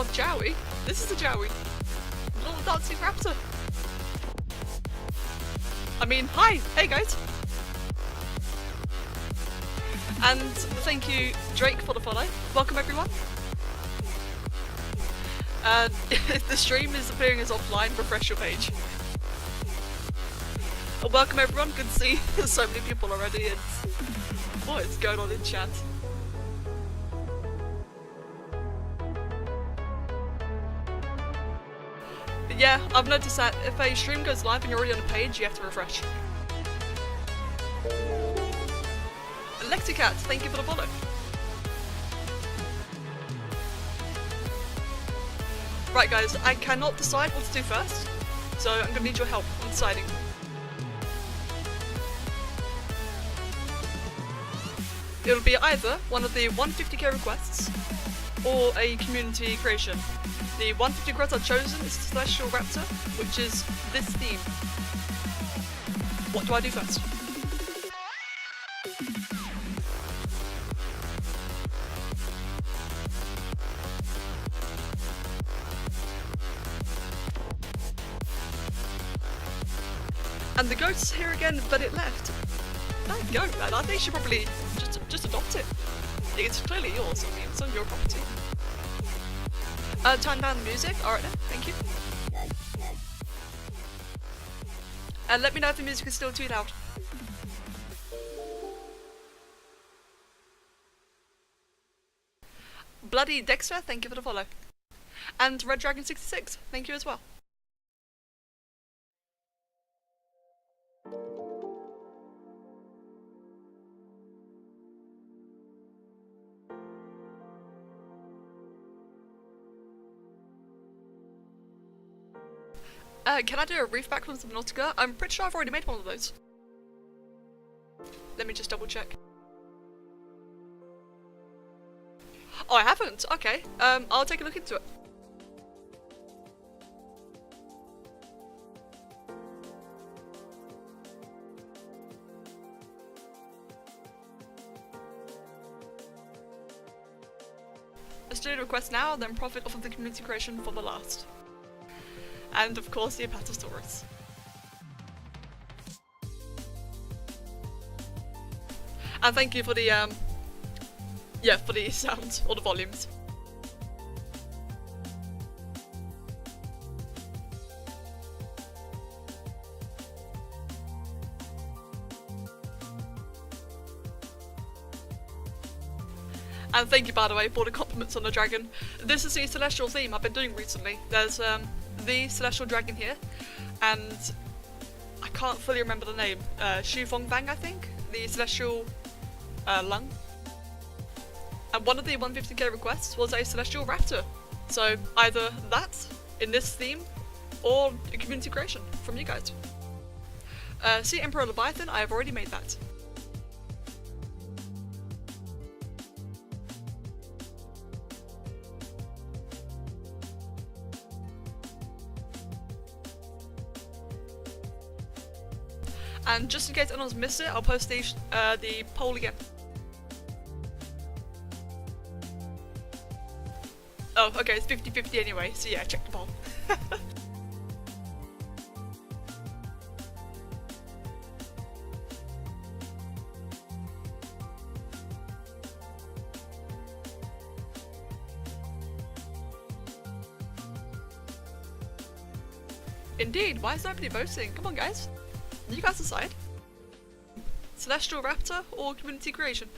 What, Jowie? This is a Jowie. Little dancing raptor. I mean, hi! Hey guys! And thank you, Drake, for the follow. Welcome everyone. If the stream is appearing as offline, refresh your page. Welcome everyone, good to see so many people already, and what is going on in chat? Yeah, I've noticed that if a stream goes live and you're already on a page, you have to refresh. Lexicat, thank you for the follow. Right guys, I cannot decide what to do first, so I'm going to need your help on deciding. It'll be either one of the 150k requests, or a community creation. The 150 requests I've chosen is Celestial Raptor, which is this theme. What do I do first? And the ghost's here again, but it left. Don't go, man. I think you should probably just adopt it. It's clearly yours. I mean, it's on your property. Turn down the music. Alright then, thank you. And let me know if the music is still too loud. Bloody Dexter, thank you for the follow. And Red Dragon 66, thank you as well. Can I do a reef back from Subnautica? I'm pretty sure I've already made one of those. Let me just double check. Oh, I haven't? Okay. I'll take a look into it. Let's do the request now, then profit off of the community creation for the last. And of course the Apatosaurus. And thank you for the yeah, for the sounds or the volumes. And thank you, by the way, for the compliments on the dragon. This is the celestial theme I've been doing recently. There's the celestial dragon here, and I can't fully remember the name. Shu Fong Bang, I think? The celestial lung. And one of the 150k requests was a celestial raptor. So either that, in this theme, or a community creation from you guys. Sea Emperor Leviathan, I have already made that. And just in case anyone's missed it, I'll post the poll again. Oh, okay, it's 50-50 anyway, so yeah, check the poll. Indeed, why is nobody voting? Come on guys. You guys decide. Celestial Raptor or community creation?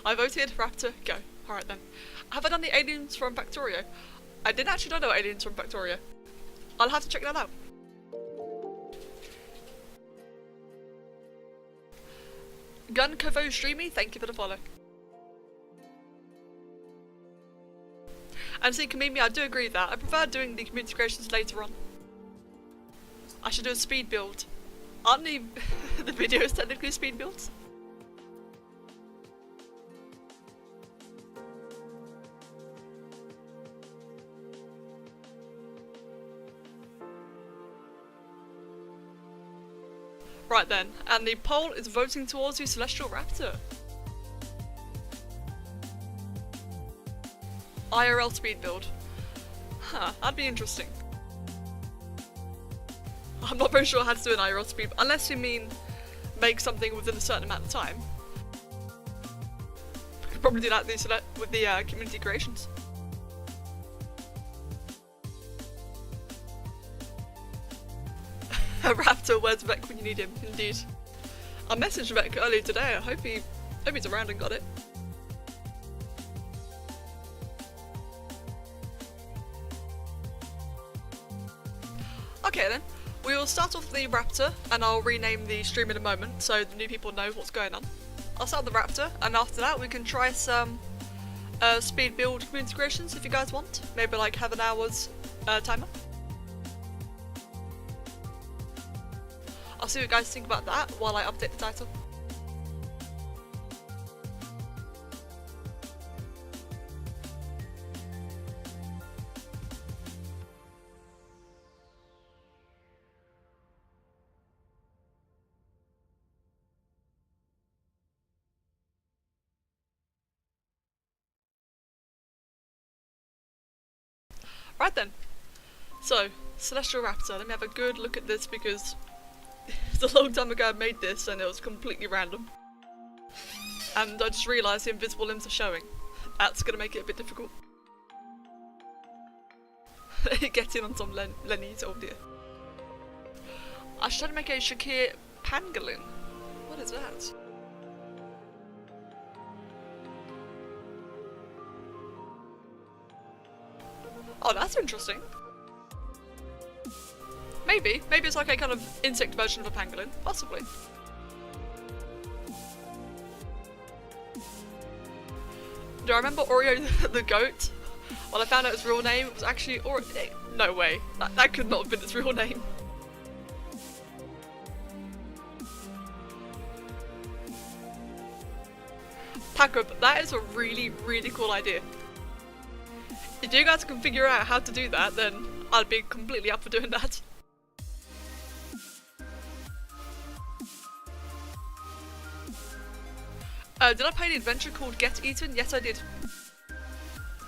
I voted Raptor, go. Alright then. Have I done the aliens from Factorio? I didn't actually know aliens from Factorio. I'll have to check that out. Gun Kovo Streamy, thank you for the follow. And see, Kamimi, I do agree with that. I prefer doing the community creations later on. I should do a speed build. Aren't the videos technically speed builds? Right then, and the poll is voting towards the Celestial Raptor. IRL speed build. Huh, that'd be interesting. I'm not very sure how to do an IRL speed, unless you mean make something within a certain amount of time. We could probably do that with the community creations. Raptor, where's Vec when you need him? Indeed. I messaged Vec earlier today. I hope he's around and got it. Okay then, we will start off the Raptor, and I'll rename the stream in a moment so the new people know what's going on. I'll start the Raptor, and after that we can try some speed build community creations if you guys want. Maybe like have an hour's timer. I'll see what you guys think about that while I update the title. Right then, so Celestial Raptor, let me have a good look at this because it's a long time ago I made this and it was completely random. And I just realised the invisible limbs are showing. That's going to make it a bit difficult. Get in on some Lenny's, oh dear. I should try to make a Shakir Pangolin. What is that? Oh, that's interesting. Maybe it's like a kind of insect version of a pangolin, possibly. Do I remember Oreo the goat? When I found out his real name, it was actually Oreo. No way, that could not have been its real name. Paco, that is a really, really cool idea. If you guys can figure out how to do that, then I'd be completely up for doing that. Did I play the adventure called Get Eaten? Yes, I did.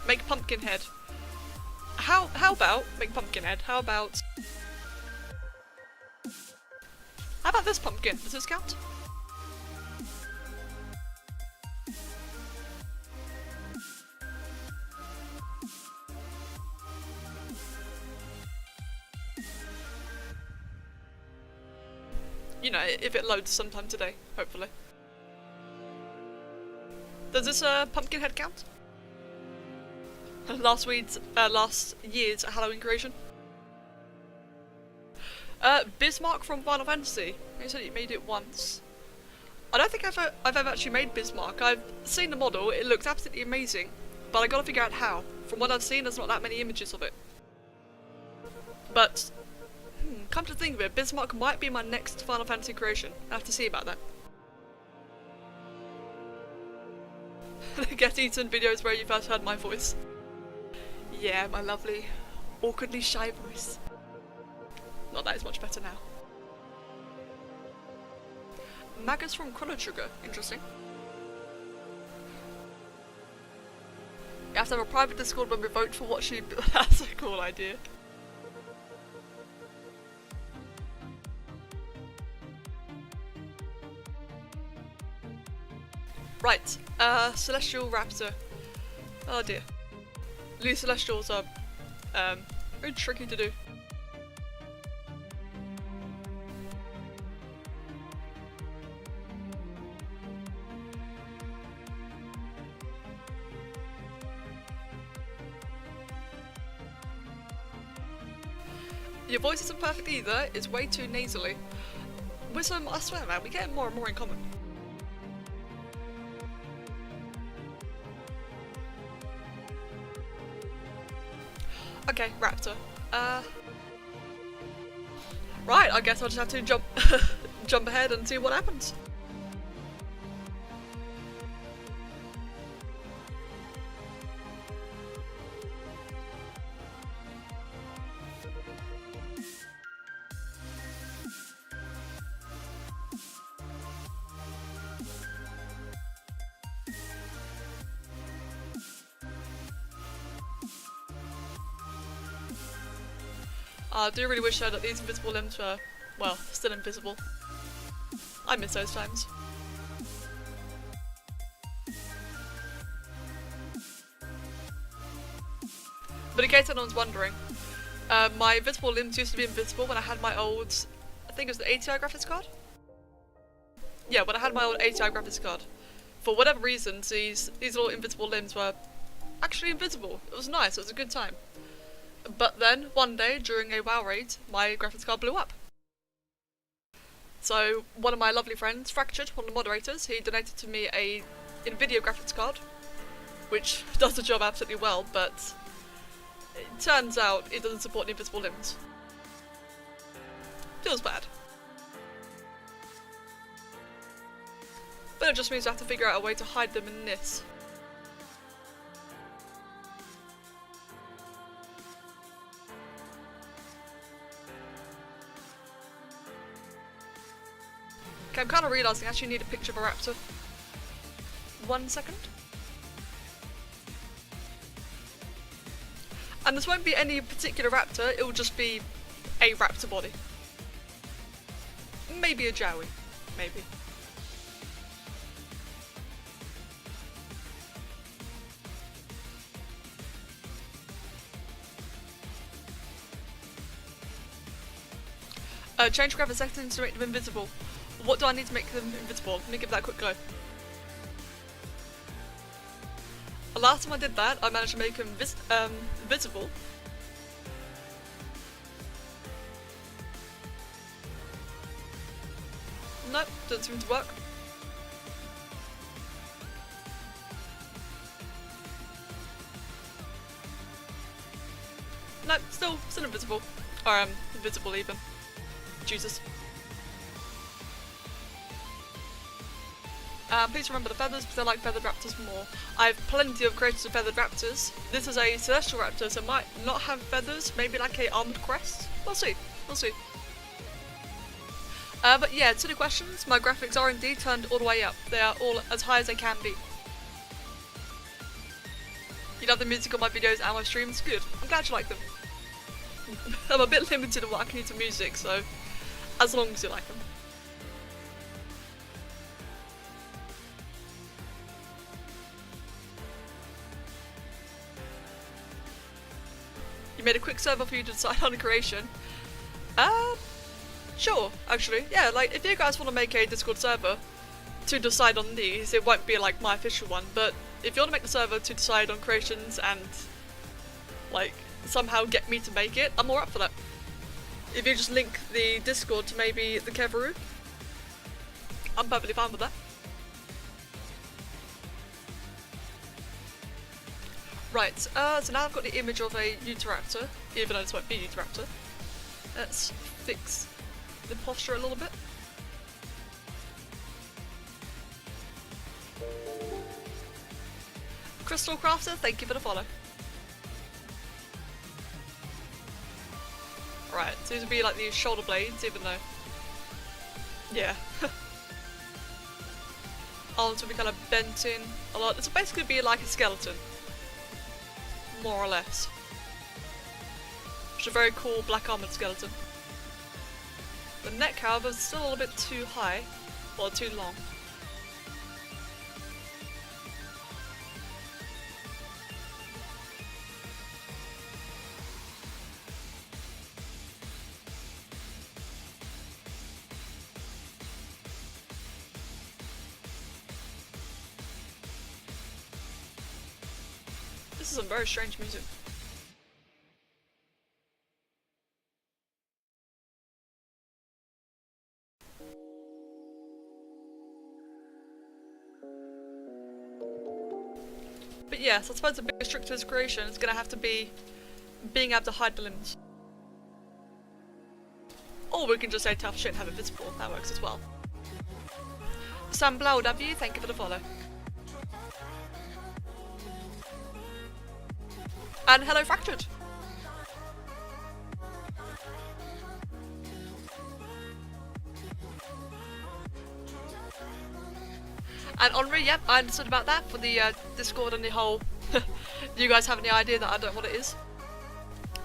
Make Pumpkinhead. How about make Pumpkinhead? How about this pumpkin? Does this count? You know, if it loads sometime today, hopefully. Does this Pumpkinhead count? Last year's Halloween creation. Bismarck from Final Fantasy. You said you made it once. I don't think I've ever actually made Bismarck. I've seen the model, it looks absolutely amazing, but I gotta figure out how. From what I've seen, there's not that many images of it. But, come to think of it, Bismarck might be my next Final Fantasy creation. I have to see about that. Get Eaten videos where you first heard my voice. Yeah, my lovely, awkwardly shy voice. Not that it's much better now. Magus from Chrono Trigger, interesting. You have to have a private Discord when we vote for what she... That's a cool idea. Right, Celestial Raptor. Oh dear. These Celestials are very tricky to do. Your voice isn't perfect either, it's way too nasally. Wisdom, I swear man, we get more and more in common. Okay, Raptor. Right, I guess I'll just have to jump ahead and see what happens. I do really wish though that these invisible limbs were, well, still invisible. I miss those times. But in case anyone's wondering, my invisible limbs used to be invisible when I had my old, I think it was the ATI graphics card? Yeah, when I had my old ATI graphics card. For whatever reasons, these little invisible limbs were actually invisible. It was nice, it was a good time. But then, one day, during a WoW raid, my graphics card blew up. So, one of my lovely friends, Fractured, one of the moderators, he donated to me a NVIDIA graphics card, which does the job absolutely well, but it turns out it doesn't support the invisible limbs. Feels bad. But it just means I have to figure out a way to hide them in this. Okay, I'm kind of realising I actually need a picture of a raptor. 1 second. And this won't be any particular raptor, it will just be a raptor body. Maybe a Jowie. Maybe. Change graphic settings to make them invisible. What do I need to make them invisible? Let me give that a quick go. The last time I did that, I managed to make them visible. Nope, doesn't seem to work. Nope, still invisible. Or invisible even. Jesus. Please remember the feathers because I like feathered raptors more. I have plenty of creators of feathered raptors. This is a celestial raptor, so it might not have feathers, maybe like a armored crest. We'll see. We'll see. But yeah, to the questions, my graphics are indeed turned all the way up. They are all as high as they can be. You love the music on my videos and my streams? Good. I'm glad you like them. I'm a bit limited in what I can do to music, so as long as you like them. You made a quick server for you to decide on a creation. Sure, actually. Yeah, like, if you guys want to make a Discord server to decide on these, it won't be like my official one, but if you want to make the server to decide on creations and, like, somehow get me to make it, I'm all up for that. If you just link the Discord to maybe the Keveroo, I'm perfectly fine with that. Right, so now I've got the image of a Utahraptor, even though this won't be a Utahraptor. Let's fix the posture a little bit. Crystal Crafter, thank you for the follow. Right, so these would be like these shoulder blades, even though... yeah. Arms will be kind of bent in a lot. This will basically be like a skeleton. More or less. Which is a very cool black armored skeleton. The neck, however, is still a little bit too high, or too long. This is some very strange music. But yes, I suppose the biggest trick to this creation is going to have to be being able to hide the limbs. Or we can just say tough shit and have it visible, that works as well. Sam Blau W, thank you for the follow. And hello Fractured! And Henri, yep, I understood about that for the Discord and the whole you guys have any idea that I don't know what it is?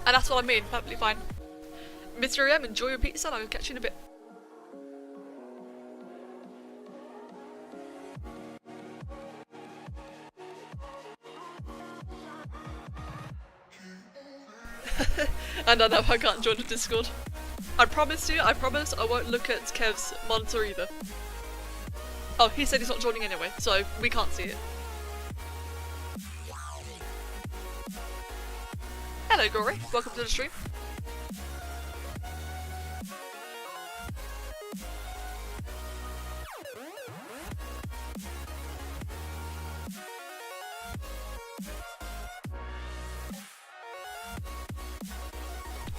And that's what I mean, perfectly fine. Mr. M, enjoy your pizza and I'll catch you in a bit. And I know I can't join the Discord. I promise I won't look at Kev's monitor either. Oh, he said he's not joining anyway, so we can't see it. Hello Gory, welcome to the stream.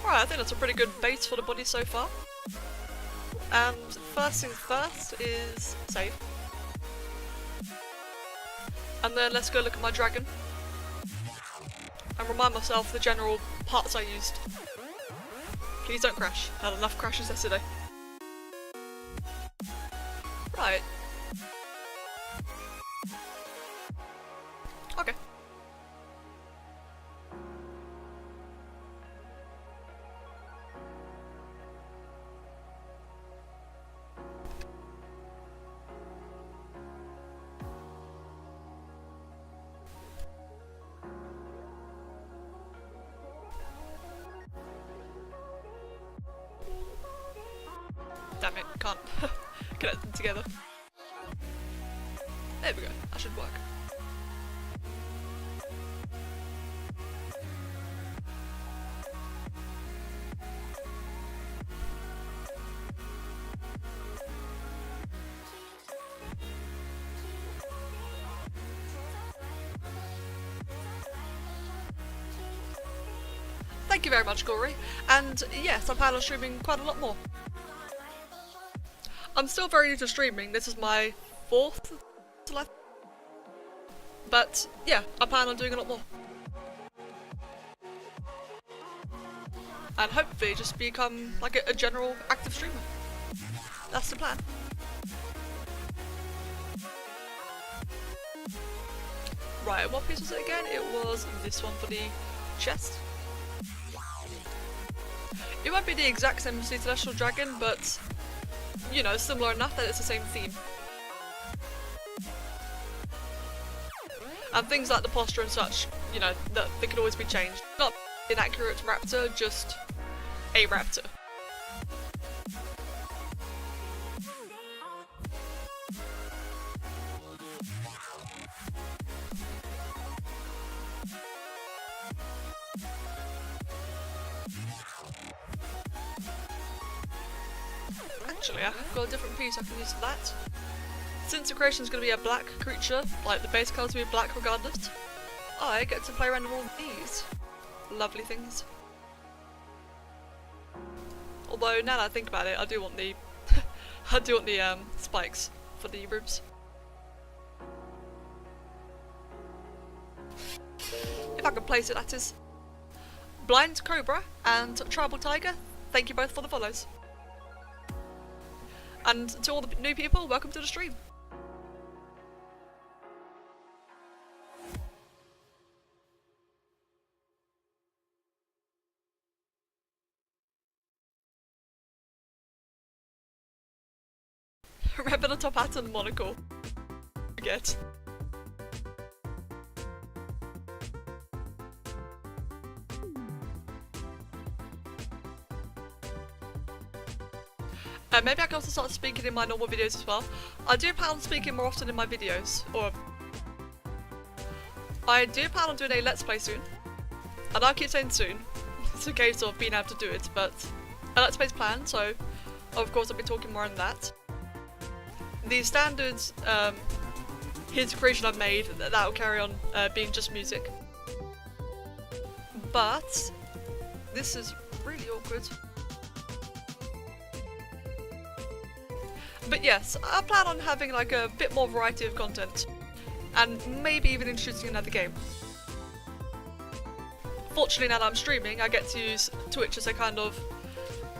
Alright, I think that's a pretty good base for the body so far. And first things first is save. And then let's go look at my dragon. And remind myself the general parts I used. Please don't crash. I had enough crashes yesterday. Right. Okay. Damn it, can't connect them together. There we go, that should work. Thank you very much, Gory. And yes, I plan on streaming quite a lot more. I'm still very new to streaming, this is my 4th live. But yeah, I plan on doing a lot more. And hopefully just become like a general active streamer. That's the plan. Right, what piece was it again? It was this one for the chest. It won't be the exact same as the Celestial Dragon, but you know, similar enough that it's the same theme. And things like the posture and such, you know, that they could always be changed. Not an accurate raptor, just a raptor. Actually, I've got a different piece I can use for that. Since the creation is going to be a black creature, like the base colours will be black regardless, I get to play around with all these lovely things. Although now that I think about it, I do want the spikes for the ribs. If I can place it, that is. Blind Cobra and Tribal Tiger, thank you both for the follows. And to all the new people, welcome to the stream. Remember the top hat and the monocle. Forget. Maybe I can also start speaking in my normal videos as well. I do plan on speaking more often in my videos, or I do plan on doing a Let's Play soon. And I keep saying soon, it's a case of being able to do it, but a Let's Play's planned, so of course I'll be talking more on that. The standard his creation I've made, that will carry on being just music. But this is really awkward. But yes, I plan on having like a bit more variety of content, and maybe even introducing another game. Fortunately, now that I'm streaming, I get to use Twitch as a kind of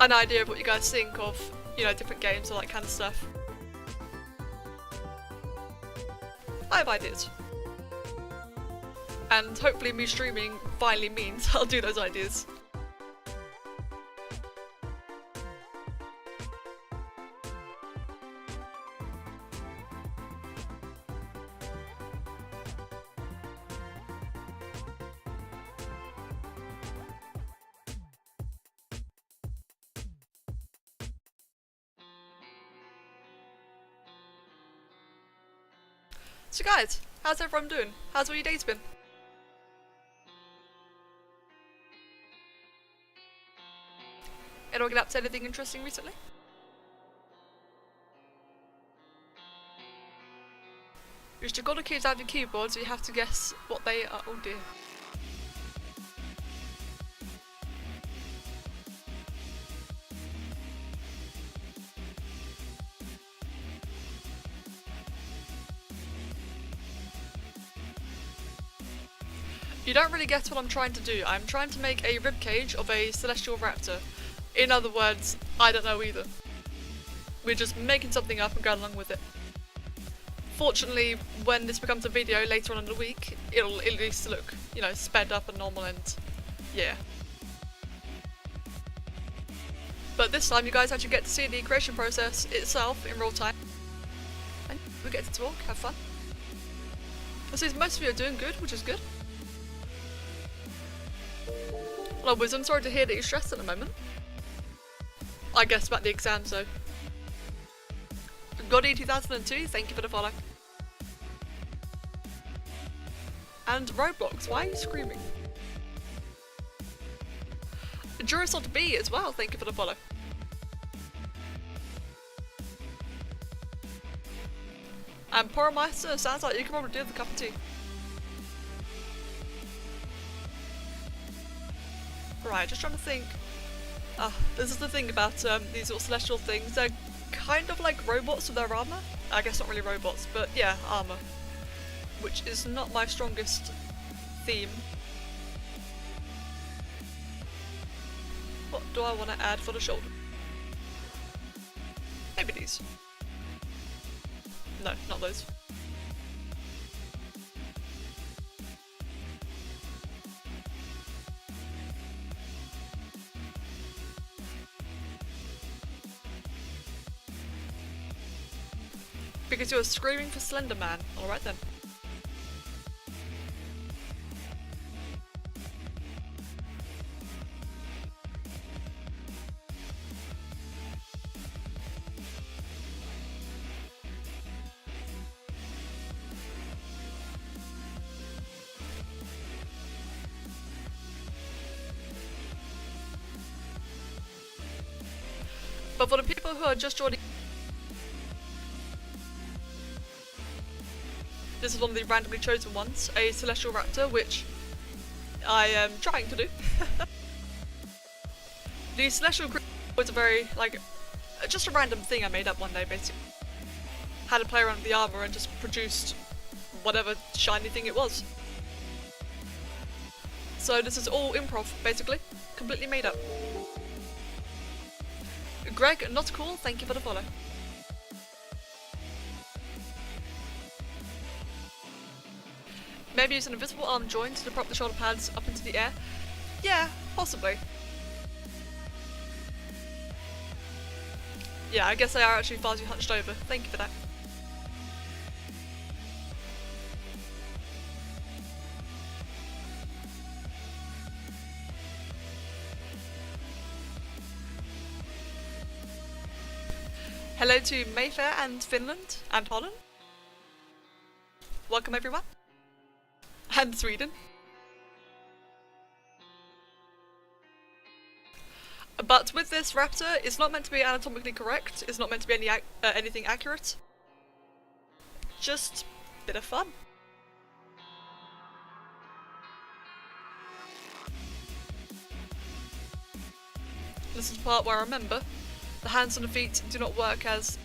an idea of what you guys think of, you know, different games or that kind of stuff. I have ideas. And hopefully me streaming finally means I'll do those ideas. So guys, how's everyone doing? How's all your days been? Anyone get up to anything interesting recently? You should have got the keys out of your keyboard so you have to guess what they are. Oh dear. You don't really get what I'm trying to do. I'm trying to make a ribcage of a celestial raptor. In other words, I don't know either. We're just making something up and going along with it. Fortunately, when this becomes a video later on in the week, it'll at least look, you know, sped up and normal and yeah. But this time you guys actually get to see the creation process itself in real time. And we get to talk, have fun. It seems most of you are doing good, which is good. Hello Wisdom, sorry to hear that you're stressed at the moment. I guess about the exams though. Goddy 2002, thank you for the follow. And Roblox, why are you screaming? Jurisot B as well, thank you for the follow. And Poromeister, sounds like you can probably do with a cup of tea. Right, just trying to think. This is the thing about these little celestial things. They're kind of like robots with their armor. I guess not really robots, but yeah, armor. Which is not my strongest theme. What do I want to add for the shoulder? Maybe these. No, not those. Because you were screaming for Slender Man. Alright then. But for the people who are just joining, this is one of the randomly chosen ones, a celestial raptor, which I am trying to do. The celestial creature was a very, like, just a random thing I made up one day, basically. Had to play around with the armor and just produced whatever shiny thing it was. So this is all improv, basically. Completely made up. Greg, not cool, thank you for the follow. Maybe use an invisible arm joint to prop the shoulder pads up into the air? Yeah, possibly. Yeah, I guess they are actually far too hunched over. Thank you for that. Hello to Mayfair and Finland and Holland. Welcome everyone. And Sweden. But with this raptor, it's not meant to be anatomically correct, it's not meant to be anything accurate. Just a bit of fun. This is the part where I remember the hands and the feet do not work as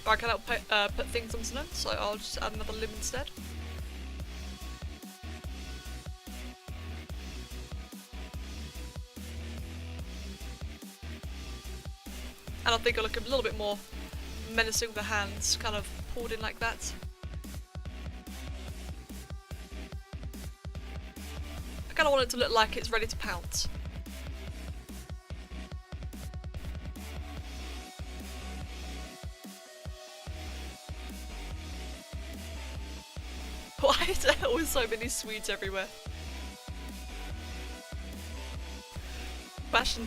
I cannot put things onto them, so I'll just add another limb instead. And I think it'll look a little bit more menacing with the hands kind of pulled in like that. I kind of want it to look like it's ready to pounce. Why is there always so many Swedes everywhere?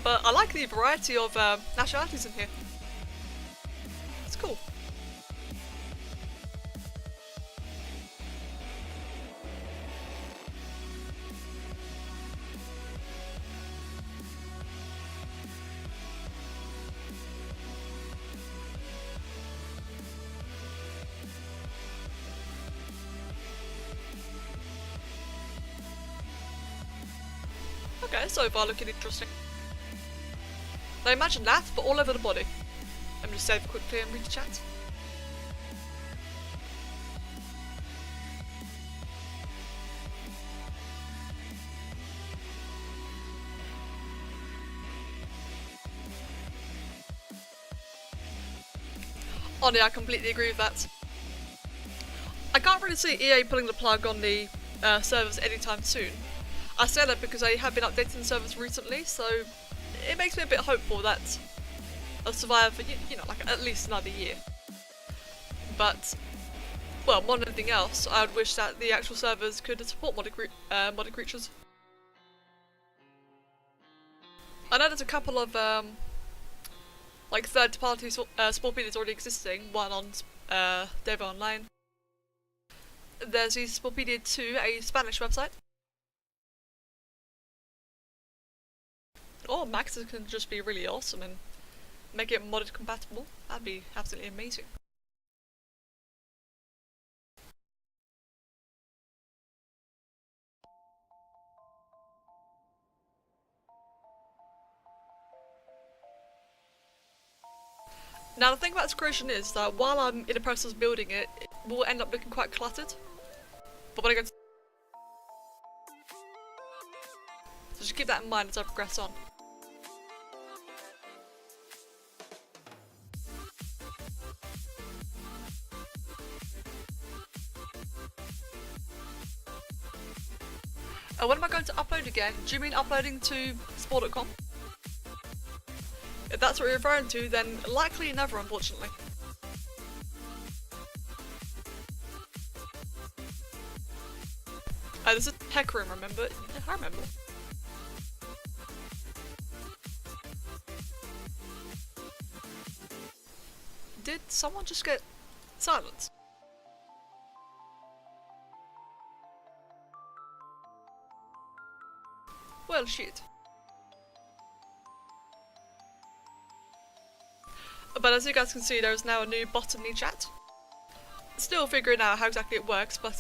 But I like the variety of nationalities in here. It's cool. so far looking interesting. Now imagine that, but all over the body. Let me just save quickly and read the chat. Oh yeah, I completely agree with that. I can't really see EA pulling the plug on the servers anytime soon. I say that because I have been updating the servers recently, so it makes me a bit hopeful that I'll survive for, you know, like at least another year. But, well, more than anything else, I would wish that the actual servers could support modded creatures. I know there's a couple of like third-party Sporepedias already existing, one on Devo Online. There's the Sporepedia 2, a Spanish website. Or Maxes can just be really awesome and make it modded compatible. That'd be absolutely amazing. Now the thing about this creation is that while I'm in the process of building it, it will end up looking quite cluttered. But when I go to... So just keep that in mind as I progress on. When am I going to upload again? Do you mean uploading to Spore.com? If that's what you're referring to, then likely never, unfortunately. This is a tech room, remember? Yeah, I remember. Did someone just get silence? Well, shit. But as you guys can see, there is now a new bot in the chat. Still figuring out how exactly it works, but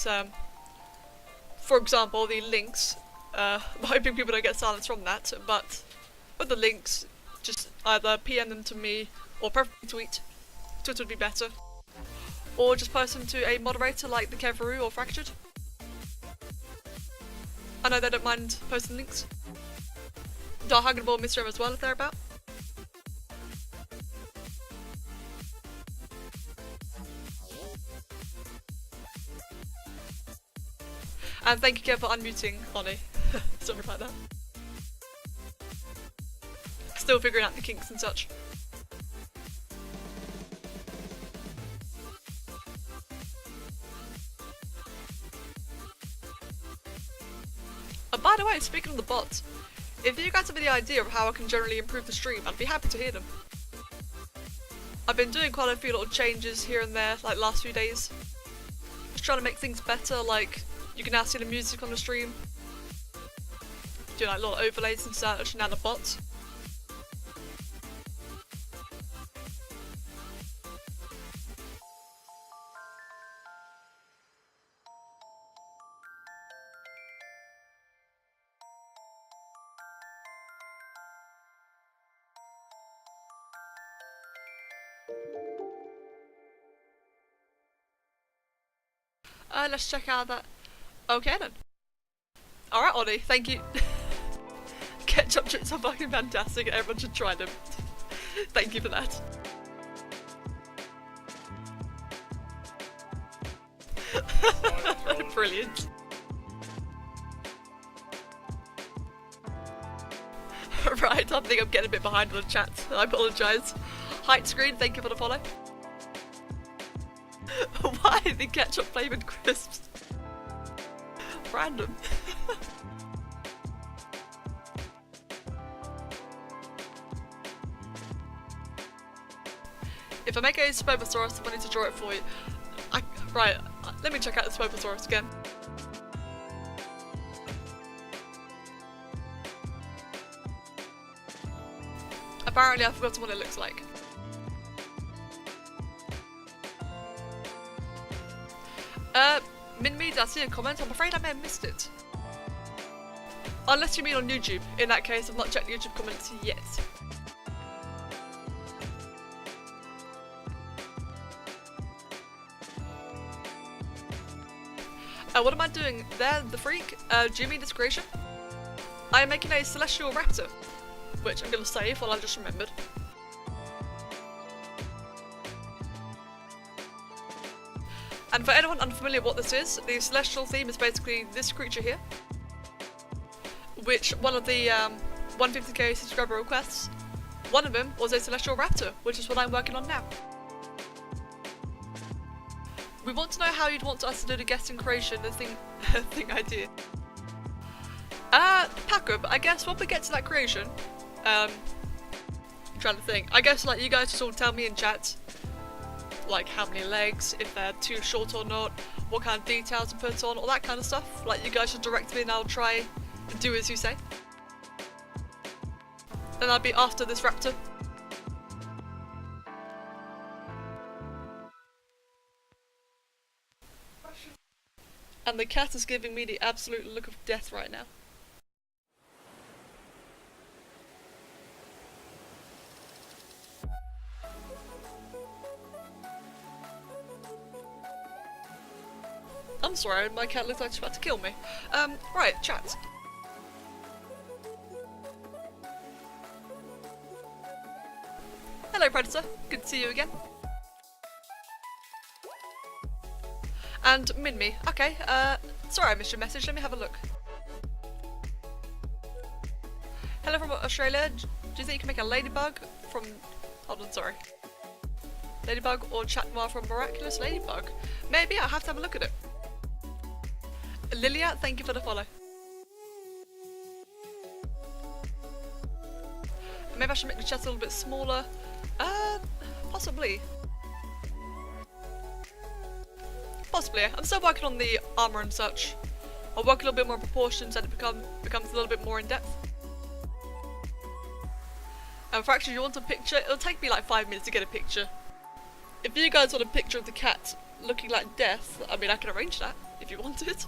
for example, the links, I'm hoping people don't get silence from that, but with the links, just either PM them to me, or preferably tweet. Twitter would be better. Or just post them to a moderator like the Keveru or Fractured. I know they don't mind posting links. DarkEdgeTV or Mr. M as well if they're about. And thank you, Kev, for unmuting Lonnie. Sorry about that. Still figuring out the kinks and such. By the way, speaking of the bots, if you guys have any idea of how I can generally improve the stream, I'd be happy to hear them. I've been doing quite a few little changes here and there, like last few days. Just trying to make things better, like you can now see the music on the stream. Do like little overlays and such, and now the bots. Let's check out that. Okay then. Alright, Ollie, thank you. Ketchup chips are fucking fantastic and everyone should try them. Thank you for that. Brilliant. Right, I think I'm getting a bit behind on the chat. I apologise. Height screen, thank you for the follow. Why the ketchup flavoured crisps? Random. If I make a Spobosaurus, I need to draw it for you. Right, let me check out the Spobosaurus again. Apparently I've forgotten what it looks like. Minmead, I see a comment. I'm afraid I may have missed it. Unless you mean on YouTube. In that case, I've not checked the YouTube comments yet. What am I doing there, the freak? Do you mean this creation? I am making a celestial raptor, which I'm going to save while I just remembered. And for anyone unfamiliar with what this is, the celestial theme is basically this creature here, which one of the 150k subscriber requests, one of them was a celestial raptor, which is what I'm working on now. We want to know how you'd want us to do the guessing creation, the thing idea. Pack up, I guess when we get to that creation, I'm trying to think, I guess like you guys just all tell me in chat, like how many legs, if they're too short or not, what kind of details to put on, all that kind of stuff. Like you guys should direct me and I'll try and do as you say. Then I'll be after this raptor. And the cat is giving me the absolute look of death right now. I'm sorry, my cat looks like she's about to kill me. Right, chat. Hello Predator, good to see you again. And Minmi, okay, sorry I missed your message, let me have a look. Hello from Australia, do you think you can make a ladybug from, hold on, sorry. Ladybug or Chatnoir from Miraculous Ladybug? Maybe, I'll have to have a look at it. Lilia, thank you for the follow. Maybe I should make the chest a little bit smaller. Possibly. Possibly. I'm still working on the armor and such. I'll work a little bit more in proportions and it becomes a little bit more in depth. And for actually you want a picture, it'll take me like 5 minutes to get a picture. If you guys want a picture of the cat looking like death, I mean I can arrange that if you want it.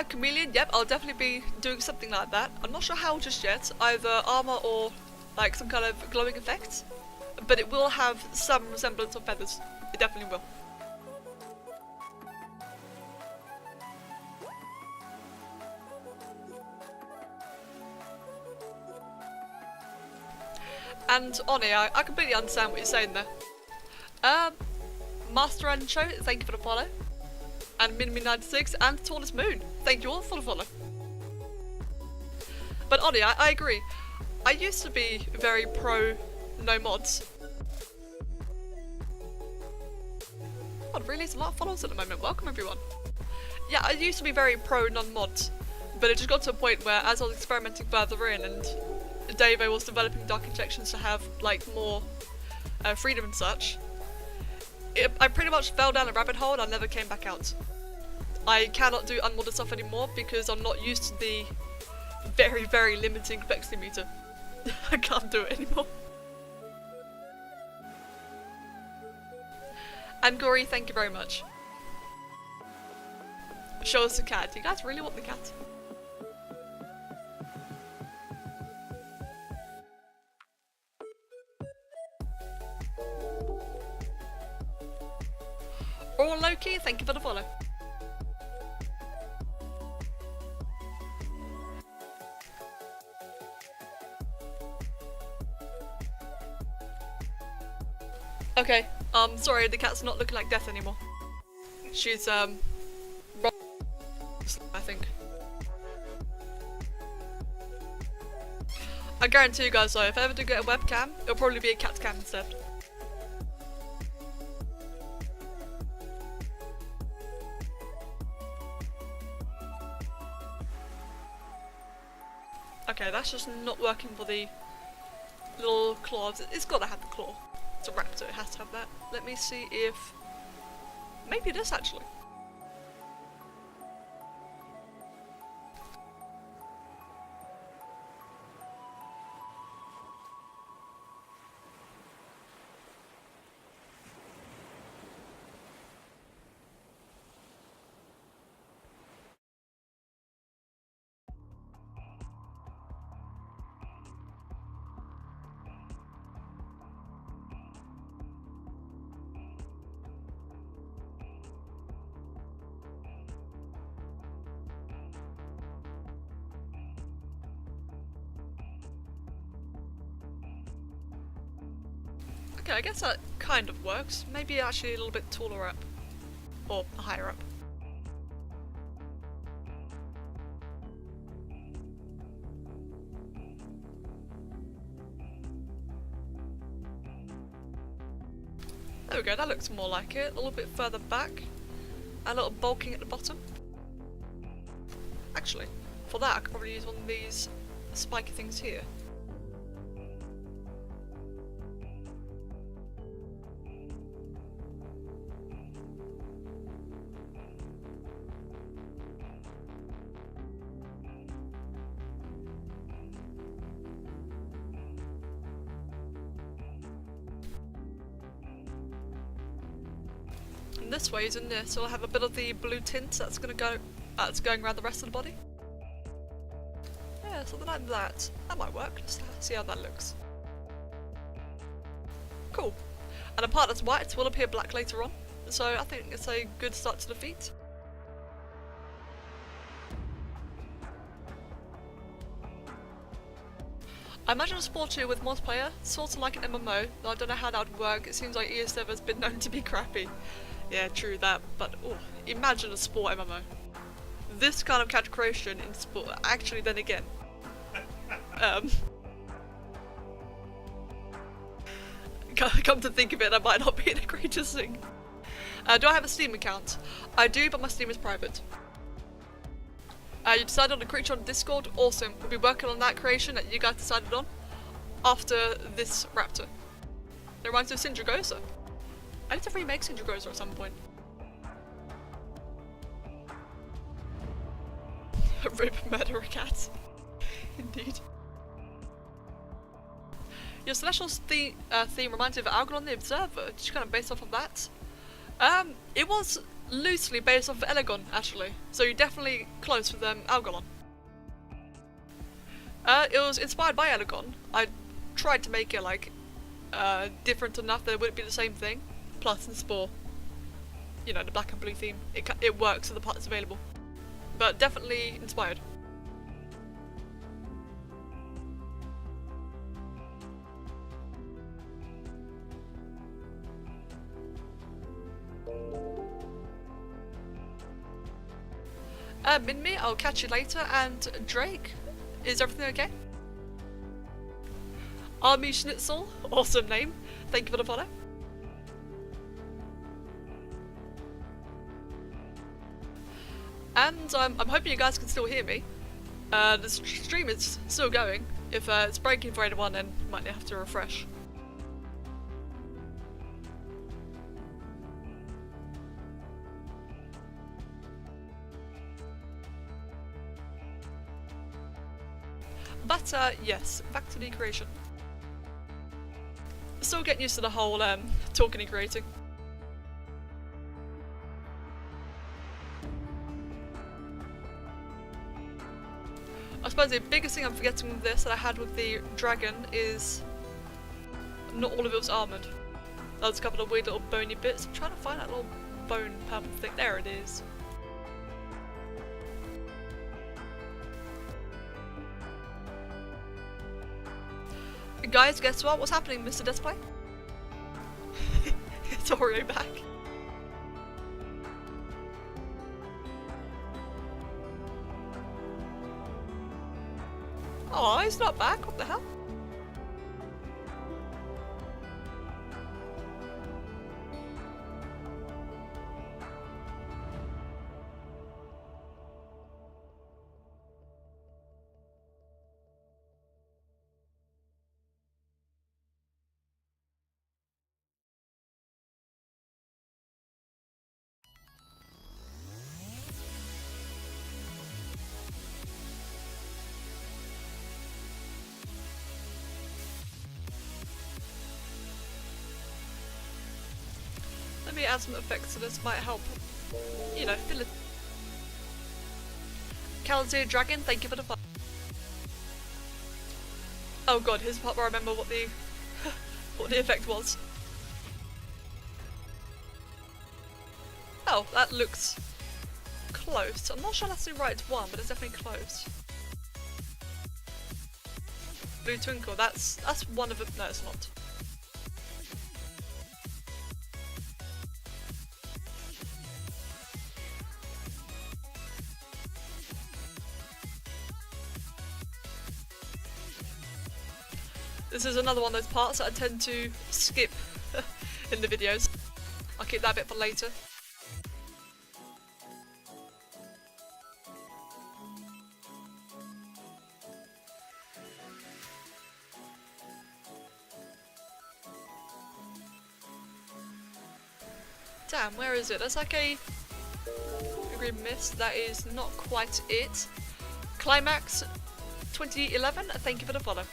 Chameleon, yep, I'll definitely be doing something like that. I'm not sure how just yet, either armor or like some kind of glowing effect, but it will have some resemblance of feathers. It definitely will. And Oni, I completely understand what you're saying there. Master and Cho, thank you for the follow. And Minmi96 and Tallest Moon, thank you all for the follow. But Oni, I agree. I used to be very pro no mods. God, really, it's a lot of followers at the moment. Welcome everyone. Yeah, I used to be very pro non-mods, but it just got to a point where as I was experimenting further in and Davo was developing Dark Injections to have like more freedom and such, I pretty much fell down a rabbit hole and I never came back out. I cannot do unmodded stuff anymore because I'm not used to the very, very limiting complexity meter. I can't do it anymore. And Gory, thank you very much. Show us the cat. Do you guys really want the cat? Or Loki, thank you for the follow. Okay, sorry, the cat's not looking like death anymore. She's, I think. I guarantee you guys though, if I ever do get a webcam, it'll probably be a cat cam instead. Okay, that's just not working for the little claws. It's gotta have the claw. It's a raptor, it has to have that. Let me see if... maybe it is actually. Okay, I guess that kind of works. Maybe actually a little bit taller up. Or higher up. There we go, that looks more like it. A little bit further back. A little bulking at the bottom. Actually, for that I could probably use one of these spiky things here. And this way is in this, so I'll have a bit of the blue tint that's going around the rest of the body. Yeah, something like that. That might work. Let's see how that looks. Cool. And a part that's white will appear black later on, so I think it's a good start to the feet. I imagine a Spore 2 with multiplayer, sort of like an MMO, though I don't know how that would work. It seems like ES server's been known to be crappy. Yeah, true that, but oh, imagine a Spore MMO. This kind of character creation in Spore, actually then again. Come to think of it, that might not be an egregious thing. Do I have a Steam account? I do, but my Steam is private. You decided on a creature on Discord? Awesome. We'll be working on that creation that you guys decided on after this raptor. It reminds me of Syndragosa. I need to remake Syndragosa at some point. Rip murderer cat. Indeed. Your Celestial's theme reminds me of Algalon the Observer, just kind of based off of that. It was loosely based off of Elegon, actually, so you're definitely close with Algalon. It was inspired by Elegon. I tried to make it like different enough that it wouldn't be the same thing. Plus in Spore, you know, the black and blue theme, it works with the parts available. But definitely inspired. Minmi, I'll catch you later, and Drake, is everything okay? Army Schnitzel, awesome name, thank you for the follow. And I'm hoping you guys can still hear me. The stream is still going. If it's breaking for anyone, then you might have to refresh. But yes, back to the creation. Still getting used to the whole talking and creating. I suppose the biggest thing I'm forgetting with this that I had with the dragon is not all of it was armoured. There was a couple of weird little bony bits. I'm trying to find that little bone purple thing. There it is. Guys, guess what? What's happening, Mr. Display? It's Oreo back. Oh, he's not back. What the hell? Let me add some effects to this, might help, you know, fill it. Calzir Dragon, thank you for the fun. Oh god, here's the part where I remember what the what the effect was. Oh, that looks close. I'm not sure that's the right one, but it's definitely close. Blue Twinkle, that's one of them. No, it's not. This is another one of those parts that I tend to skip in the videos. I'll keep that bit for later. Damn, where is it? That's like a green mist. That is not quite it. Climax 2011, thank you for the follow.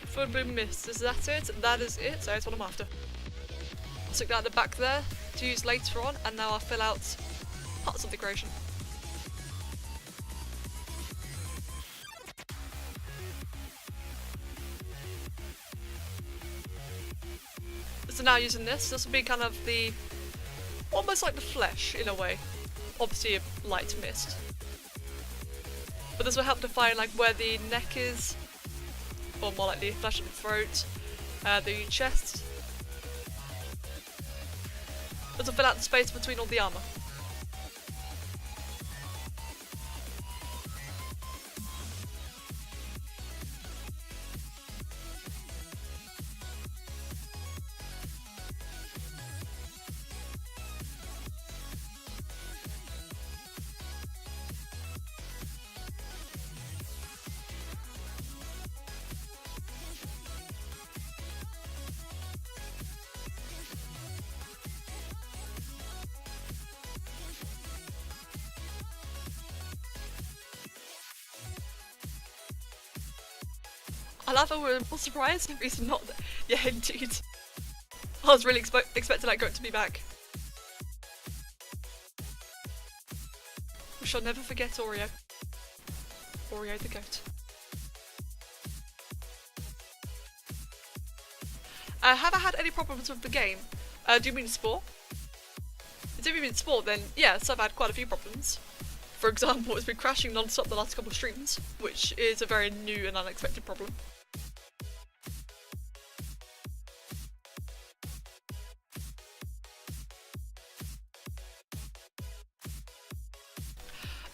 Full bloom mist, is that it? That is it, so that's what I'm after. I'll stick that at the back there to use later on, and now I'll fill out parts of the decoration. So now using this will be kind of the, almost like the flesh in a way. Obviously a light mist. But this will help define like where the neck is, or more like the flesh of the throat, the chest. This will fill out the space between all the armour. I love how we're more surprised if he's not there. Yeah, indeed. I was really expecting that goat to be back. We shall never forget Oreo. Oreo the goat. Have I had any problems with the game? Do you mean Spore? If you mean Spore, then yes, I've had quite a few problems. For example, it's been crashing non-stop the last couple of streams, which is a very new and unexpected problem.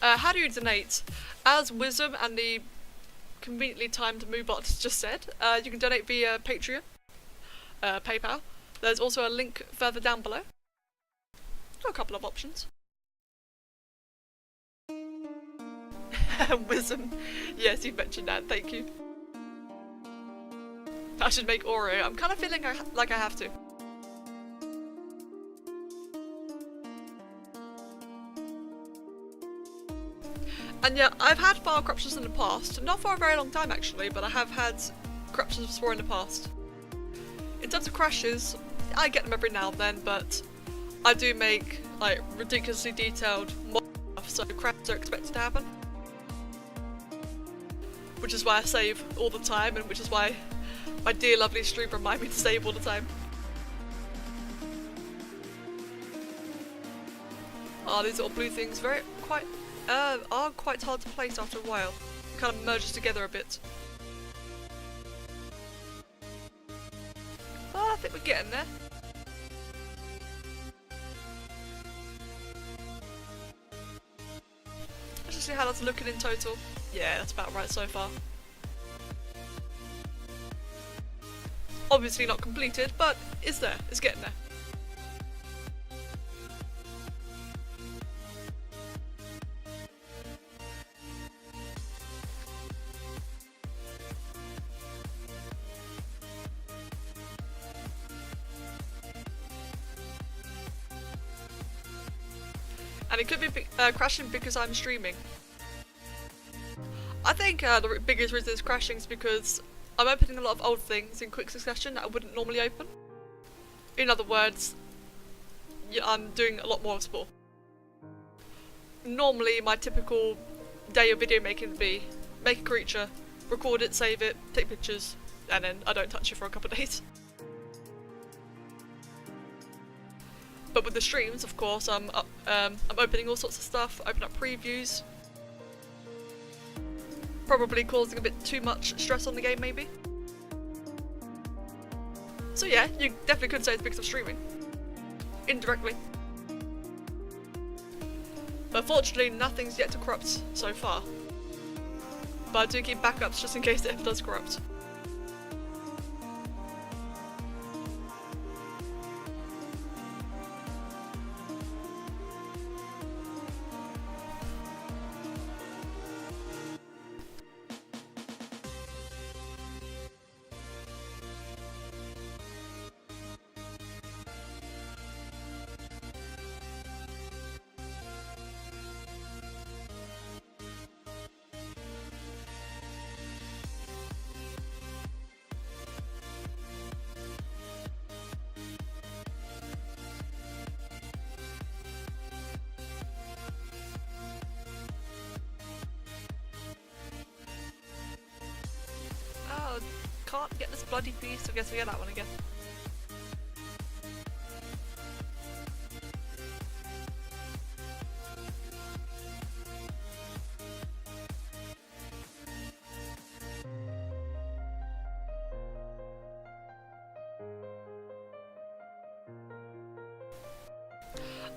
How do you donate? As Wisdom and the conveniently timed MooBot just said, you can donate via Patreon, PayPal. There's also a link further down below. A couple of options. Wisdom, yes, you've mentioned that, thank you. I should make Oreo. I'm kind of feeling like I have to. And yeah, I've had file corruptions in the past, not for a very long time actually, but I have had corruptions of Spore in the past. In terms of crashes, I get them every now and then, but I do make like ridiculously detailed mod stuff, so crashes are expected to happen. Which is why I save all the time, and which is why my dear lovely stream remind me to save all the time. Oh, these little blue things are quite hard to place after a while. Kind of merges together a bit. Oh, I think we're getting there. Let's just see how that's looking in total. Yeah, that's about right so far. Obviously not completed, but it's there. It's getting there. And it could be crashing because I'm streaming. I think the biggest reason it's crashing is because I'm opening a lot of old things in quick succession that I wouldn't normally open. In other words, yeah, I'm doing a lot more of Spore. Normally my typical day of video making would be make a creature, record it, save it, take pictures, and then I don't touch it for a couple of days. But with the streams, of course, I'm opening all sorts of stuff, open up previews. Probably causing a bit too much stress on the game, maybe. So yeah, you definitely could say it's because of streaming. Indirectly. But fortunately, nothing's yet to corrupt so far. But I do keep backups just in case it ever does corrupt. Oh, can't get this bloody piece, I guess we get that one again.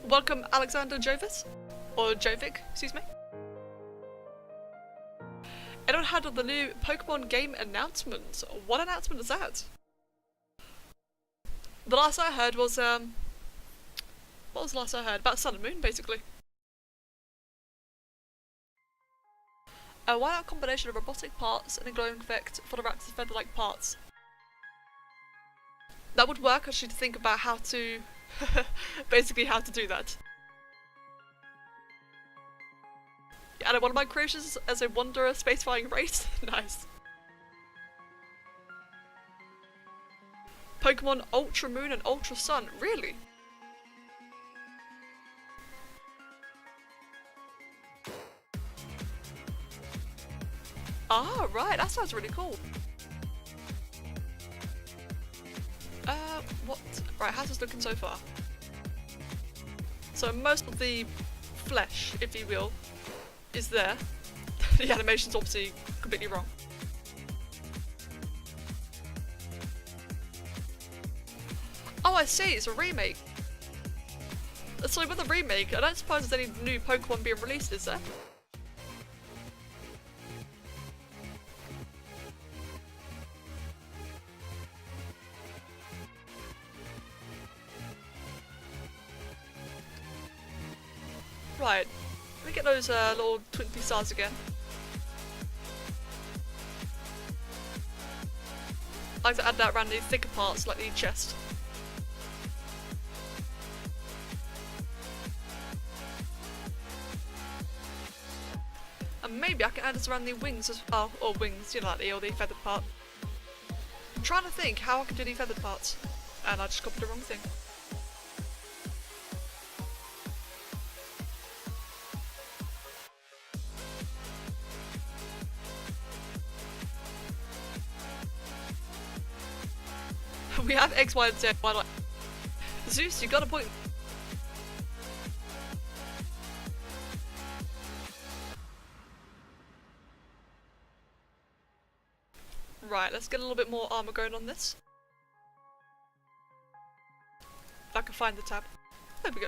Welcome Alexander Jovis, or Jovic, excuse me. Anyone heard of the new Pokemon game announcement? What announcement is that? The last I heard was, what was the last I heard? About Sun and Moon, basically. Why not a combination of robotic parts and a glowing effect for the raptor's feather-like parts? That would work, I should think about how to, basically how to do that. Yeah, and one of my creations as a wanderer space-flying race. Nice. Pokemon Ultra Moon and Ultra Sun, really? Ah, right, that sounds really cool. What? Right, how's this looking so far? So most of the flesh, if you will, is there. The animation's obviously completely wrong. Oh, I see, it's a remake. So with a remake, I don't suppose there's any new Pokemon being released, is there? Right, let me get those little twinkly stars again. I like to add that around the thicker parts, like the chest. And maybe I can add this around the wings as well, or wings, you know, like the feathered part. I'm trying to think how I can do the feathered parts, and I just copied the wrong thing. We have X, Y, and Z, why not? Zeus, you got a point. Right, let's get a little bit more armor going on this. If I can find the tab. There we go.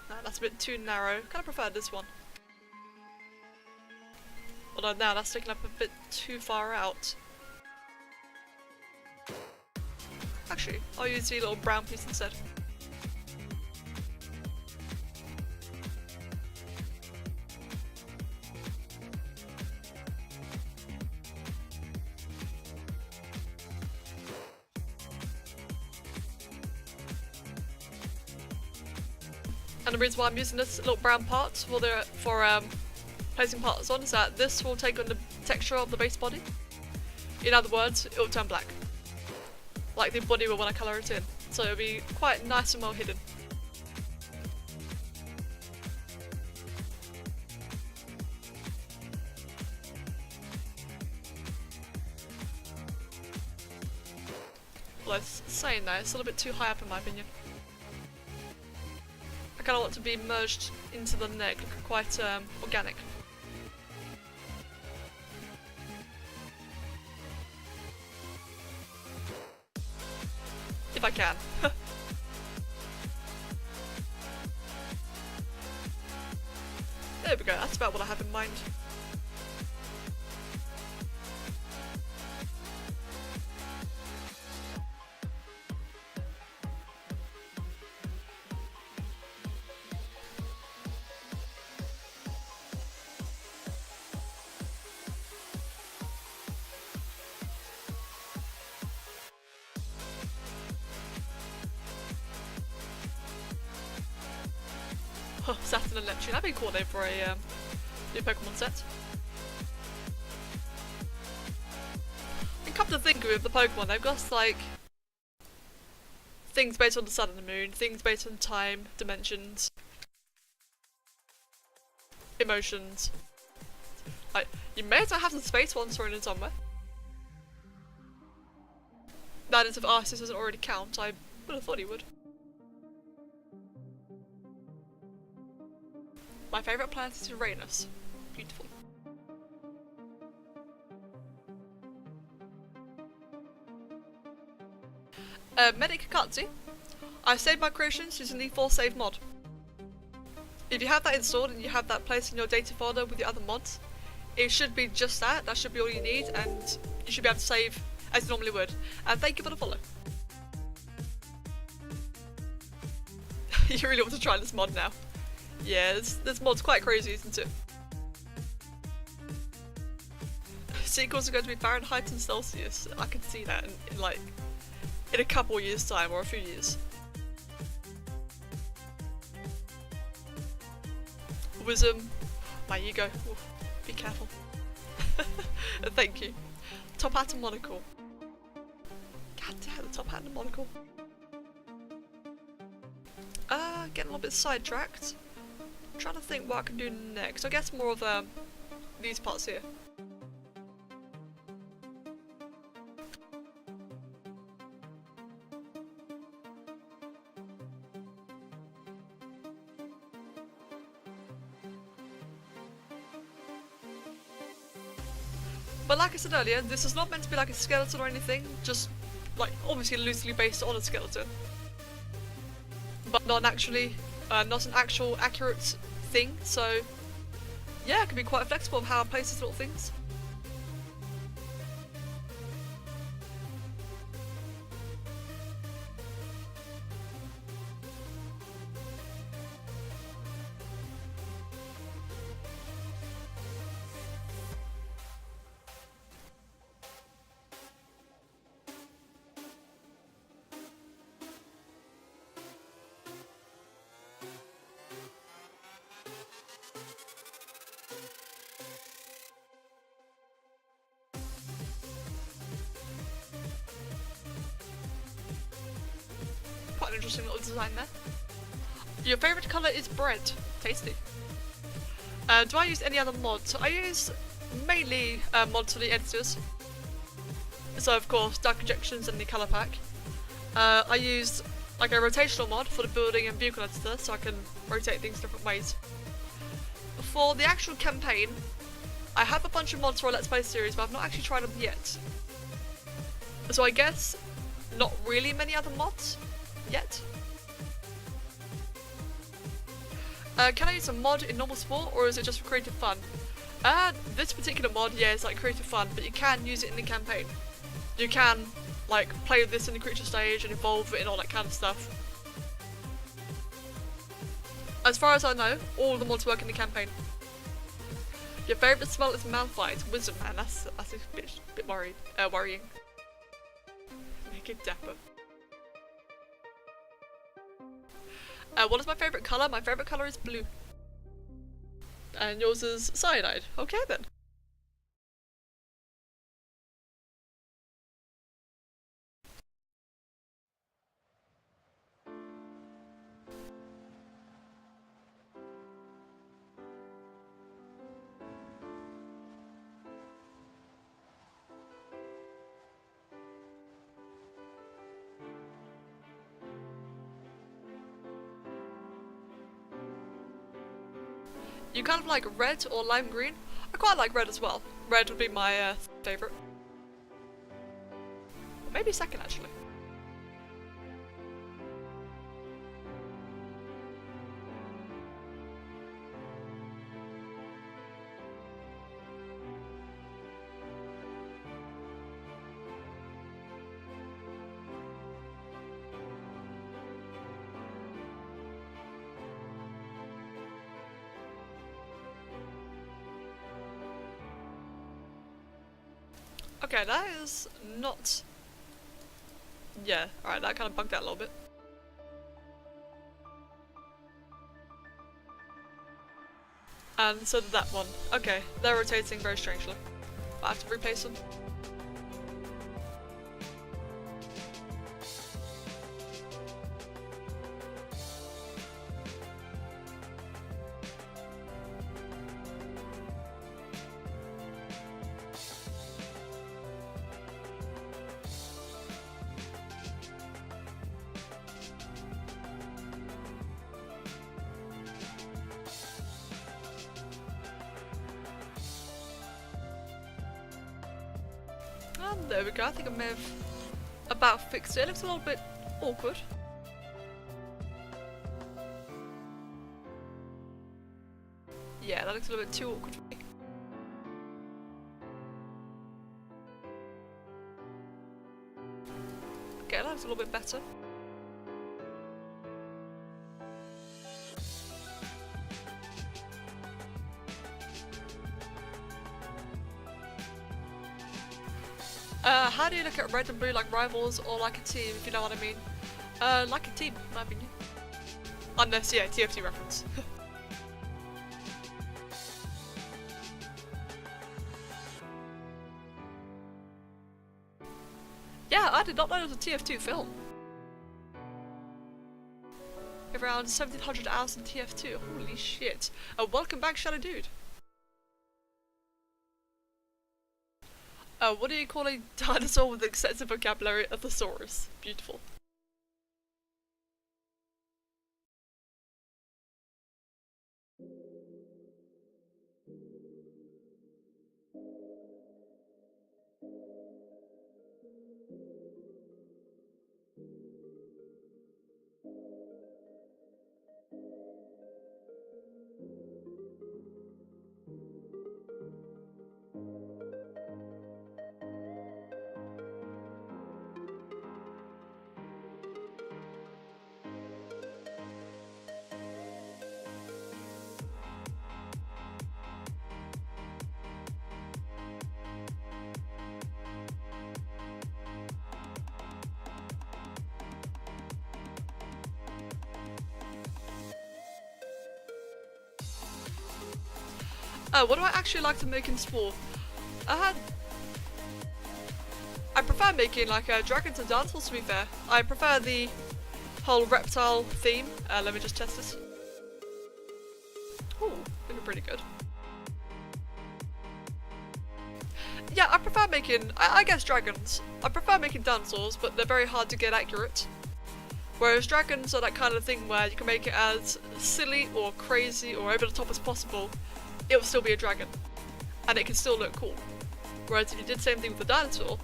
No, that's a bit too narrow. Kind of prefer this one. Although now that's taken up a bit too far out. Actually, I'll use the little brown piece instead. And the reason why I'm using this little brown part for placing parts on is that this will take on the texture of the base body. In other words, it will turn black. Like the body will when I colour it in. So it'll be quite nice and well hidden. Well, it's saying that, it's a little bit too high up in my opinion. I kind of want it to be merged into the neck, looking quite organic. If I can. There we go, that's about what I have in mind. Oh, Saturn and Neptune, that'd be a cool name for a new Pokemon set. And come to think of it, the Pokemon, they've got like things based on the sun and the moon, things based on time, dimensions, emotions. Like, you may as well have some space ones thrown in somewhere. That is, if Arceus doesn't already count, I would have thought he would. My favourite planet is Uranus. Beautiful. Medic Katsu. I've saved my creations using the Force Save mod. If you have that installed and you have that placed in your data folder with your other mods, it should be just that. That should be all you need, and you should be able to save as you normally would. And thank you for the follow. You really want to try this mod now? Yeah, this mod's quite crazy, isn't it? Sequels are going to be Fahrenheit and Celsius. I can see that in a couple years' time, or a few years. Wisdom, my ego. Ooh, be careful. Thank you. Top hat and monocle. God damn, the top hat and monocle. Getting a little bit sidetracked. I'm trying to think what I can do next. I guess more of these parts here. But like I said earlier, this is not meant to be like a skeleton or anything, just like obviously loosely based on a skeleton. But not actually, not an actual accurate thing, so yeah, it can be quite flexible of how I place these little things. Quite an interesting little design there. Your favourite colour is bread. Tasty. Do I use any other mods? I use mainly mods for the editors. So of course, Dark Injections and the colour pack. I use like a rotational mod for the building and vehicle editor, so I can rotate things different ways. For the actual campaign, I have a bunch of mods for a Let's Play series, but I've not actually tried them yet. So I guess not really many other mods yet. Can I use a mod in normal sport, or is it just for creative fun? This particular mod, yeah, is like creative fun, but you can use it in the campaign. You can like play with this in the creature stage and evolve it and all that kind of stuff. As far as I know, all the mods work in the campaign. Your favourite smell is Malphite. Wisdom, man, that's a bit worrying. Make it dapper. What is my favourite colour? My favourite colour is blue. And yours is cyanide. Okay then. You kind of like red or lime green? I quite like red as well. Red would be my favourite. Or maybe second actually. Okay, that is not... Yeah, alright, that kind of bugged out a little bit. And so did that one. Okay, they're rotating very strangely. I have to replace them. And there we go, I think I may have about fixed it. It looks a little bit awkward. Yeah, that looks a little bit too awkward for me. Okay, that looks a little bit better. How do you look at red and blue like rivals or like a team, if you know what I mean? Like a team, in my opinion. Unless, yeah, TFT reference. Yeah, I did not know it was a TF2 film. Around 1700 hours in TF2, holy shit. Welcome back, Shadow Dude. What do you call a dinosaur with extensive vocabulary? A thesaurus. Beautiful. What do I actually like to make in Spore? I prefer making like dragons and dinosaurs, to be fair. I prefer the whole reptile theme. Let me just test this. Ooh, looking pretty good. Yeah, I prefer making, I guess dragons. I prefer making dinosaurs, but they're very hard to get accurate. Whereas dragons are that kind of thing where you can make it as silly or crazy or over the top as possible. It will still be a dragon, and it can still look cool. Whereas if you did the same thing with the dinosaur,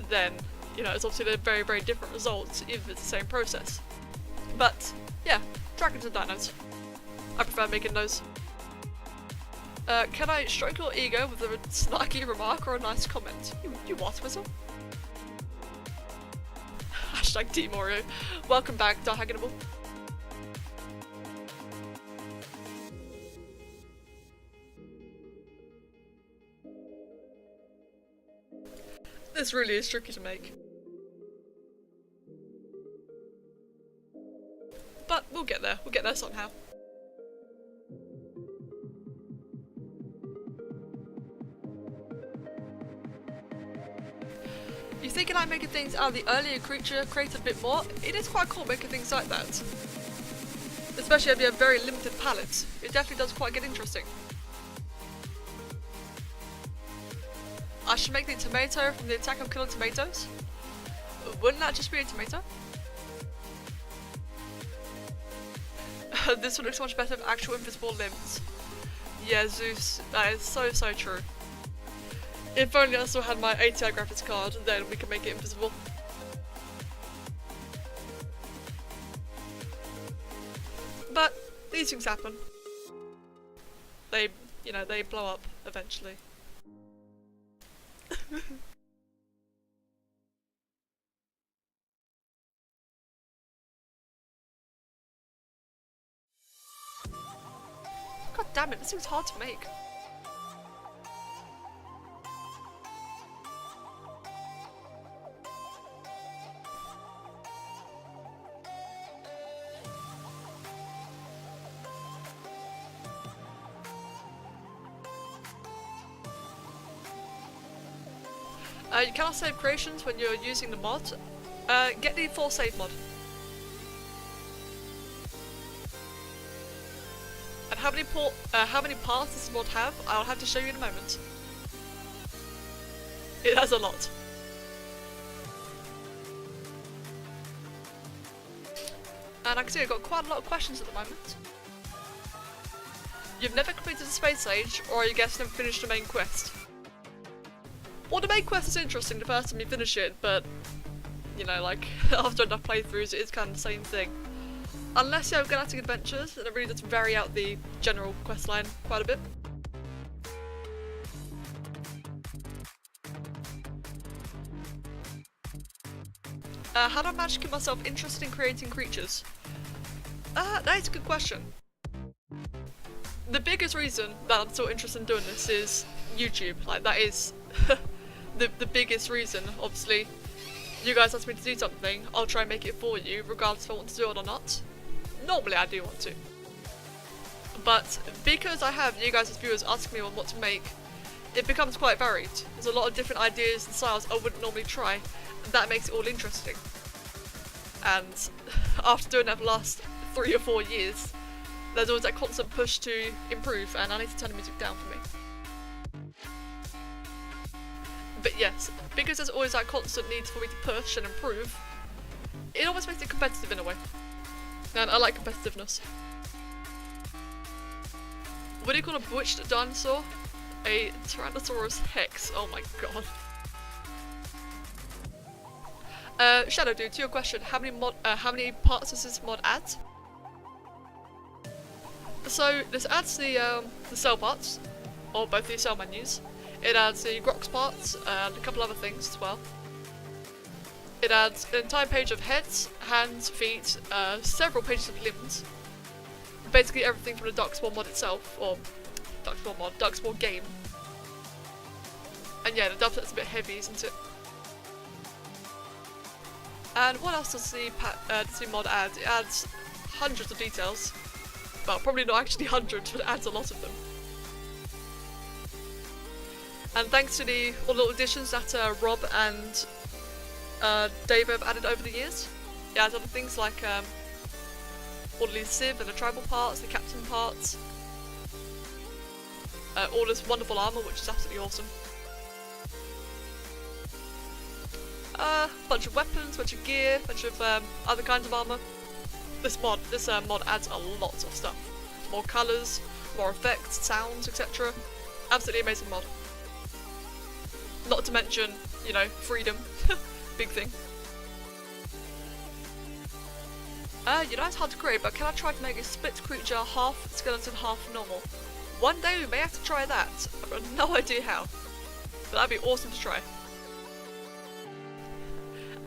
then, you know, it's obviously a very, very different result, even if it's the same process. But, yeah, dragons and dinos. I prefer making those. Can I stroke your ego with a snarky remark or a nice comment? You what, Whistle? Hashtag Team Oreo. Welcome back, DarkEdgeTV. This really is tricky to make. But we'll get there somehow. You thinking I'm making things out of the earlier creature created a bit more? It is quite cool making things like that. Especially if you have very limited palettes. It definitely does quite get interesting. I should make the tomato from the Attack of Killer Tomatoes. Wouldn't that just be a tomato? This one looks much better with actual invisible limbs. Yeah, Zeus, that is so true. If only I still had my ATI graphics card, then we could make it invisible. But these things happen. They, you know, they blow up eventually. God damn it, this thing's hard to make. You cannot save creations when you're using the mod. Get the full save mod. And how many parts does this mod have? I'll have to show you in a moment. It has a lot. And I can see I've got quite a lot of questions at the moment. You've never completed the space age, or I guess never finished the main quest. Well, the main quest is interesting the first time you finish it, but you know, like, after enough playthroughs, it is kind of the same thing. Unless you have Galactic Adventures, then it really does vary out the general questline quite a bit. How do I manage to keep myself interested in creating creatures? That is a good question. The biggest reason that I'm so interested in doing this is YouTube. Like, that is the biggest reason. Obviously, you guys ask me to do something, I'll try and make it for you, regardless if I want to do it or not. Normally I do want to. But because I have you guys as viewers asking me on what to make, it becomes quite varied. There's a lot of different ideas and styles I wouldn't normally try, and that makes it all interesting. And after doing that for the last 3 or 4 years, there's always that constant push to improve, and I need to turn the music down for me. But yes, because there's always that constant need for me to push and improve, it almost makes it competitive in a way. And I like competitiveness. What do you call a bewitched dinosaur? A Tyrannosaurus Hex. Oh my god. Shadow Dude, to your question, how many parts does this mod add? So this adds the cell parts, or both the cell menus. It adds the Grox parts and a couple other things as well. It adds an entire page of heads, hands, feet, several pages of limbs. Basically everything from the Darkspawn mod itself, or Darkspawn game. And yeah, the dubstep's a bit heavy, isn't it? And what else does the mod add? It adds hundreds of details. Well, probably not actually hundreds, but it adds a lot of them. And thanks to all the little additions that Rob and Dave have added over the years, it adds other things like all the Civ and the tribal parts, the captain parts, all this wonderful armour, which is absolutely awesome. Bunch of weapons, bunch of gear, bunch of other kinds of armour. This mod adds a lot of stuff. More colours, more effects, sounds, etc. Absolutely amazing mod. Not to mention, you know, freedom. Big thing. You know, it's hard to create, but can I try to make a split creature half skeleton, half normal? One day we may have to try that. I've got no idea how. But that'd be awesome to try.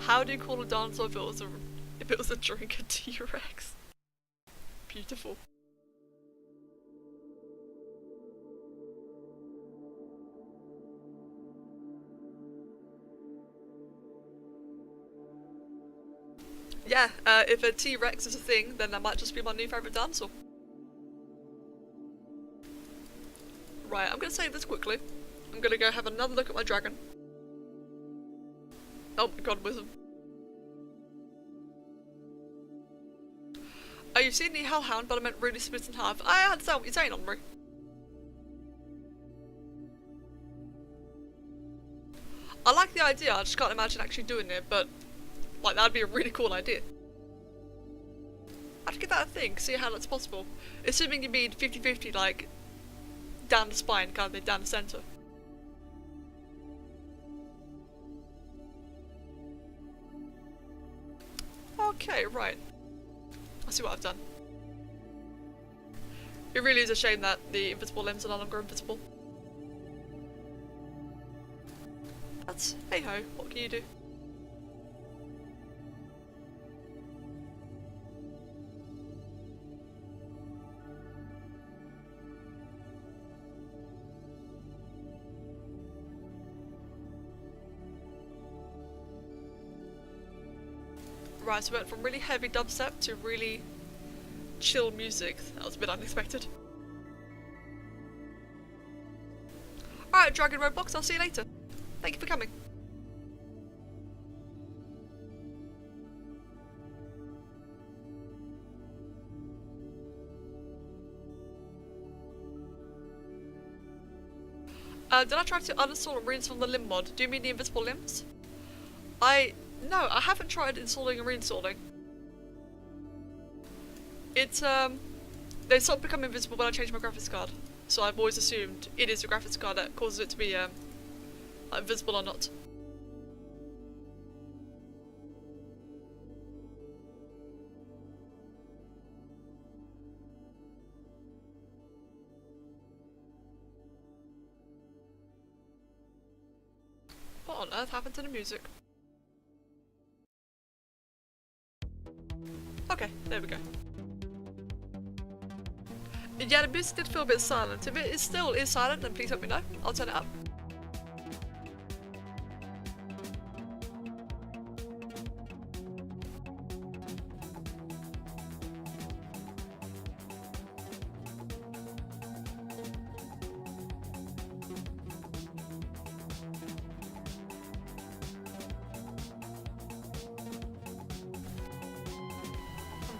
How do you call a dinosaur if it was a drink, a T-Rex? Beautiful. Yeah, if a T-Rex is a thing, then that might just be my new favourite dinosaur. Right, I'm gonna save this quickly. I'm gonna go have another look at my dragon. Oh my god, wisdom. Oh, you've seen the Hellhound, but I meant really split in half. I understand what you're saying, Omri. I like the idea, I just can't imagine actually doing it, but like, that'd be a really cool idea. I'd give that a think, see how that's possible. Assuming you mean 50-50, like, down the spine, kind of thing, down the centre. Okay, right. I see what I've done. It really is a shame that the invisible limbs are no longer invisible. That's hey-ho, what can you do? Right, so we went from really heavy dubstep to really chill music. That was a bit unexpected. Alright, Dragon Roadblocks, I'll see you later. Thank you for coming. Did I try to uninstall and reinstall the limb mod? Do you mean the invisible limbs? No, I haven't tried installing and reinstalling. It's, they stopped becoming invisible when I changed my graphics card. So I've always assumed it is the graphics card that causes it to be, invisible or not. What on earth happened to the music? Okay, there we go. Yeah, the music did feel a bit silent. If it still is silent, then please let me know. I'll turn it up.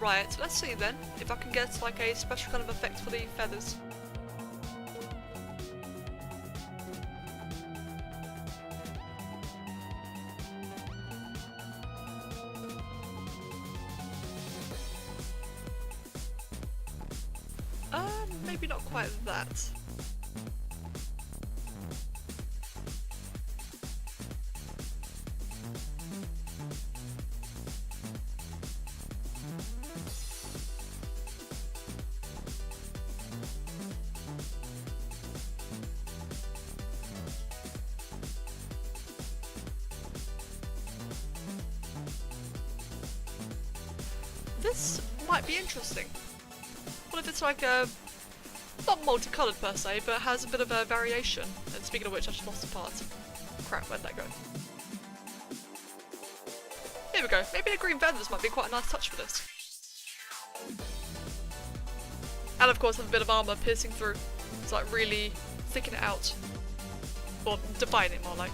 Right, so let's see then if I can get like a special kind of effect for the feathers. Maybe not quite that. This might be interesting. What if it's like a, not multicolored per se, but has a bit of a variation? And speaking of which, I just lost a part. Crap, where'd that go? Here we go. Maybe the green feathers might be quite a nice touch for this. And of course have a bit of armour piercing through. It's like really thicken it out. Or define it more like.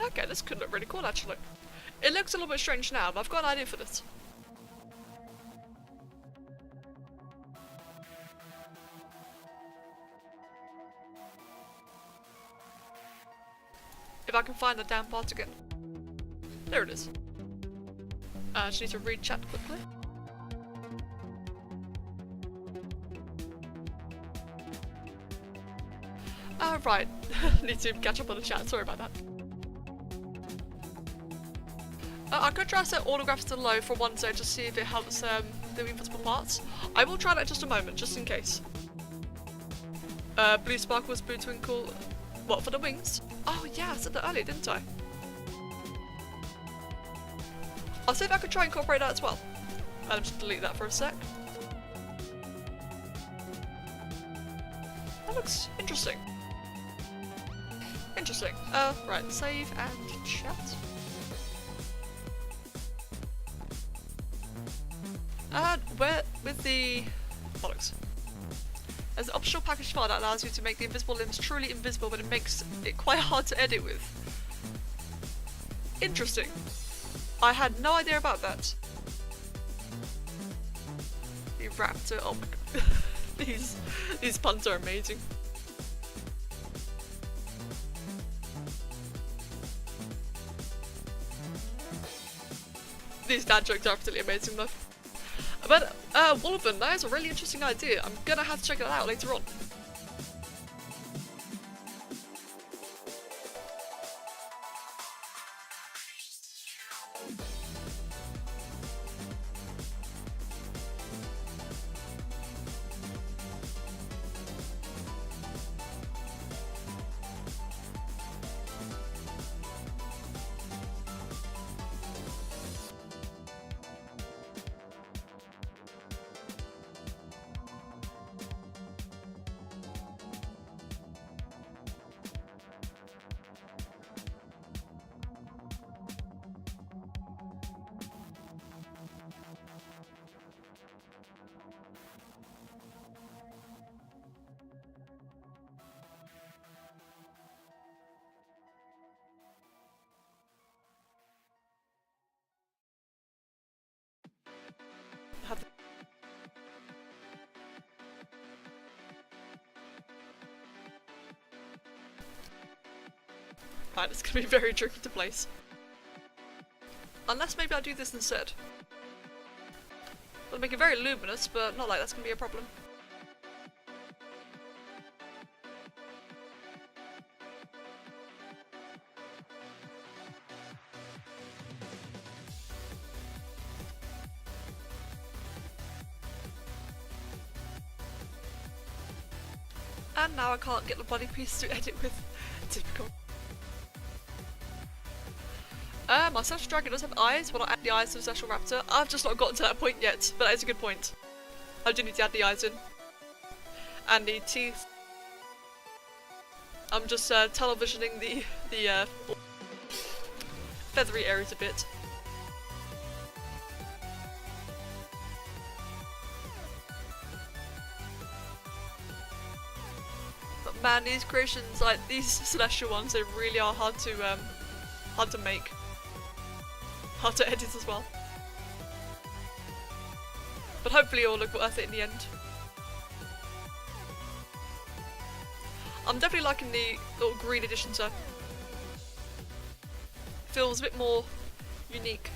Okay, this could look really cool actually. It looks a little bit strange now, but I've got an idea for this. If I can find the damn part again. There it is. I just need to read chat quickly. Right. Need to catch up on the chat, sorry about that. I could try to set auto graphics to low for one day just to see if it helps the invisible parts. I will try that just a moment, just in case. Blue sparkles, blue twinkle. What, for the wings? Oh yeah, I said that earlier, didn't I? I'll see if I could try and incorporate that as well. I'll just delete that for a sec. That looks interesting. Interesting. Right, save and chat. Where with the bollocks? There's an optional package file that allows you to make the invisible limbs truly invisible, but it makes it quite hard to edit with. Interesting. I had no idea about that. The raptor, oh my god. these puns are amazing. These dad jokes are absolutely amazing though. But, Wolven, that is a really interesting idea. I'm gonna have to check it out later on. Man, it's gonna be very tricky to place. Unless maybe I do this instead. It'll make it very luminous, but not like that's gonna be a problem. And now I can't get the bloody piece to edit with. Typical. My Celestial Dragon does have eyes, but not add the eyes to the Celestial Raptor. I've just not gotten to that point yet, but that is a good point. I do need to add the eyes in. And the teeth. I'm just televisioning the feathery areas a bit. But man, these creations, like these celestial ones, they really are hard to make. Hard to edit as well. But hopefully it'll look worth it in the end. I'm definitely liking the little green edition, so feels a bit more unique.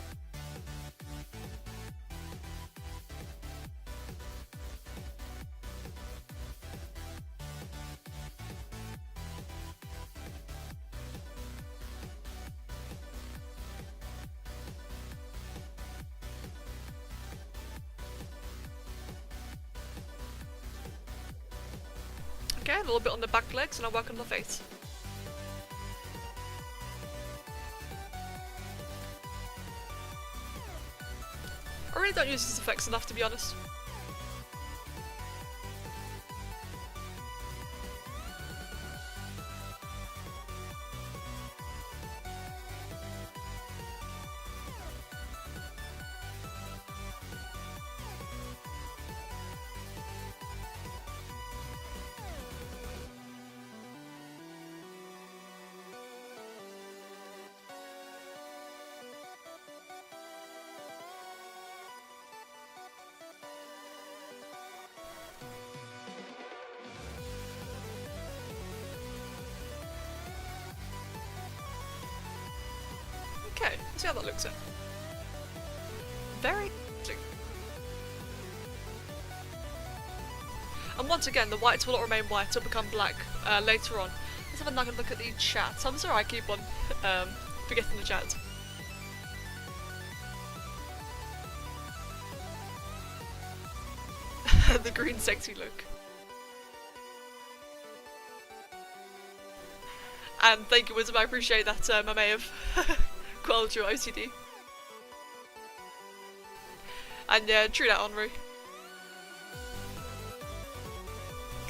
Okay, a little bit on the back legs and I'll work on the face. I really don't use these effects enough, to be honest. Okay, let's see how that looks in. Very interesting. And once again, the whites will not remain white, it'll become black later on. Let's have another look at the chat. I'm sorry I keep on forgetting the chat. The green sexy look. And thank you, Wisdom, I appreciate that. I may have quelled your OCD. And yeah, true that, Henri.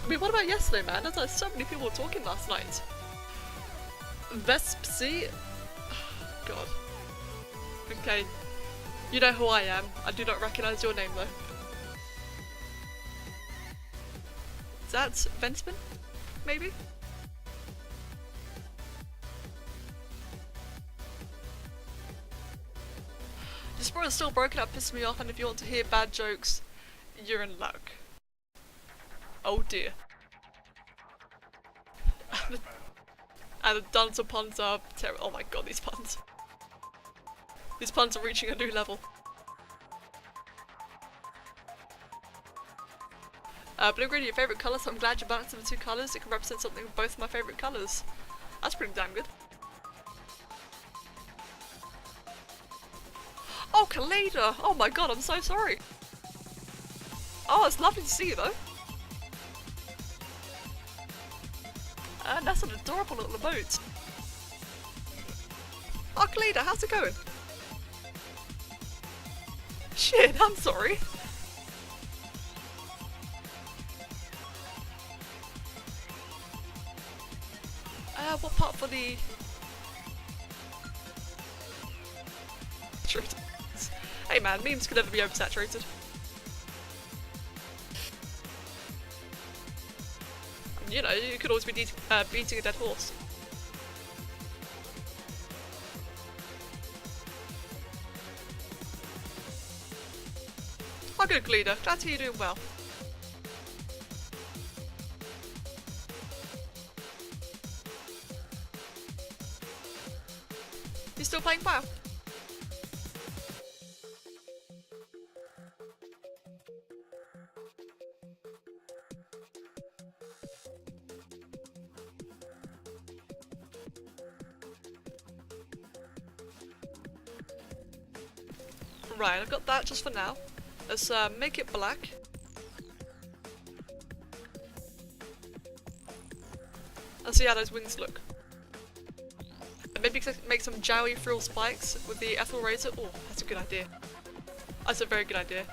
I mean, what about yesterday, man? There's like so many people talking last night. Vespsy? God. Okay. You know who I am. I do not recognise your name, though. Is that Ventman? Maybe? The Spore is still broken up, pissing me off, and if you want to hear bad jokes, you're in luck. Oh dear. And the dancer puns are terrible. Oh my god, these puns. These puns are reaching a new level. Blue green are your favourite colour, so I'm glad you balanced the two colours. It can represent something with both my favourite colours. That's pretty damn good. Oh, Kaleda! Oh my god, I'm so sorry. Oh, it's lovely to see you though. And that's an adorable little emote. Oh, Kaleda, how's it going? Shit, I'm sorry. What part for the... Hey man, memes can never be oversaturated. And, you know, you could always be beating a dead horse. Oh good, Gleda. Glad to hear you're doing well. You still playing WoW? Right, I've got that just for now. Let's make it black. Let's see how those wings look. And maybe make some jowy frill spikes with the ethel razor. Oh, that's a good idea. That's a very good idea.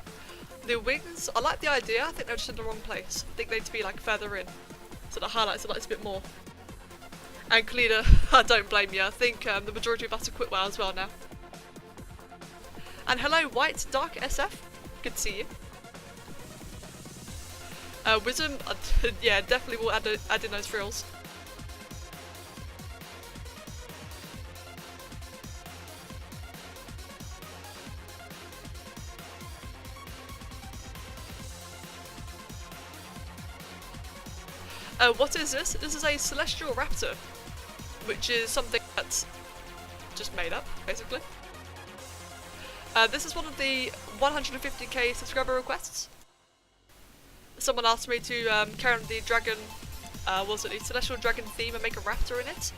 The wings, I like the idea. I think they're just in the wrong place. I think they need to be like further in, so that highlights it like a bit more. And Kalina, I don't blame you. I think the majority of us have quit WoW as well now. And hello, White Dark SF. Good to see you. Wisdom, yeah, definitely will add in those frills. What is this? This is a celestial raptor, which is something that's just made up, basically. This is one of the 150k subscriber requests. Someone asked me to carry on the dragon, was it the celestial dragon theme and make a raptor in it,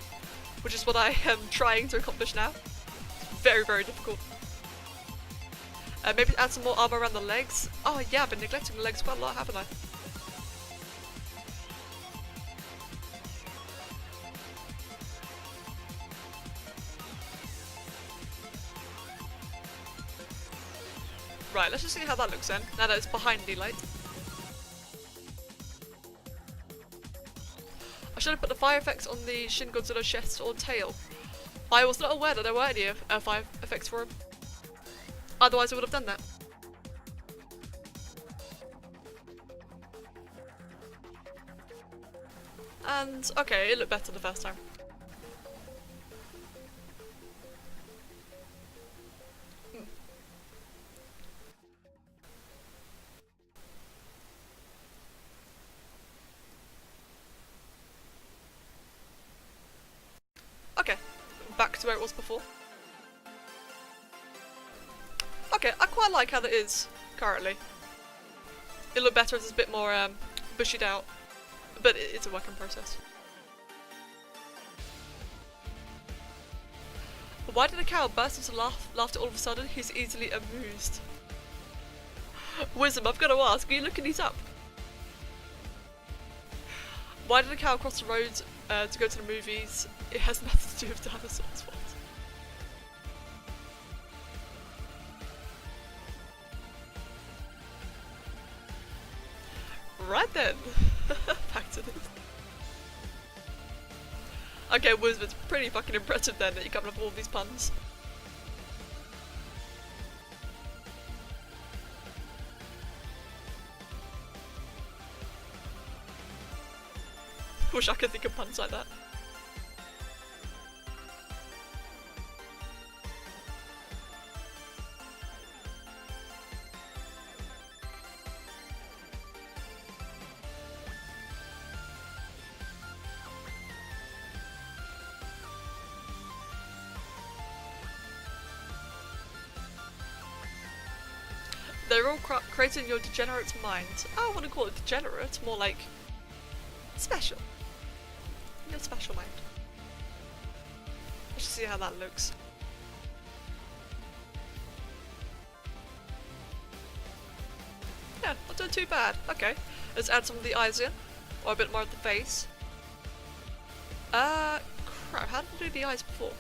which is what I am trying to accomplish now. It's very, very difficult. Maybe add some more armor around the legs. Oh yeah, I've been neglecting the legs quite a lot, haven't I? Right, let's just see how that looks then, now that it's behind the light. I should have put the fire effects on the Shin Godzilla chest or tail. I was not aware that there were any fire effects for him. Otherwise I would have done that. And, okay, it looked better the first time. Okay, back to where it was before. Okay, I quite like how that is currently. It'll look better if it's a bit more bushied out, but it's a work in process. Why did a cow burst into laughter all of a sudden? He's easily amused. Wisdom, I've got to ask, are you looking these up? Why did a cow cross the road to go to the movies? It has nothing to do with dinosaurs. What? Right then. Back to this. Okay, Wisdom, it's pretty fucking impressive then that you're coming up with all these puns. Wish I could think of puns like that. They're all created in your degenerate mind. I don't want to call it degenerate, more like special. Your special mind. Let's see how that looks. Yeah, not doing too bad. Okay, let's add some of the eyes in, or a bit more of the face. Crap, how did I do the eyes before?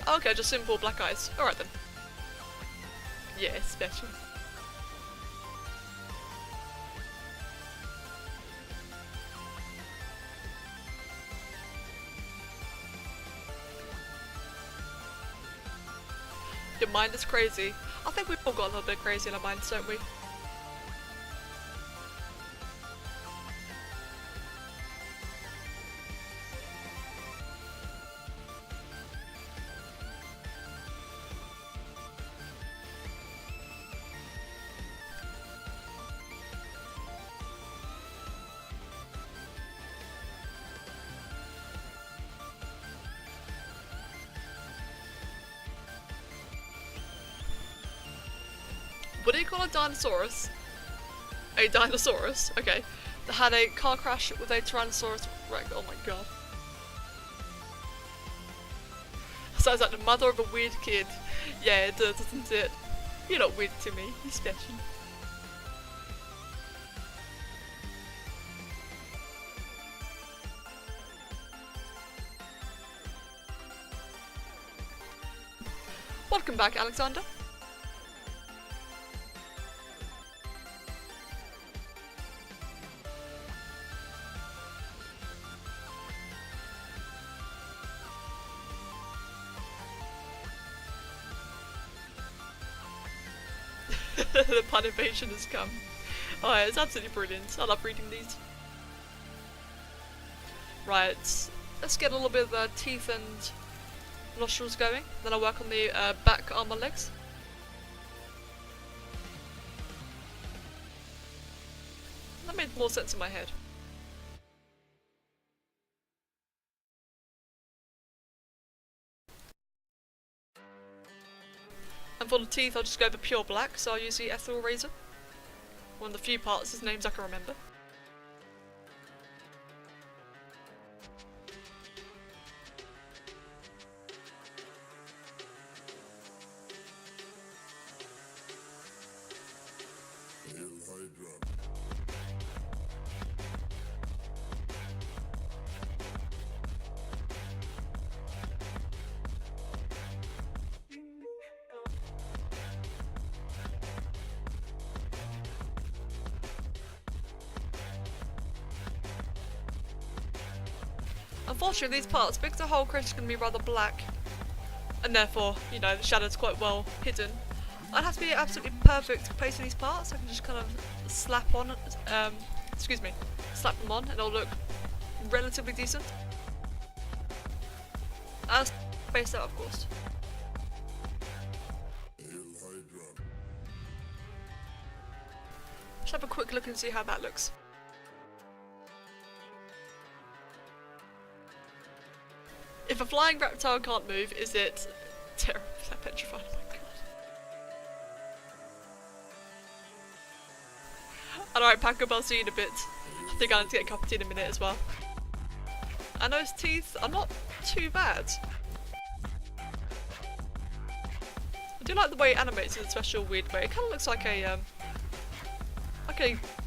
Okay, just simple black eyes. Alright then. Yeah, special. Your mind is crazy. I think we've all got a little bit crazy in our minds, don't we? what do you call a dinosaurus? A dinosaurus, okay. That had a car crash with a Tyrannosaurus Rex. Oh my god. Sounds like the mother of a weird kid. Yeah, it does, doesn't it? You're not weird to me, you're special. Welcome back, Alexander. The pun invasion has come. Oh, yeah, it's absolutely brilliant. I love reading these. Right, let's get a little bit of the teeth and nostrils going. Then I'll work on the back, arm and legs. That made more sense in my head. And for the teeth, I'll just go for pure black, so I'll use the ethereal razor. One of the few parts, his names I can remember. Unfortunately, these parts, because the whole creature is going to be rather black, and therefore, you know, the shadow's quite well hidden, I'd have to be absolutely perfect placing these parts. I can just kind of slap on, slap them on, and it'll look relatively decent. As spaced out, of course. Just have a quick look and see how that looks. If a flying reptile can't move, is it terrible? Petrified? Oh my god. Alright, Paco, I'll see you in a bit. I think I need to get a cup of tea in a minute as well. And those teeth are not too bad. I do like the way it animates in a special weird way. It kind of looks like a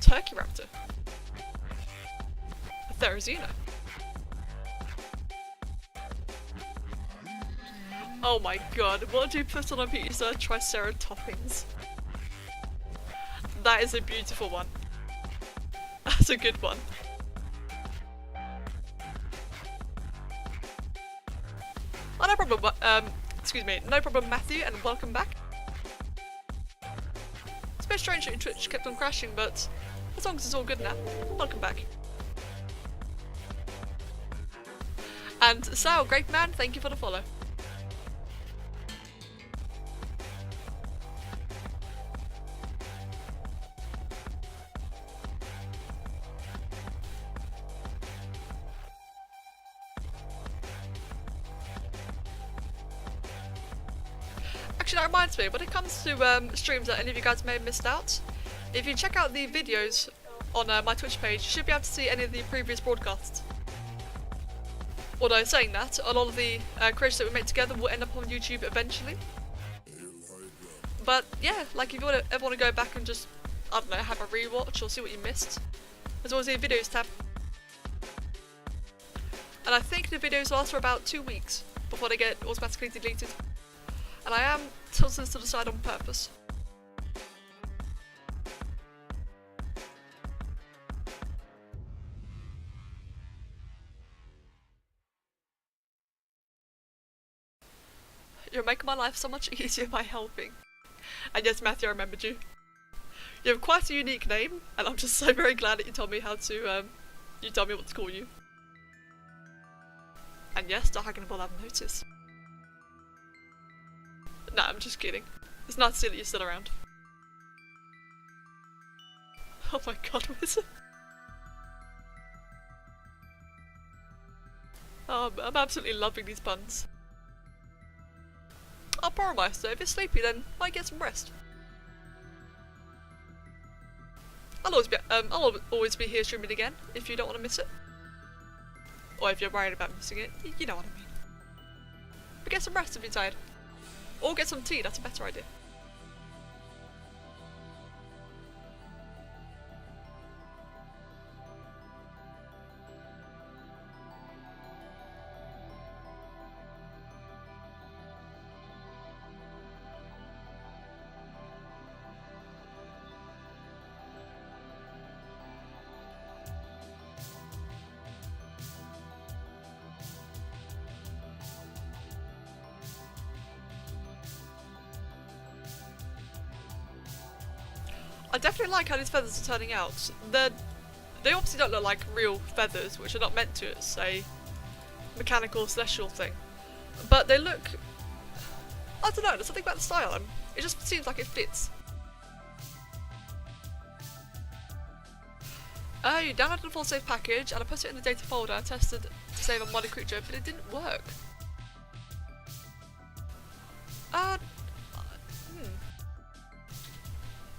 turkey raptor. A Therizino. Oh my god, what do you put on a pizza? Triceratops. That is a beautiful one. That's a good one. Oh, no problem, excuse me, no problem Matthew, and welcome back. It's a bit strange that your Twitch kept on crashing, but as long as it's all good now, welcome back. And Sal, great man, thank you for the follow. Actually, that reminds me, when it comes to streams that any of you guys may have missed out, if you check out the videos on my Twitch page, you should be able to see any of the previous broadcasts. Although, saying that, a lot of the creators that we make together will end up on YouTube eventually. But yeah, like if you ever want to go back and just, I don't know, have a rewatch or see what you missed, there's always a videos tab. And I think the videos last for about 2 weeks before they get automatically deleted. And I am tilting this to the side on purpose. You're making my life so much easier by helping. And yes, Matthew, I remembered you. You have quite a unique name, and I'm just so very glad that you told me how to, you told me what to call you. And yes, Dark will have noticed. Nah, I'm just kidding. It's nice to see that you're still around. Oh my god, Wizard. Oh, I'm absolutely loving these puns. I'll borrow my, so if you're sleepy then might get some rest. I'll always be here streaming again if you don't want to miss it. Or if you're worried about missing it, you know what I mean. But get some rest if you're tired. Or get some tea, that's a better idea. I definitely like how these feathers are turning out. They obviously don't look like real feathers, which are not meant to. It's a mechanical celestial thing. But they look... I don't know, there's something about the style. It just seems like it fits. You downloaded the full save package and I put it in the data folder and tested to save a modded creature, but it didn't work.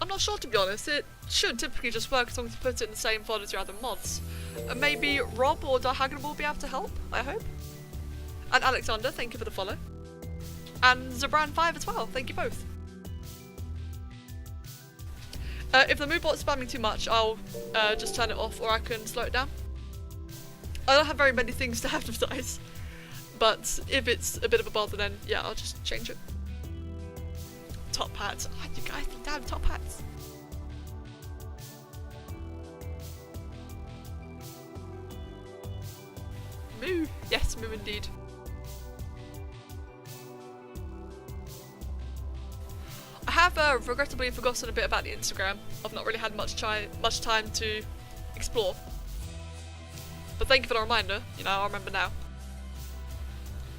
I'm not sure, to be honest. It should typically just work as long as you put it in the same folder as your other mods. Maybe Rob or Diagonal will be able to help, I hope. And Alexander, thank you for the follow. And Zabran5 as well, thank you both. If the mood bot's spamming too much, I'll just turn it off or I can slow it down. I don't have very many things to advertise, but if it's a bit of a bother then yeah, I'll just change it. Top hats. Oh, you guys, damn top hats. Moo. Yes, moo indeed. I have regrettably forgotten a bit about the Instagram. I've not really had much time to explore. But thank you for the reminder. You know, I'll remember now.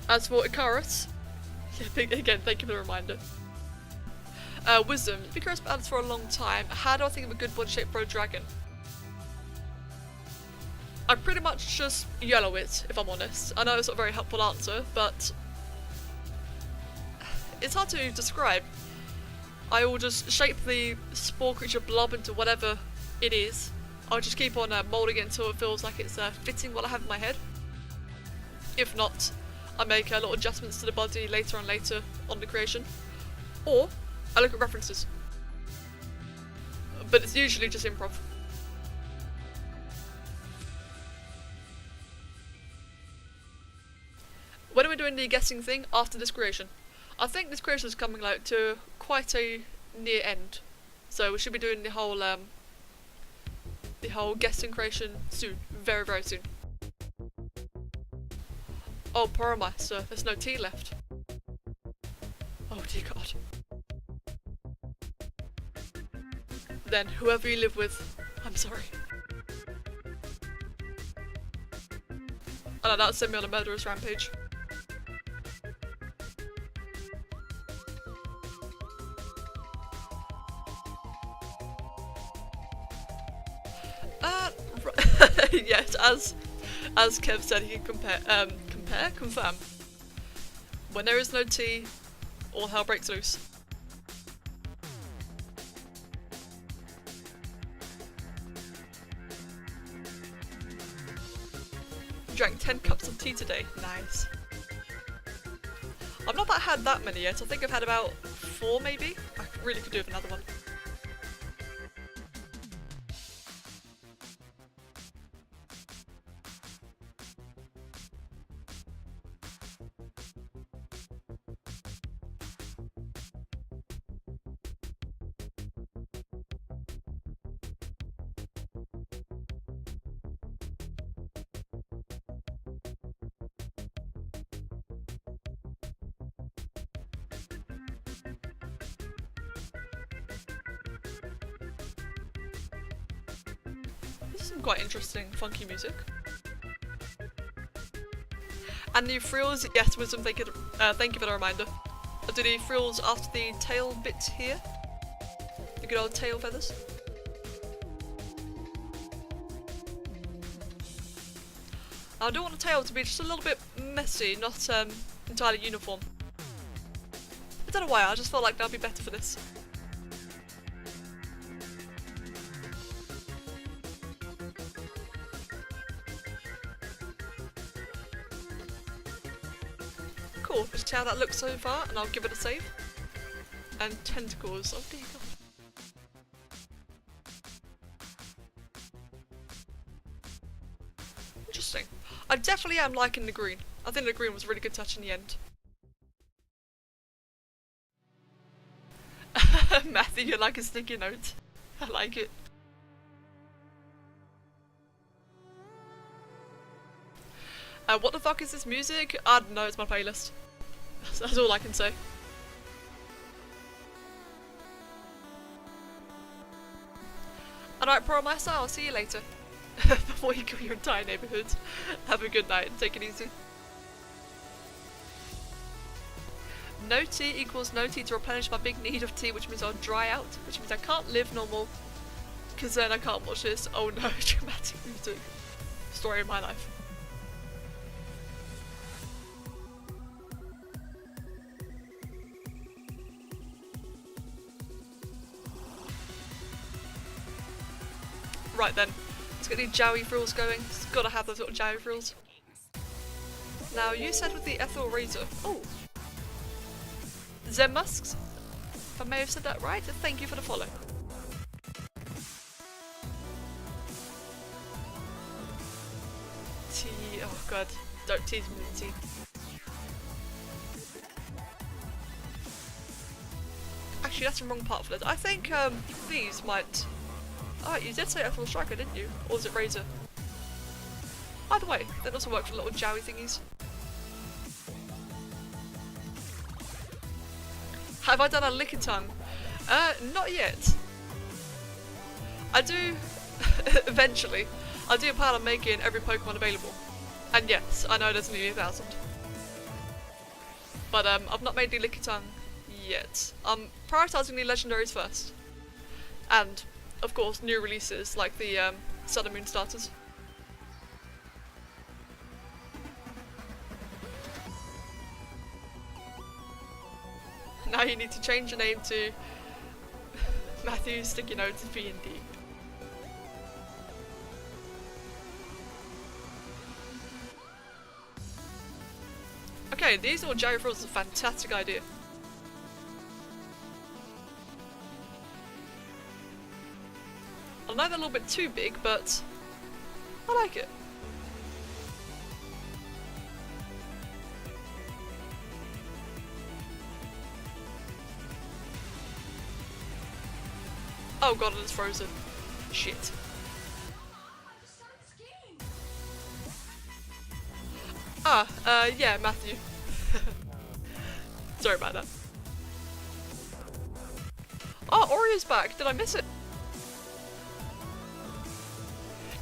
As for Icarus, again, thank you for the reminder. Wisdom, you've been curious about this for a long time. How do I think of a good body shape for a dragon? I pretty much just yellow it, if I'm honest. I know it's not a very helpful answer, but it's hard to describe. I will just shape the spore creature blob into whatever it is. I'll just keep on moulding it until it feels like it's fitting what I have in my head. If not, I make little adjustments to the body later and later on the creation. Or I look at references. But it's usually just improv. When are we doing the guessing thing after this creation? I think this creation is coming like to quite a near end. So we should be doing the whole guessing creation soon. Very, very soon. Oh, Poromeister, there's no tea left. Oh dear God. Then whoever you live with, I'm sorry. Oh no, that'll send me on a murderous rampage. Yes, as Kev said, he can confirm. When there is no tea, all hell breaks loose. Drank 10 cups of tea today. Nice. I've not had that many yet. I think I've had about 4 maybe. I really could do with another one. Some quite interesting, funky music. And the frills, yes, Wisdom, thank you for the reminder. I'll do the frills after the tail bit here. The good old tail feathers. I do want the tail to be just a little bit messy, not entirely uniform. I don't know why, I just felt like that would be better for this. to how that looks so far, and I'll give it a save. And tentacles. Oh dear God. Interesting. I definitely am liking the green. I think the green was a really good touch in the end. Matthew, you like a sticky note. I like it. What the fuck is this music? I don't know, it's my playlist. That's all I can say. Alright, Pro Master, I'll see you later. Before you kill your entire neighbourhood. Have a good night and take it easy. No tea equals no tea to replenish my big need of tea, which means I'll dry out, which means I can't live normal, because then I can't watch this. Oh no, dramatic music. Story of my life. Right then, let's get these jowie frills going. It's gotta have those little jowie frills. Now, you said with the ethyl razor. Oh! Zen musks? If I may have said that right, thank you for the follow. Tea, oh god, don't tease me with tea. Actually, that's the wrong part for this. I think these might... Oh, you did say ethyl striker, didn't you? Or was it razor? Either way, that also works for little jowie thingies. Have I done a lick and tongue? Not yet. I do, eventually, I do plan on making every Pokemon available. And yes, I know there's nearly 1,000. But I've not made the lick and tongue yet. I'm prioritising the legendaries first. And, of course, new releases like the Sun and Moon starters. Now you need to change your name to Matthew Sticky Notes V&D. Okay, these little Jerry Frills is a fantastic idea. I know they're a little bit too big, but I like it. Oh god, it's frozen. Shit. Yeah, Matthew. Sorry about that. Oh, Oreo's back. Did I miss it?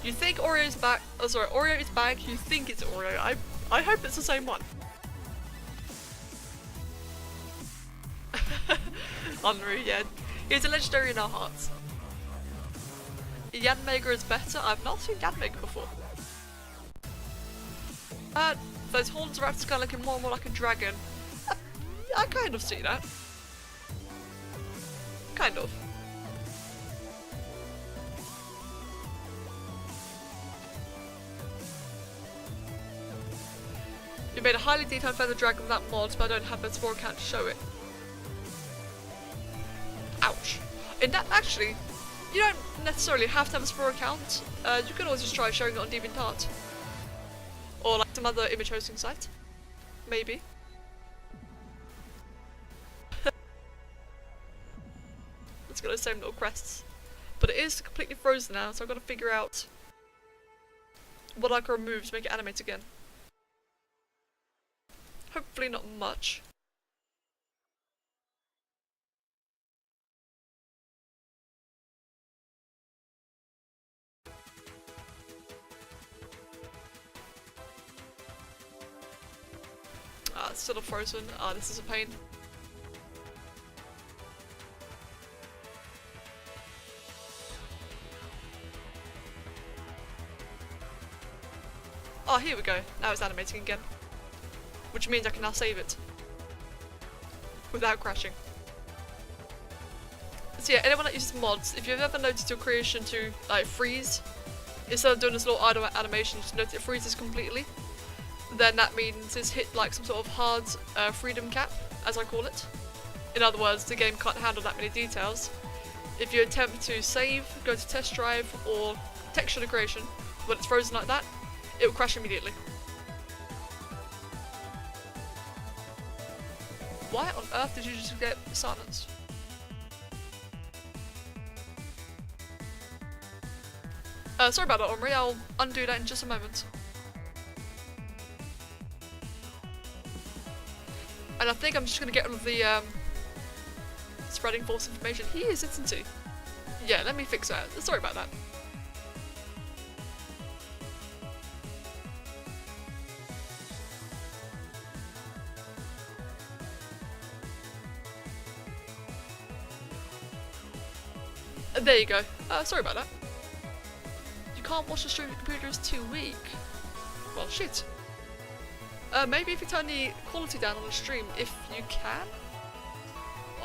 You think Oreo's back? Oh, sorry, Oreo is back. You think it's Oreo. I hope it's the same one. Unreal, yeah. He's a legendary in our hearts. Yanmega is better. I've not seen Yanmega before. Those horns are actually kind of looking more and more like a dragon. I kind of see that. Kind of. You made a highly detailed feather dragon with that mod, but I don't have a Spore account to show it. Ouch. In that, actually, you don't necessarily have to have a Spore account. You can always just try showing it on DeviantArt. Or like some other image hosting site. Maybe. Let's get those same little crests. But it is completely frozen now, so I've got to figure out what I can remove to make it animate again. Hopefully not much. It's still frozen. This is a pain. Oh, here we go. Now it's animating again. Which means I can now save it. Without crashing. So yeah, anyone that uses mods, if you've ever noticed your creation to like freeze, instead of doing this little idle animation, just notice it freezes completely. then that means it's hit like some sort of hard freedom cap, as I call it. In other words, the game can't handle that many details. If you attempt to save, go to test drive, or texture creation, when it's frozen like that, it will crash immediately. Why on earth did you just get silenced? Sorry about that, Omri, I'll undo that in just a moment. And I think I'm just going to get rid of the spreading false information. He is, isn't he? Yeah, let me fix that. Sorry about that. There you go. Sorry about that. You can't watch the stream, your computer is too weak. Well, shit. Maybe if you turn the quality down on the stream, if you can?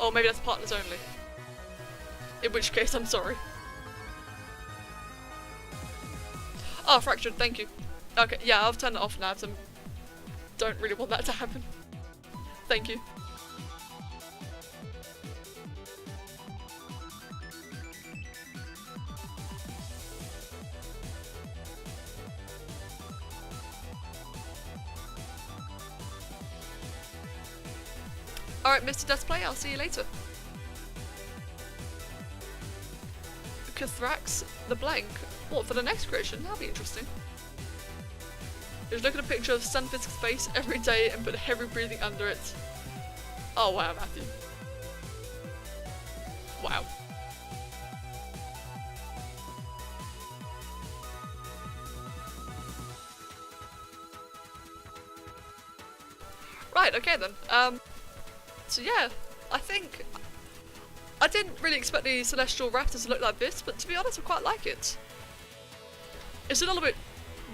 Or maybe that's partners only. In which case, I'm sorry. Oh, fractured, thank you. Okay, yeah, I've turned it off now, so don't really want that to happen. Thank you. Alright, Mr. Display, I'll see you later. Cathrax the blank. What, for the next creation? That'll be interesting. Just look at a picture of Sunfisk's face every day and put heavy breathing under it. Oh wow, Matthew. Wow. Right, okay then. So yeah, I think I didn't really expect the Celestial Raptors to look like this, but to be honest, I quite like it. It's a little bit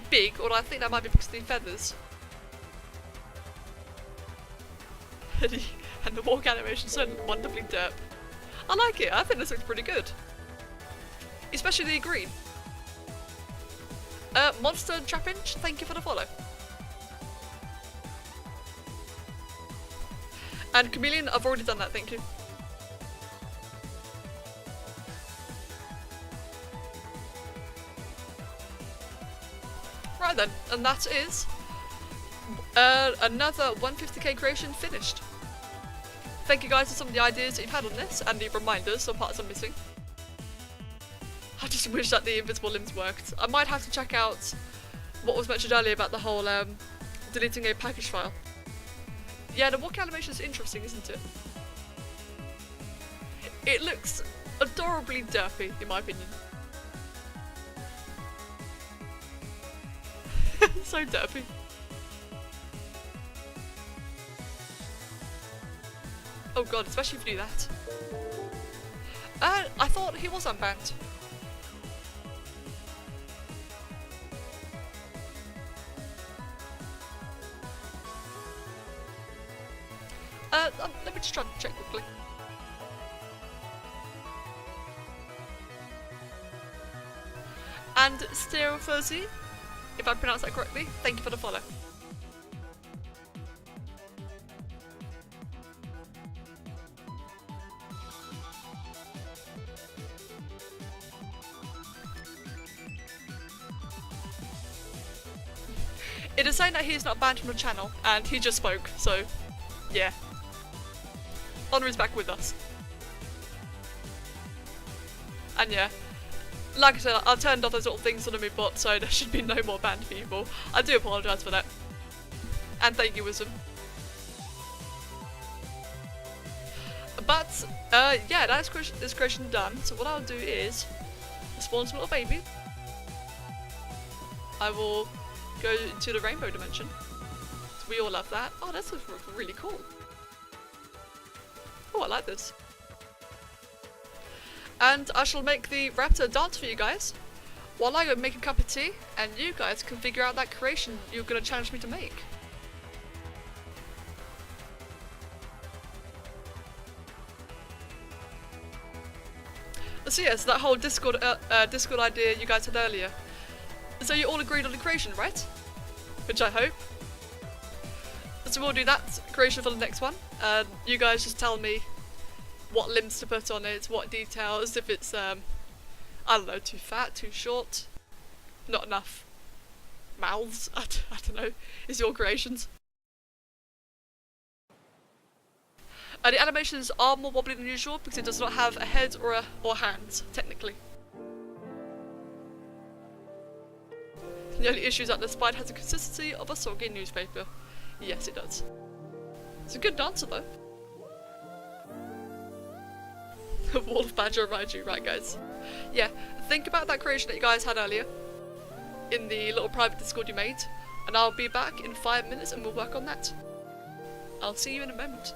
big, or I think that might be because of the feathers. And the walk animation's so wonderfully derp. I like it, I think this looks pretty good. Especially the green. Monster Trapinch, thank you for the follow. And Chameleon, I've already done that, thank you. Right then, and that is another 150k creation finished. Thank you guys for some of the ideas that you've had on this, and the reminders of parts I'm missing. I just wish that the invisible limbs worked. I might have to check out what was mentioned earlier about the whole deleting a package file. Yeah, the walk animation is interesting, isn't it? It looks adorably derpy, in my opinion. So derpy. Oh god, especially if you do that. I thought he was unbanned. Let me just try to check quickly. And Stereophozy, if I pronounced that correctly, thank you for the follow. It is saying that he's not banned from the channel, and he just spoke, so yeah. Honor is back with us. And yeah, like I said, I turned off those little things on the mid bot, so there should be no more banned people. I do apologise for that. And thank you, Wisdom. But, yeah, that's this creation done. So what I'll do is spawn some little baby. I will go into the rainbow dimension. We all love that. Oh, this looks really cool. Oh, I like this. And I shall make the raptor dance for you guys while I go make a cup of tea, and you guys can figure out that creation you're going to challenge me to make. So yes, that whole Discord idea you guys had earlier. So you all agreed on the creation, right? Which I hope. So we'll do that creation for the next one. You guys just tell me what limbs to put on it, what details, if it's, I don't know, too fat, too short, not enough mouths, I don't know, it's your creations. The animations are more wobbly than usual because it does not have a head or hands, technically. The only issue is that the spine has the consistency of a soggy newspaper. Yes, it does. It's a good dancer, though. A wall of badger reminds you, right, guys? Yeah, think about that creation that you guys had earlier in the little private Discord you made, and I'll be back in 5 minutes and we'll work on that. I'll see you in a moment.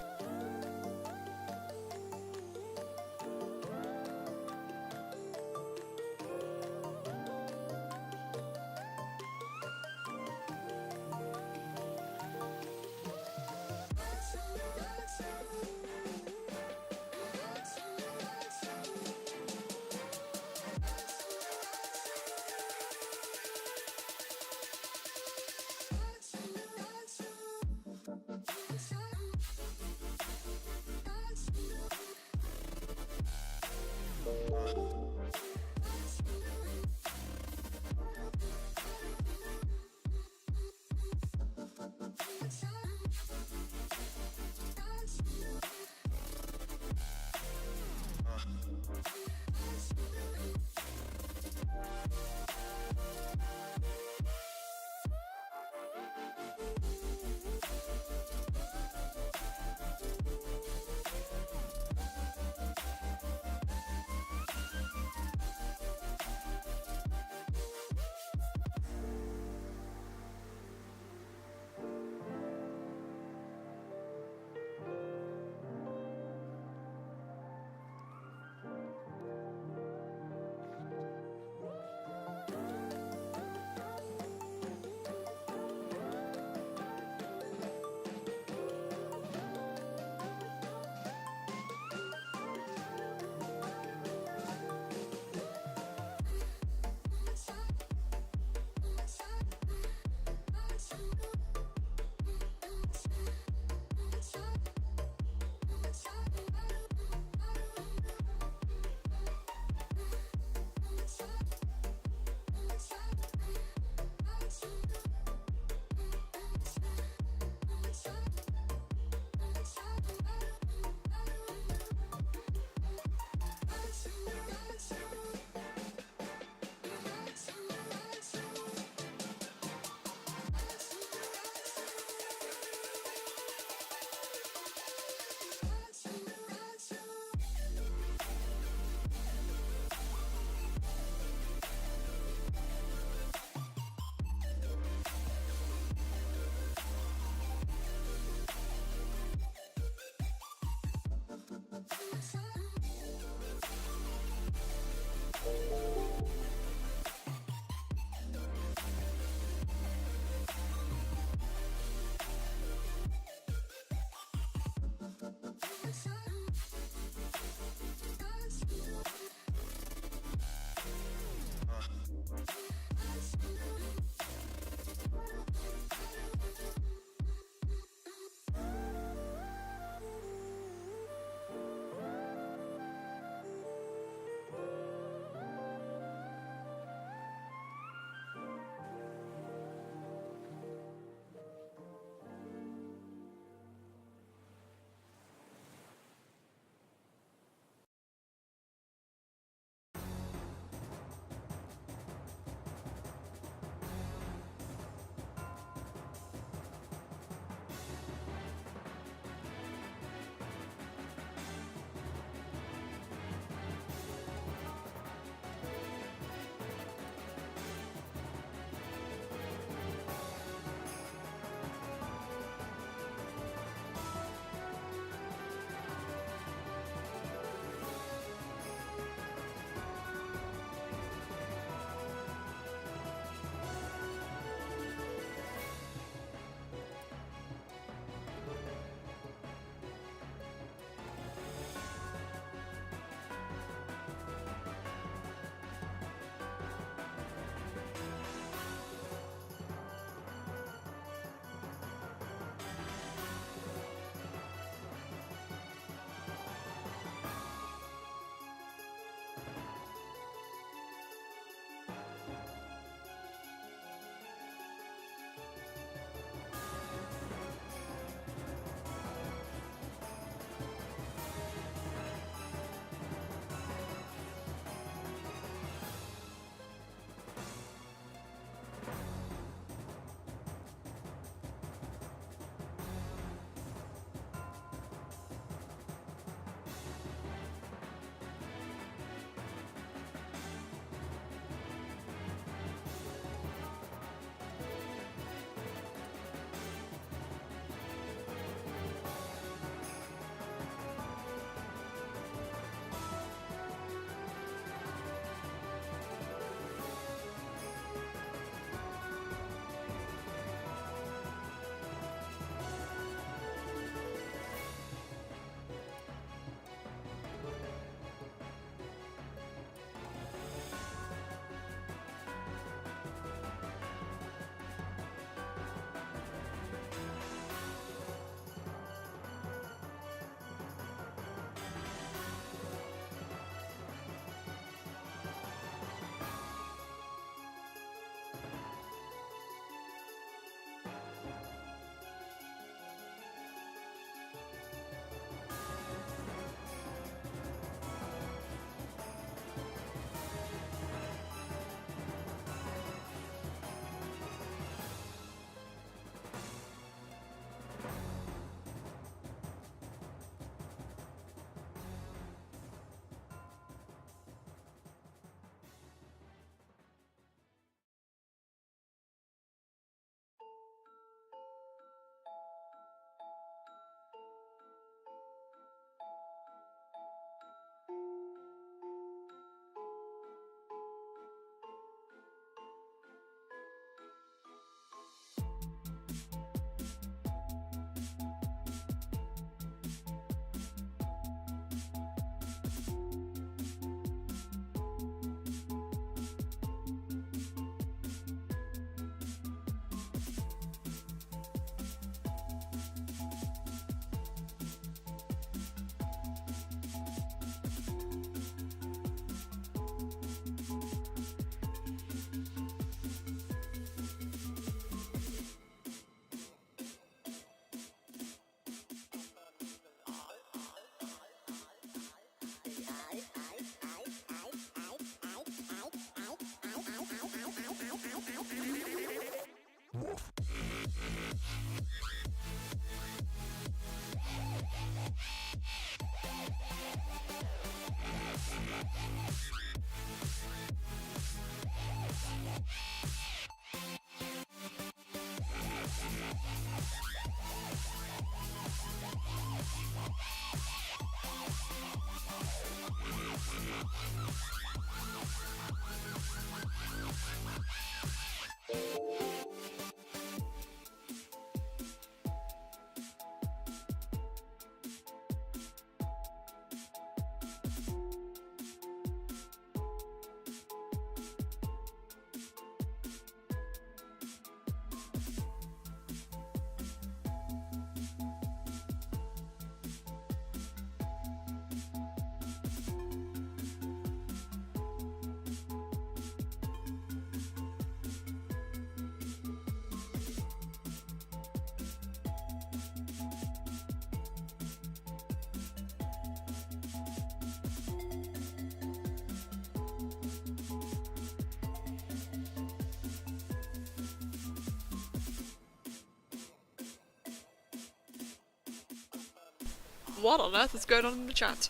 What on earth is going on in the chat?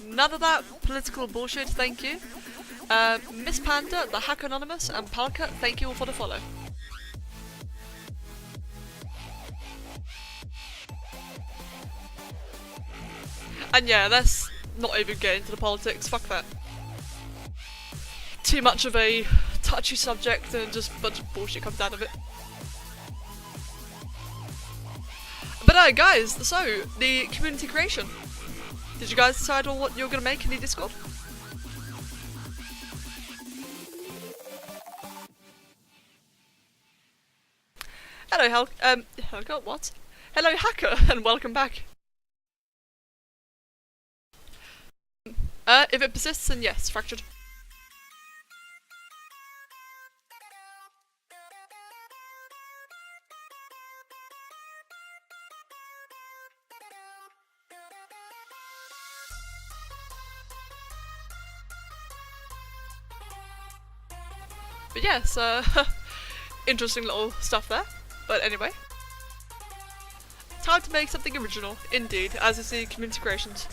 None of that political bullshit, thank you. Miss Panda, the Hack Anonymous, and Palka, thank you all for the follow. And yeah, let's not even get into the politics, fuck that. Too much of a touchy subject and just a bunch of bullshit comes out of it. But guys, so, the community creation. Did you guys decide on what you're gonna make in the Discord? Hello, Helga, what? Hello, Hacker, and welcome back. If it persists, then yes, fractured. But yes, interesting little stuff there. But anyway, time to make something original, indeed, as is the community creations.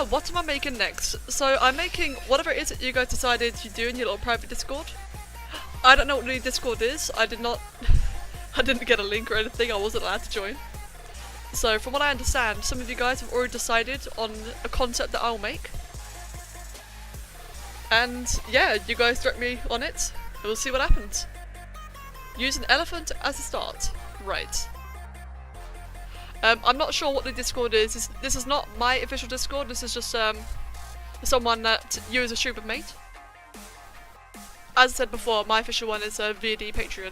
What am I making next? So I'm making whatever it is that you guys decided to do in your little private Discord. I don't know what the Discord is. I didn't get a link or anything. I wasn't allowed to join. So from what I understand, some of you guys have already decided on a concept that I'll make. And yeah, you guys direct me on it, and we'll see what happens. Use an elephant as a start. Right. I'm not sure what the Discord is. This is not my official Discord, this is just someone that you as a stream have made. As I said before, my official one is via the Patreon.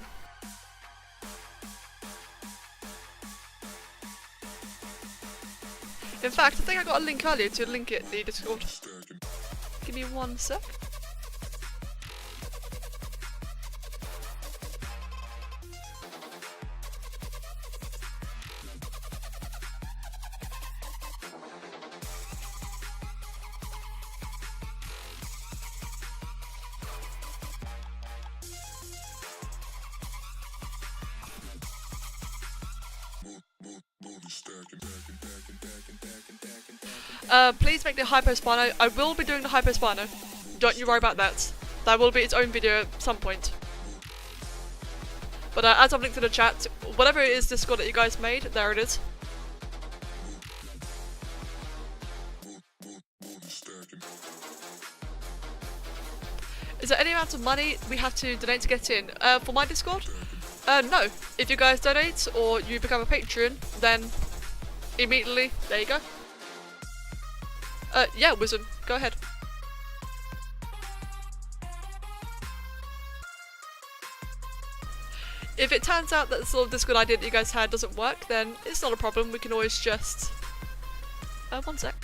In fact, I think I got a link earlier to link it, the Discord. Give me 1 sec. Please make the Hypo Spino. I will be doing the Hypo Spino. Don't you worry about that. That will be its own video at some point. But as I've linked in the chat, whatever it is Discord that you guys made, there it is. Is there any amount of money we have to donate to get in? For my Discord? No. If you guys donate or you become a patron, then immediately, there you go. Yeah, Wisdom, go ahead. If it turns out that the sort of Discord idea that you guys had doesn't work, then it's not a problem. We can always just... 1 sec.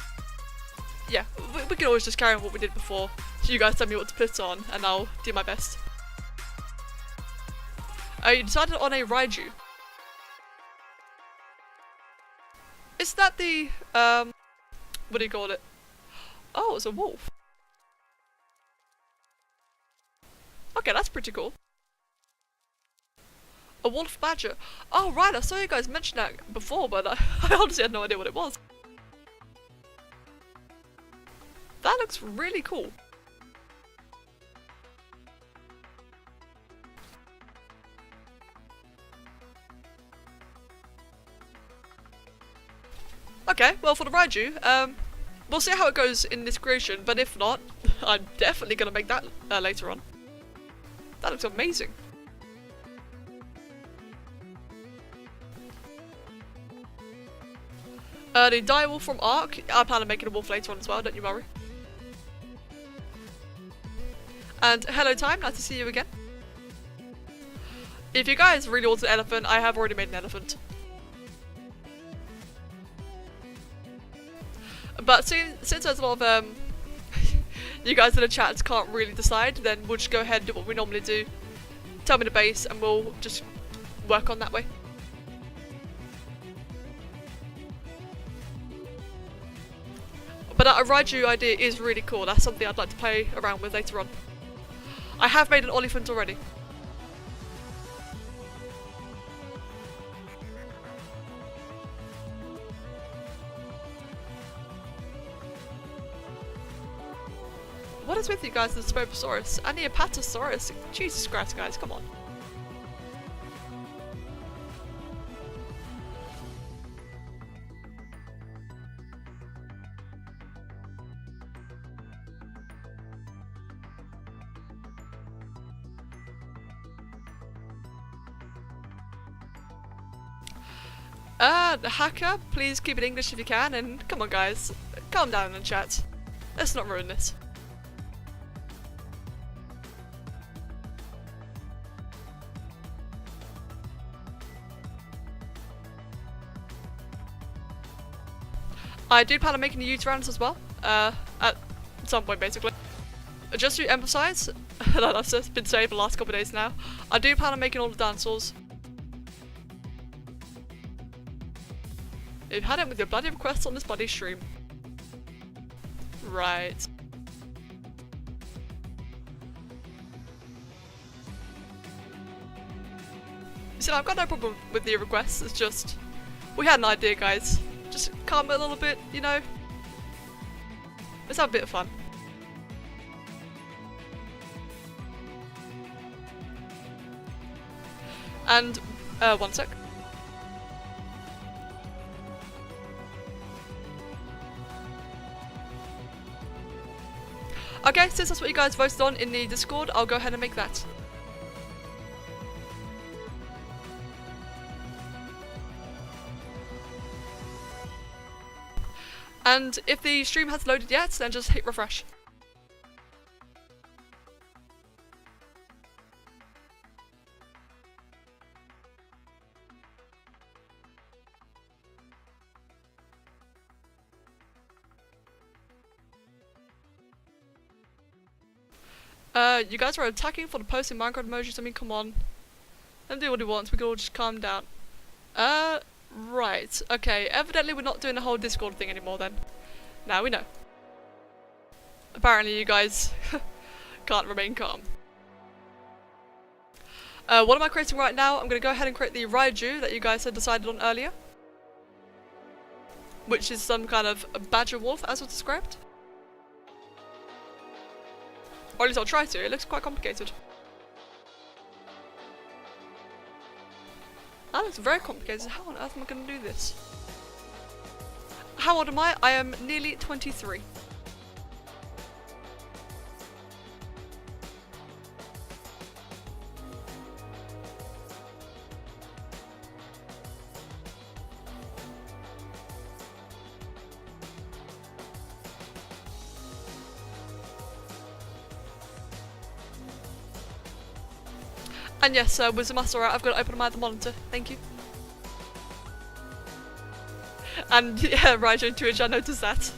Yeah, we can always just carry on what we did before. So you guys tell me what to put on, and I'll do my best. You decided on a Raiju. Is that the, what do you call it? Oh, it's a wolf. Okay, that's pretty cool. A wolf badger. Oh right, I saw you guys mention that before, but I honestly had no idea what it was. That looks really cool. Okay, well for the Raiju, we'll see how it goes in this creation, but if not, I'm definitely gonna make that later on. That looks amazing. The direwolf from ARK, I plan on making a wolf later on as well, don't you worry. And hello Time, nice to see you again. If you guys really want an elephant, I have already made an elephant. But since there's a lot of you guys in the chat can't really decide, then we'll just go ahead and do what we normally do. Tell me the base and we'll just work on that way. But that Raiju idea is really cool. That's something I'd like to play around with later on. I have made an elephant already. What is with you guys, the Spoposaurus? And the Apatosaurus? Jesus Christ, guys, come on. Hacker, please keep it English if you can, and come on guys, calm down in the chat. Let's not ruin this. I do plan on making the youth rounds as well, at some point basically. Just to emphasise, that I've just been saying for the last couple of days now, I do plan on making all the dinosaurs. You've had it with your bloody requests on this bloody stream. Right. You see, I've got no problem with the requests, it's just... we had an idea, guys. Just calm it a little bit, you know? Let's have a bit of fun. And, one sec. Okay, since that's what you guys voted on in the Discord, I'll go ahead and make that. And if the stream hasn't loaded yet, then just hit refresh. You guys are attacking for the posting Minecraft emojis. I mean, come on. Let him do what he wants. We can all just calm down. Right. Okay. Evidently, we're not doing the whole Discord thing anymore then. Now we know. Apparently, you guys can't remain calm. What am I creating right now? I'm going to go ahead and create the Raiju that you guys had decided on earlier. Which is some kind of a badger wolf, as was described. Or at least I'll try to. It looks quite complicated. That looks very complicated. How on earth am I going to do this? How old am I? I am nearly 23. And yes, with the master out, I've got to open my other monitor. Thank you. And yeah, Raiju and Twitch, I noticed that.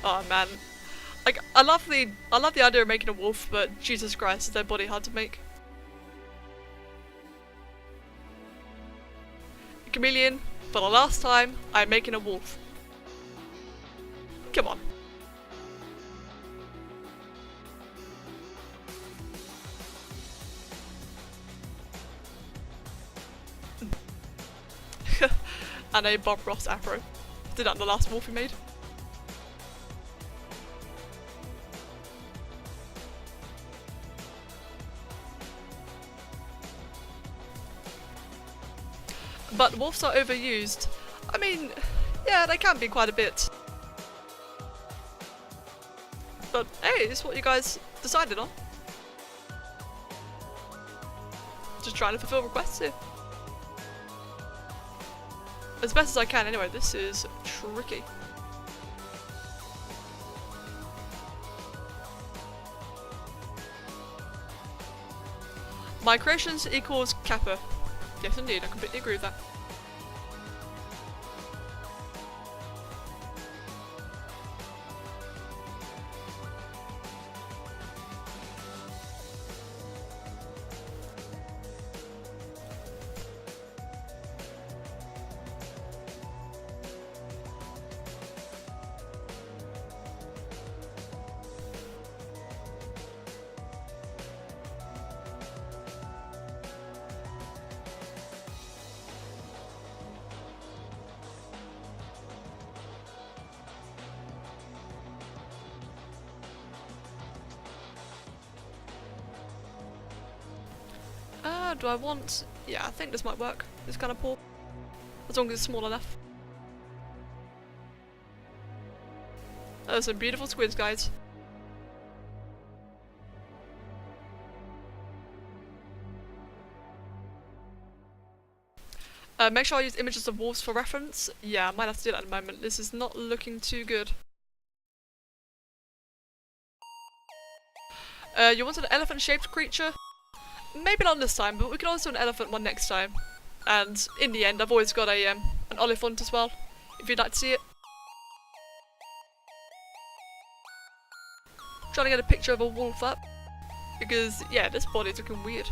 Oh man, like I love the idea of making a wolf, but Jesus Christ, is their body hard to make? Chameleon, for the last time, I'm making a wolf. Come on. And a Bob Ross afro. Did that in the last wolf we made. But wolves are overused. I mean, yeah, they can be quite a bit. But hey, it's what you guys decided on. Just trying to fulfill requests here. As best as I can anyway, this is tricky. My creations equals Kappa. Yes indeed, I completely agree with that. do I want... Yeah, I think this might work. This kind of paw. As long as it's small enough. Those are some beautiful squids, guys. Make sure I use images of wolves for reference. Yeah, I might have to do that at the moment. This is not looking too good. You want an elephant-shaped creature? Maybe not this time, but we can also do an elephant one next time. And in the end, I've always got a an oliphant as well, if you'd like to see it. Trying to get a picture of a wolf up, because yeah, this body's looking weird.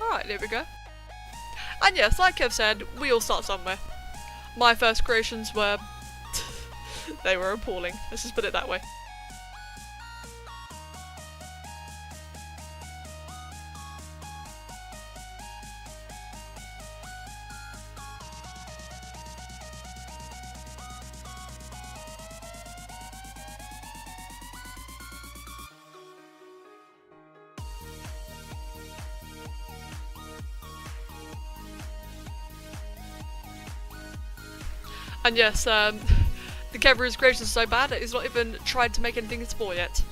Alright, there we go. And yes, like Kev said, we all start somewhere. My first creations were... they were appalling, let's just put it that way. And yes, the Kevr's creation is so bad that he's not even tried to make anything in Spore yet.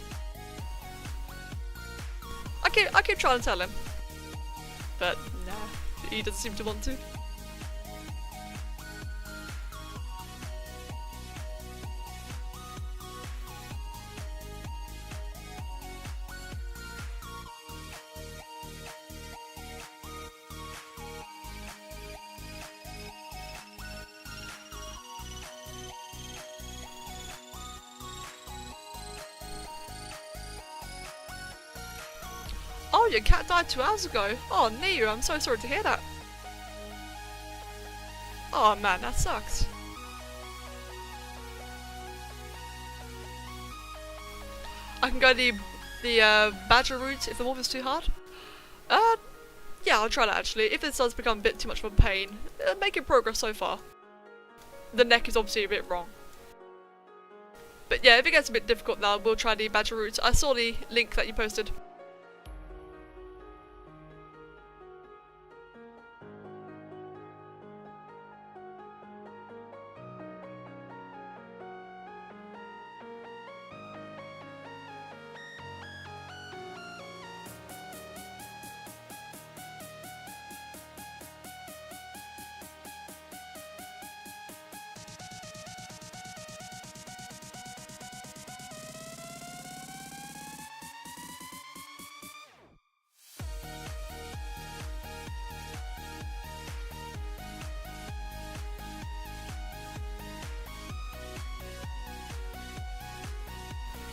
I keep trying to tell him, but nah, he doesn't seem to want to. Oh, your cat died 2 hours ago. Oh, Neo, I'm so sorry to hear that. Oh man, that sucks. I can go the badger route if the wolf is too hard. Yeah, I'll try that actually. If this does become a bit too much of a pain, making progress so far. The neck is obviously a bit wrong. But yeah, if it gets a bit difficult now, we'll try the badger route. I saw the link that you posted.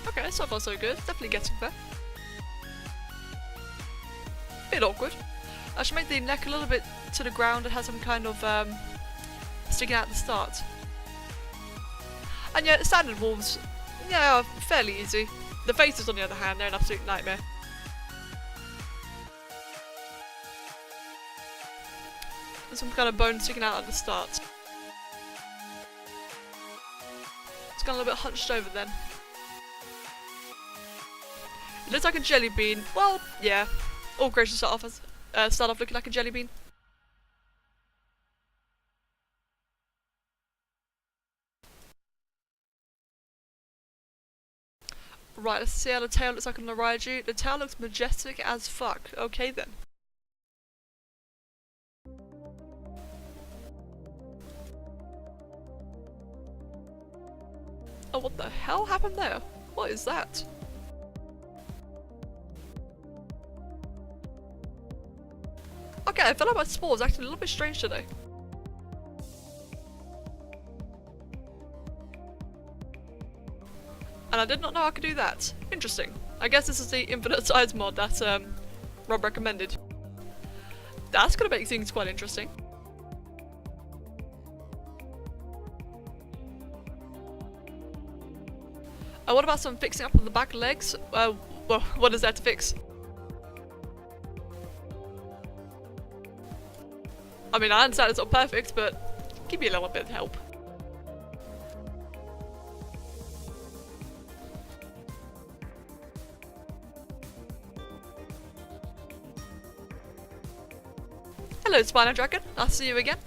Okay, so far so good. Definitely getting there. Bit awkward. I should make the neck a little bit to the ground. It has some kind of sticking out at the start. And yeah, standard wolves, yeah, fairly easy. The faces, on the other hand, they're an absolute nightmare. There's some kind of bone sticking out at the start. It's got a little bit hunched over then. It looks like a jelly bean. Well, yeah. All creations start off looking like a jelly bean. Right, let's see how the tail looks like on the Raiju. The tail looks majestic as fuck. Okay then. Oh, what the hell happened there? What is that? Okay, I feel like my Spore is acting a little bit strange today. And I did not know I could do that. Interesting. I guess this is the infinite size mod that Rob recommended. That's gonna make things quite interesting. What about some fixing up on the back legs? Well, what is there to fix? I mean, I understand it's not perfect, but give me a little bit of help. Hello, Spino Dragon. Nice to see you again.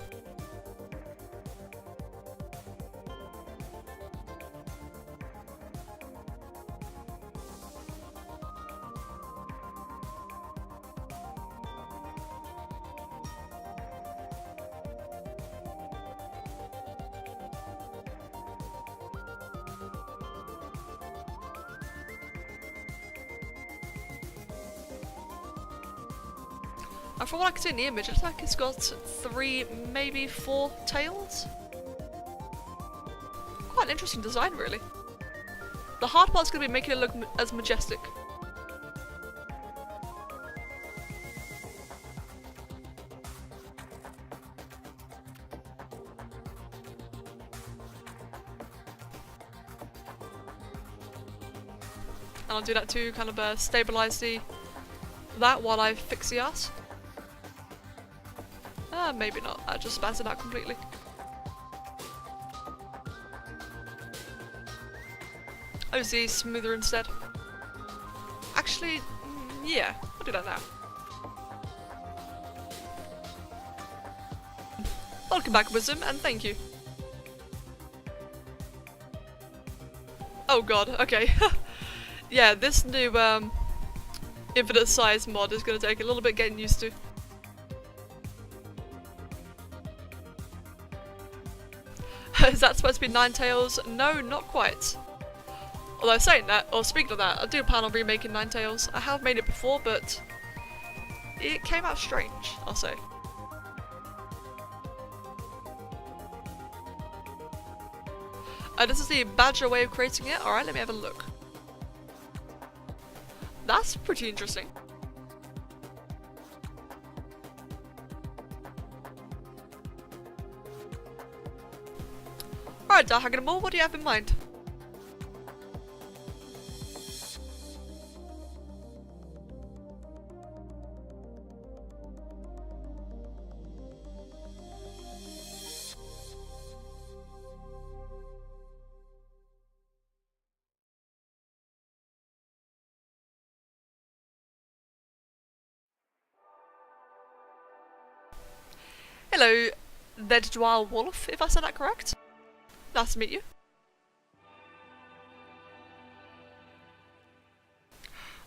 And from what I can see in the image, it looks like it's got 3, maybe 4 tails. Quite an interesting design, really. The hard part's going to be making it look as majestic. And I'll do that to kind of stabilize that while I fix the ass. Maybe not. I just spazzed it out completely. Oh, Z smoother instead. Actually, yeah, I'll do that now. Welcome back, Wisdom, and thank you. Oh god, okay. Yeah, this new infinite size mod is going to take a little bit getting used to. Is that supposed to be 9 tails? No, not quite. Although saying that, or speaking of that, I do plan on remaking 9 tails. I have made it before, but it came out strange, I'll say. This is the badger way of creating it. Alright, let me have a look. That's pretty interesting. Alright, DarkEdgeTV, what do you have in mind? Hello, Dead Wolf, if I said that correct. Nice to meet you.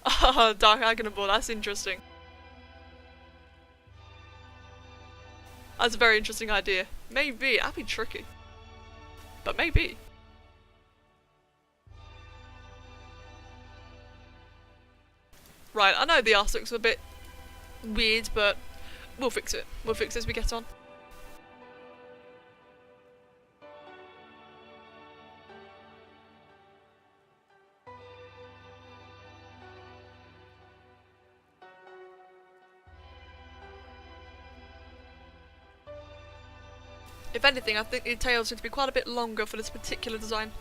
Oh, DarkEdgeTV, that's interesting. That's a very interesting idea. Maybe, that'd be tricky. But maybe. Right, I know the arse looks a bit weird, but we'll fix it. We'll fix it as we get on. If anything, I think the tail's going to be quite a bit longer for this particular design.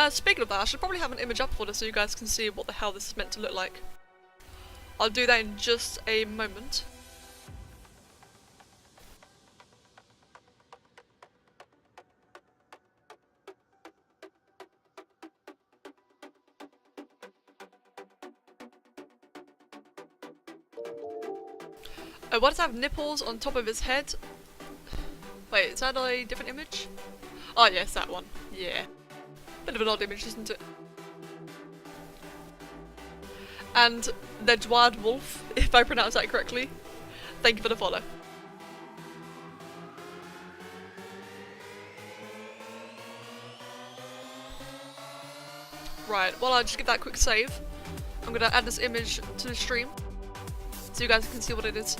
Speaking of that, I should probably have an image up for this so you guys can see what the hell this is meant to look like. I'll do that in just a moment. What does have nipples on top of his head? Wait, is that a different image? Oh yes, that one. Yeah. Bit of an odd image, isn't it? And the Dward Wolf, if I pronounce that correctly. Thank you for the follow. Right, while I just give that quick save, I'm gonna add this image to the stream so you guys can see what it is.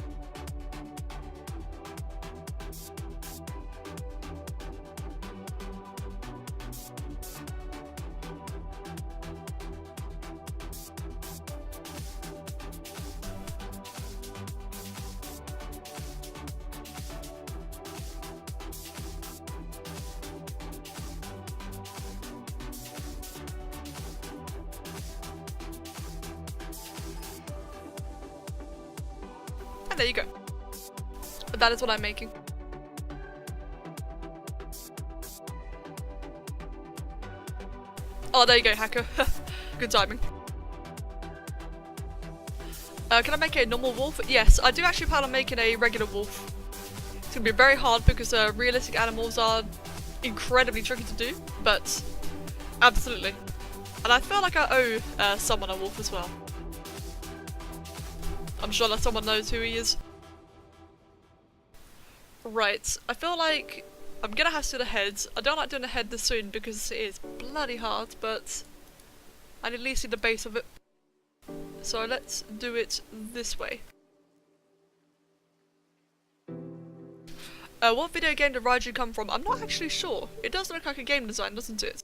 And there you go. That is what I'm making. Oh, there you go, hacker. Good timing. Can I make a normal wolf? Yes, I do actually plan on making a regular wolf. It's gonna be very hard because realistic animals are incredibly tricky to do, but absolutely. And I feel like I owe someone a wolf as well. I'm sure that someone knows who he is. Right, I feel like I'm gonna have to do the heads. I don't like doing the head this soon because it is bloody hard, but I at least see the base of it. So let's do it this way. What video game did Raiju come from? I'm not actually sure. It does look like a game design, doesn't it?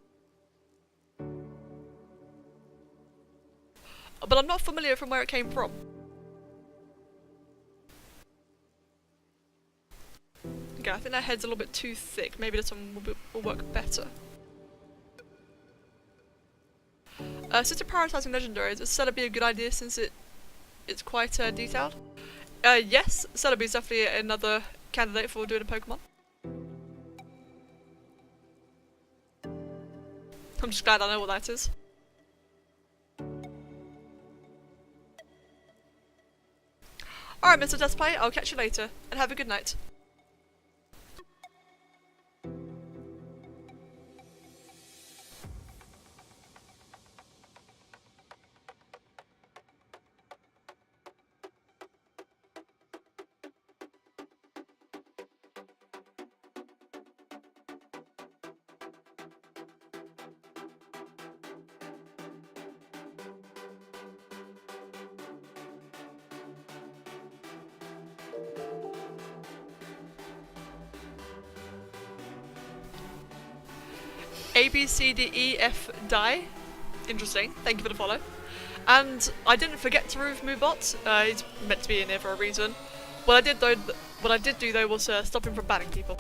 But I'm not familiar from where it came from. Okay, I think that head's a little bit too thick. Maybe this one will work better. Since you're prioritising legendaries, is Celebi a good idea since it's quite detailed? Yes, Celebi is definitely another candidate for doing a Pokemon. I'm just glad I know what that is. Alright, Mr. Deskplay, I'll catch you later, and have a good night. A, B, C, D, E, F, die. Interesting. Thank you for the follow. And I didn't forget to remove Moobot. He's meant to be in here for a reason. What I did do though was stop him from banning people.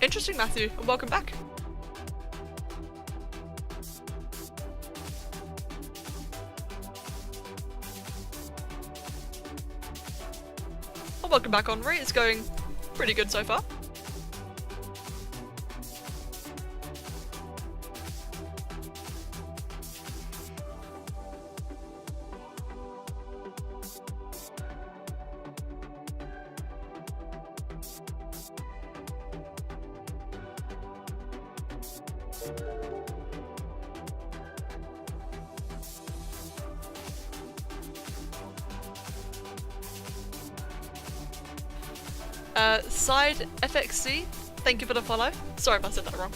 Interesting, Matthew, and welcome back. Welcome back, Henri. It's going pretty good so far. Side FXC, thank you for the follow. Sorry if I said that wrong.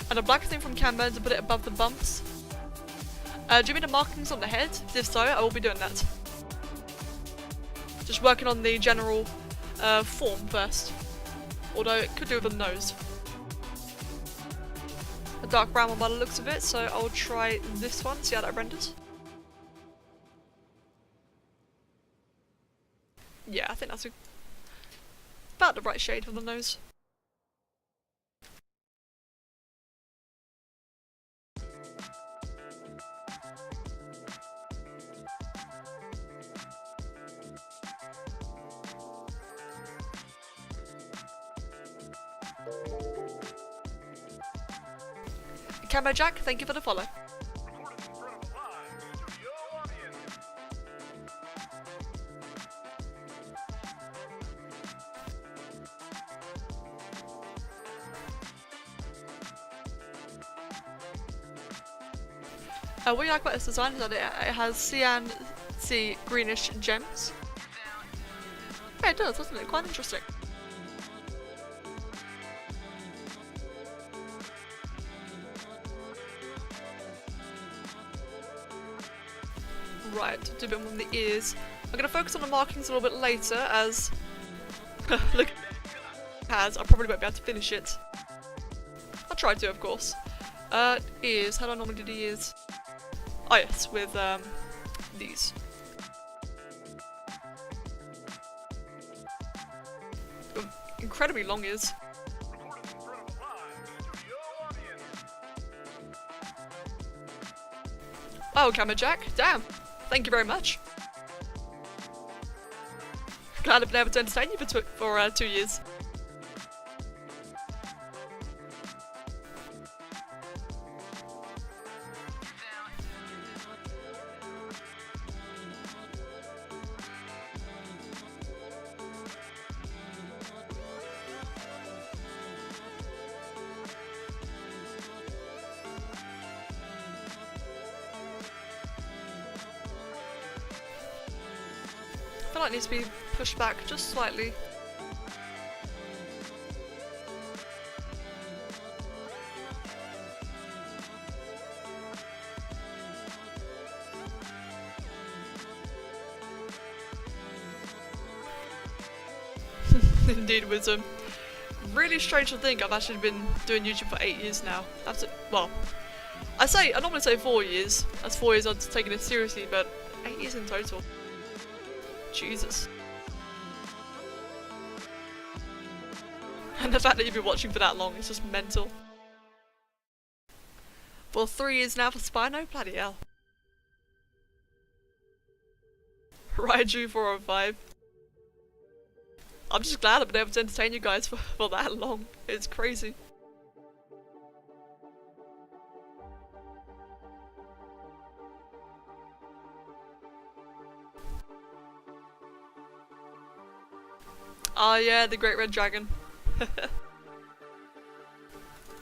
And a black thing from Camber to put it above the bumps. Do you mean the markings on the head? If so, I will be doing that. Just working on the general form first. Although it could do with the nose. A dark brown one by the looks of it, so I'll try this one, see how that renders. Yeah, I think that's about the right shade for the nose. Camo Jack, thank you for the follow. What you like about this design is that it has cyan, greenish gems. Yeah, it does, doesn't it? Quite interesting. Right, do a bit more on the ears. I'm going to focus on the markings a little bit later as... look, I probably won't be able to finish it. I'll try to, of course. Ears, how do I normally do the ears? Oh yes, with these. incredibly long ears. Oh, Camera Jack, damn. Thank you very much. Glad I've been able to entertain you for 2 years. I feel like it needs to be pushed back just slightly. Indeed, Wisdom. Really strange to think I've actually been doing YouTube for 8 years now. That's it. Well, I normally say 4 years. That's 4 years I've taken it seriously, but 8 years in total. Jesus. And the fact that you've been watching for that long is just mental. For 3 years now for Spino? Bloody hell. Raiju 405. I'm just glad I've been able to entertain you guys for that long. It's crazy. Ah yeah, the Great Red Dragon.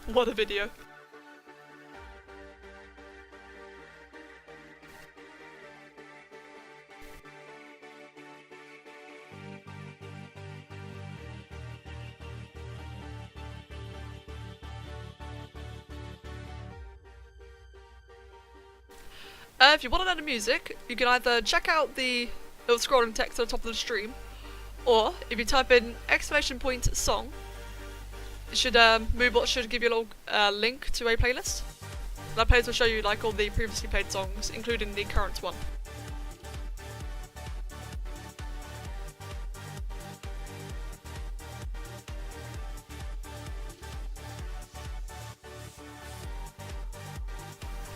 What a video. If you want to know the music, you can either check out the little scrolling text at the top of the stream, or if you type in !song, it should Moobot should give you a little link to a playlist. That playlist will show you like all the previously played songs, including the current one.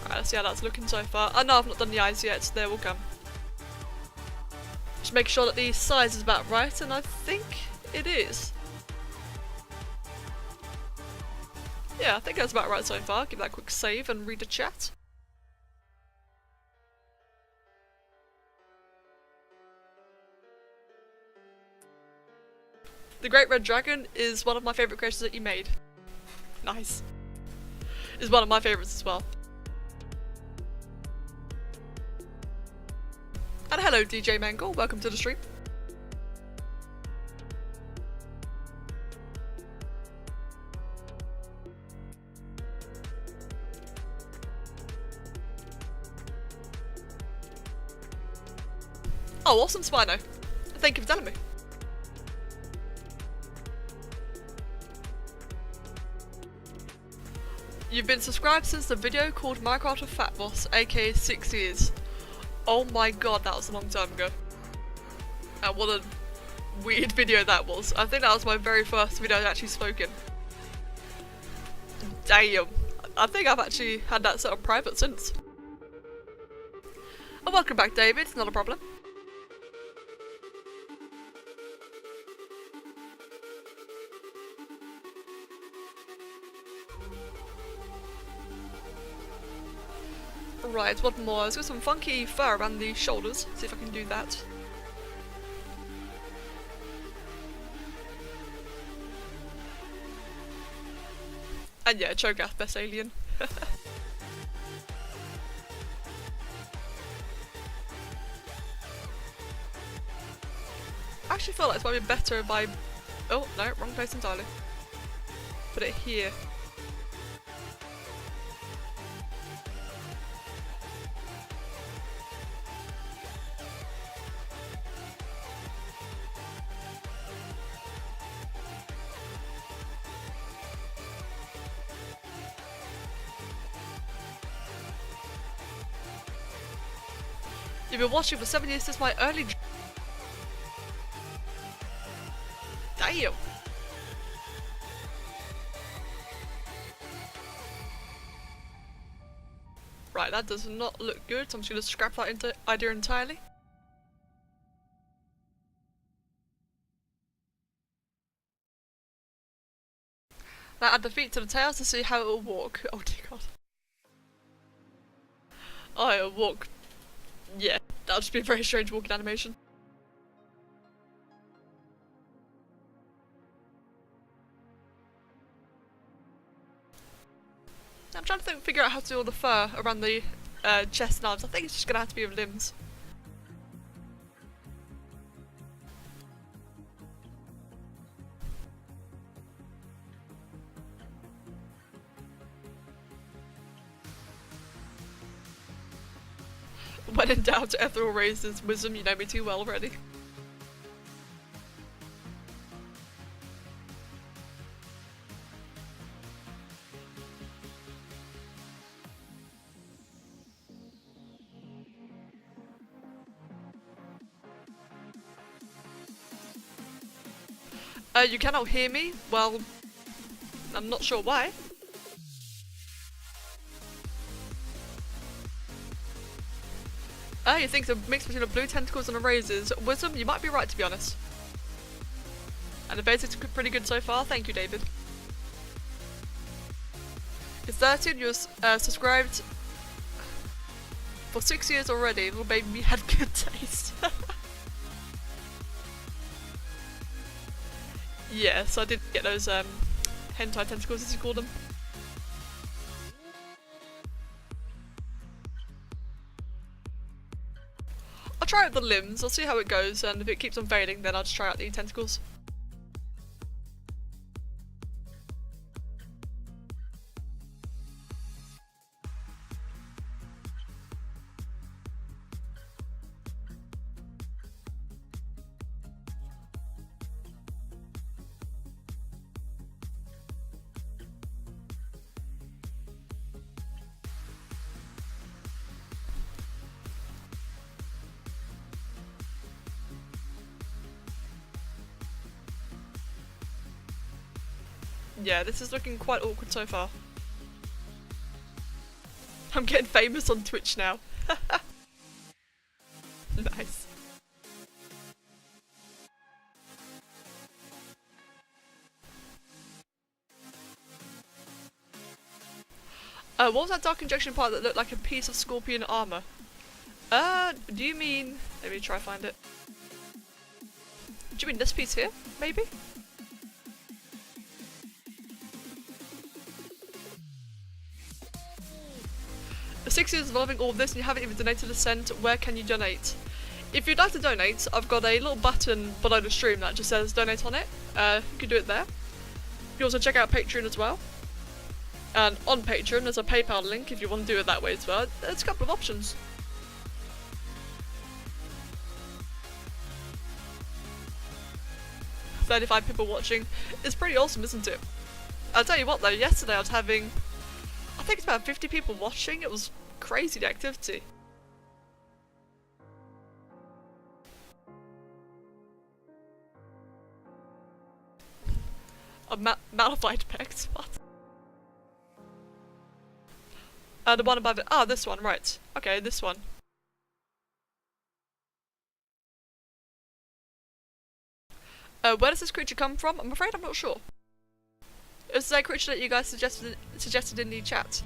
Alright, let's see how that's looking so far. Oh no, I've not done the eyes yet, so they will come. Just make sure that the size is about right, and I think it is. Yeah, I think that's about right so far. Give that a quick save and read the chat. The Great Red Dragon is one of my favourite creations that you made. Nice. Is one of my favourites as well. And hello DJ Mangle, welcome to the stream. Oh, awesome Spino. Thank you for telling me. You've been subscribed since the video called Minecraft of Fat Boss, aka 6 years. Oh my god, that was a long time ago. And what a weird video that was. I think that was my very first video I actually spoke in. Damn. I think I've actually had that set on private since. And welcome back, David, it's not a problem. Right, what more? Let's got some funky fur around the shoulders. See if I can do that. And yeah, Cho'Gath, best alien. I actually feel like it's might be better if I... Oh, no, wrong place entirely. Put it here. You've been watching for 7 years since my early... Damn! Right, that does not look good, so I'm just going to scrap that idea entirely. Now add the feet to the tails to see how it will walk. Oh dear god. Oh, it'll walk. Yeah, that'll just be a very strange walking animation. I'm trying to figure out how to do all the fur around the chest and arms. I think it's just going to have to be with limbs. When in doubt, Ethel raises wisdom, you know me too well already. You cannot hear me? Well, I'm not sure why. You think it's a mix between a blue tentacles and a razor's wisdom? You might be right, to be honest. And the basics are pretty good so far. Thank you, David. You're 13. You're subscribed for 6 years already. Little baby had good taste. Yes, I did get those hentai tentacles, as you call them. I'll try out the limbs, I'll see how it goes, and if it keeps on fading, then I'll just try out the tentacles. Yeah, this is looking quite awkward so far. I'm getting famous on Twitch now. Nice. What was that dark injection part that looked like a piece of scorpion armor? Do you mean... Let me try and find it. Do you mean this piece here, maybe? For 6 years involving all of this and you haven't even donated a cent, where can you donate? If you'd like to donate, I've got a little button below the stream that just says donate on it. You can do it there. You can also check out Patreon as well. And on Patreon there's a PayPal link if you want to do it that way as well. There's a couple of options. "35 people watching." It's pretty awesome, isn't it? I'll tell you what though, yesterday I was having, I think it's about 50 people watching. It was crazy, the activity. A malified pecs? What? The one above it. Ah, this one, right. Okay, this one. Where does this creature come from? I'm afraid I'm not sure. It was a creature that you guys suggested in the chat.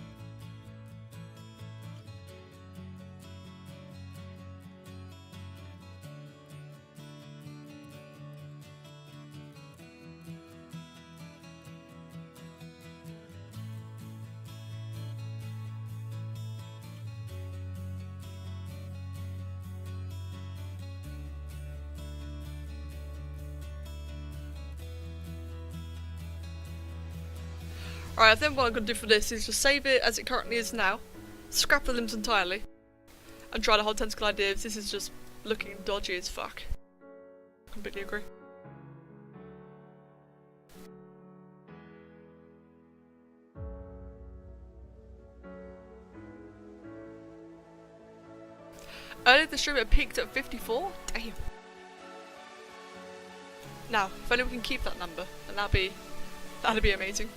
Alright, I think what I'm going to do for this is just save it as it currently is now, scrap the limbs entirely, and try the whole tentacle idea. This is just looking dodgy as fuck. Completely agree. Earlier the stream it peaked at 54? Damn. Now, if only we can keep that number, then that'd be amazing.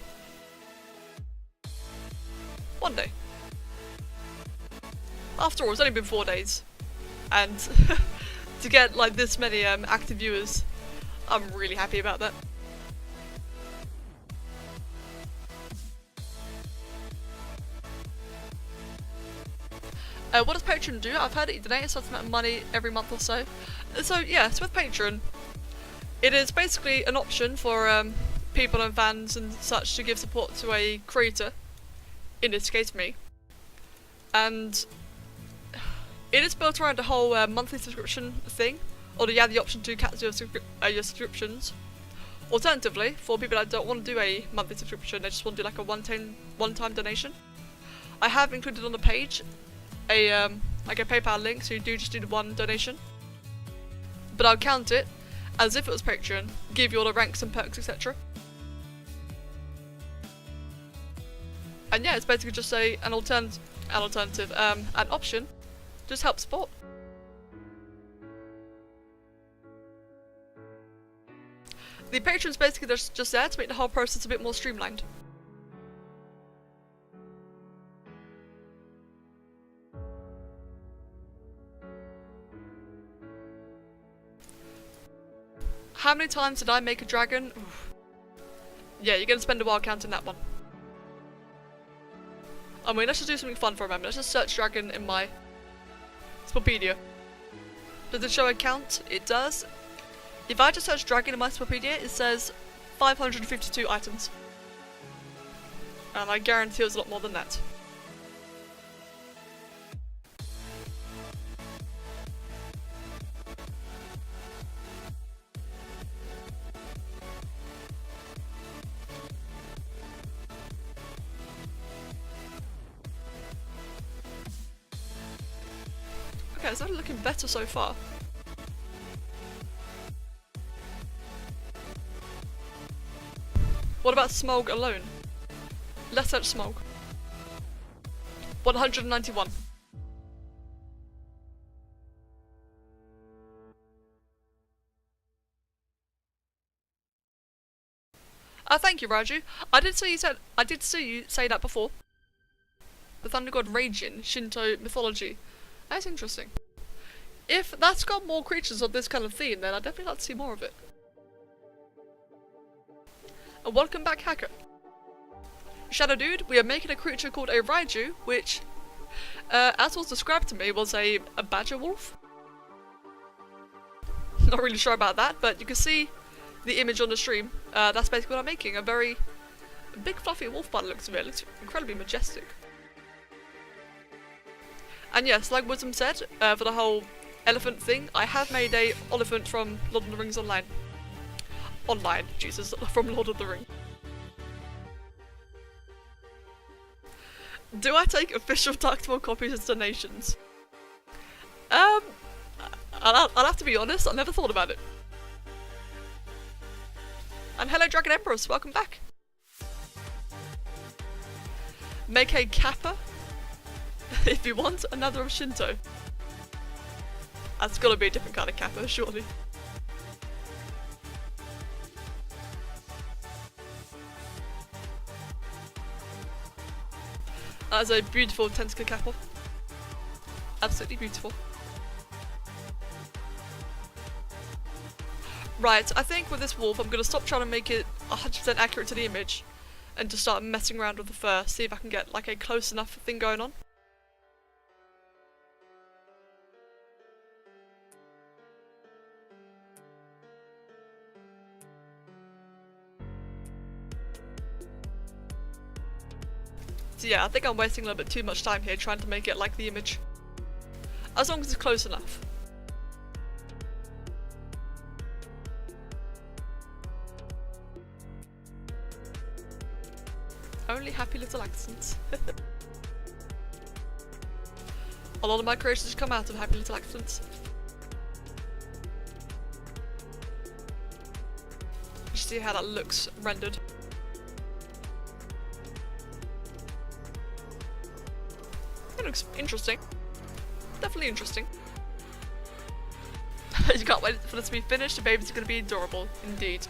One day. After all, it's only been 4 days. And to get like this many active viewers, I'm really happy about that. What does Patreon do? I've heard it donate a certain amount of money every month or so. So yes, with Patreon, it is basically an option for people and fans and such to give support to a creator, in this case me. And it is built around a whole monthly subscription thing, or you have the option to cancel your subscriptions. Alternatively, for people that don't want to do a monthly subscription, they just want to do like a one-time donation, I have included on the page like a PayPal link, so you do just do the one donation. But I'll count it as if it was Patreon, give you all the ranks and perks, etc. And yeah, it's basically just an option, just help support. The Patreon's basically just there to make the whole process a bit more streamlined. How many times did I make a dragon? Oof. Yeah, you're gonna spend a while counting that one. I mean, let's just do something fun for a moment. Let's just search dragon in my Sporepedia. Does it show a count? It does. If I just search dragon in my Sporepedia, it says 552 items. And I guarantee it was a lot more than that. Okay, it's only looking better so far. What about Smog alone? Let's search Smog. 191. Thank you, Raju. I did see you say that before. The thunder god Raging, Shinto mythology. That's interesting. If that's got more creatures of this kind of theme, then I'd definitely like to see more of it. And welcome back, Hacker. Shadow Dude, we are making a creature called a Raiju, which, as was described to me, was a badger wolf. Not really sure about that, but you can see the image on the stream. That's basically what I'm making. A very big fluffy wolf by the looks of it. It looks incredibly majestic. And yes, like Wisdom said, for the whole elephant thing, I have made a elephant from Lord of the Rings Online. Online, Jesus, from Lord of the Rings. Do I take official Darktable copies as donations? I'll have to be honest, I never thought about it. And hello Dragon Emperors, welcome back. Make a Kappa, if you want, another of Shinto. That's gotta be a different kind of Kappa, surely. That is a beautiful tentacle Kappa. Absolutely beautiful. Right, I think with this wolf I'm gonna stop trying to make it 100% accurate to the image and just start messing around with the fur, see if I can get like a close enough thing going on. So yeah, I think I'm wasting a little bit too much time here trying to make it like the image. As long as it's close enough. Only happy little accents. A lot of my creations come out of happy little accents. Just see how that looks rendered. It looks interesting. Definitely interesting. You can't wait for this to be finished. The babies are going to be adorable, indeed.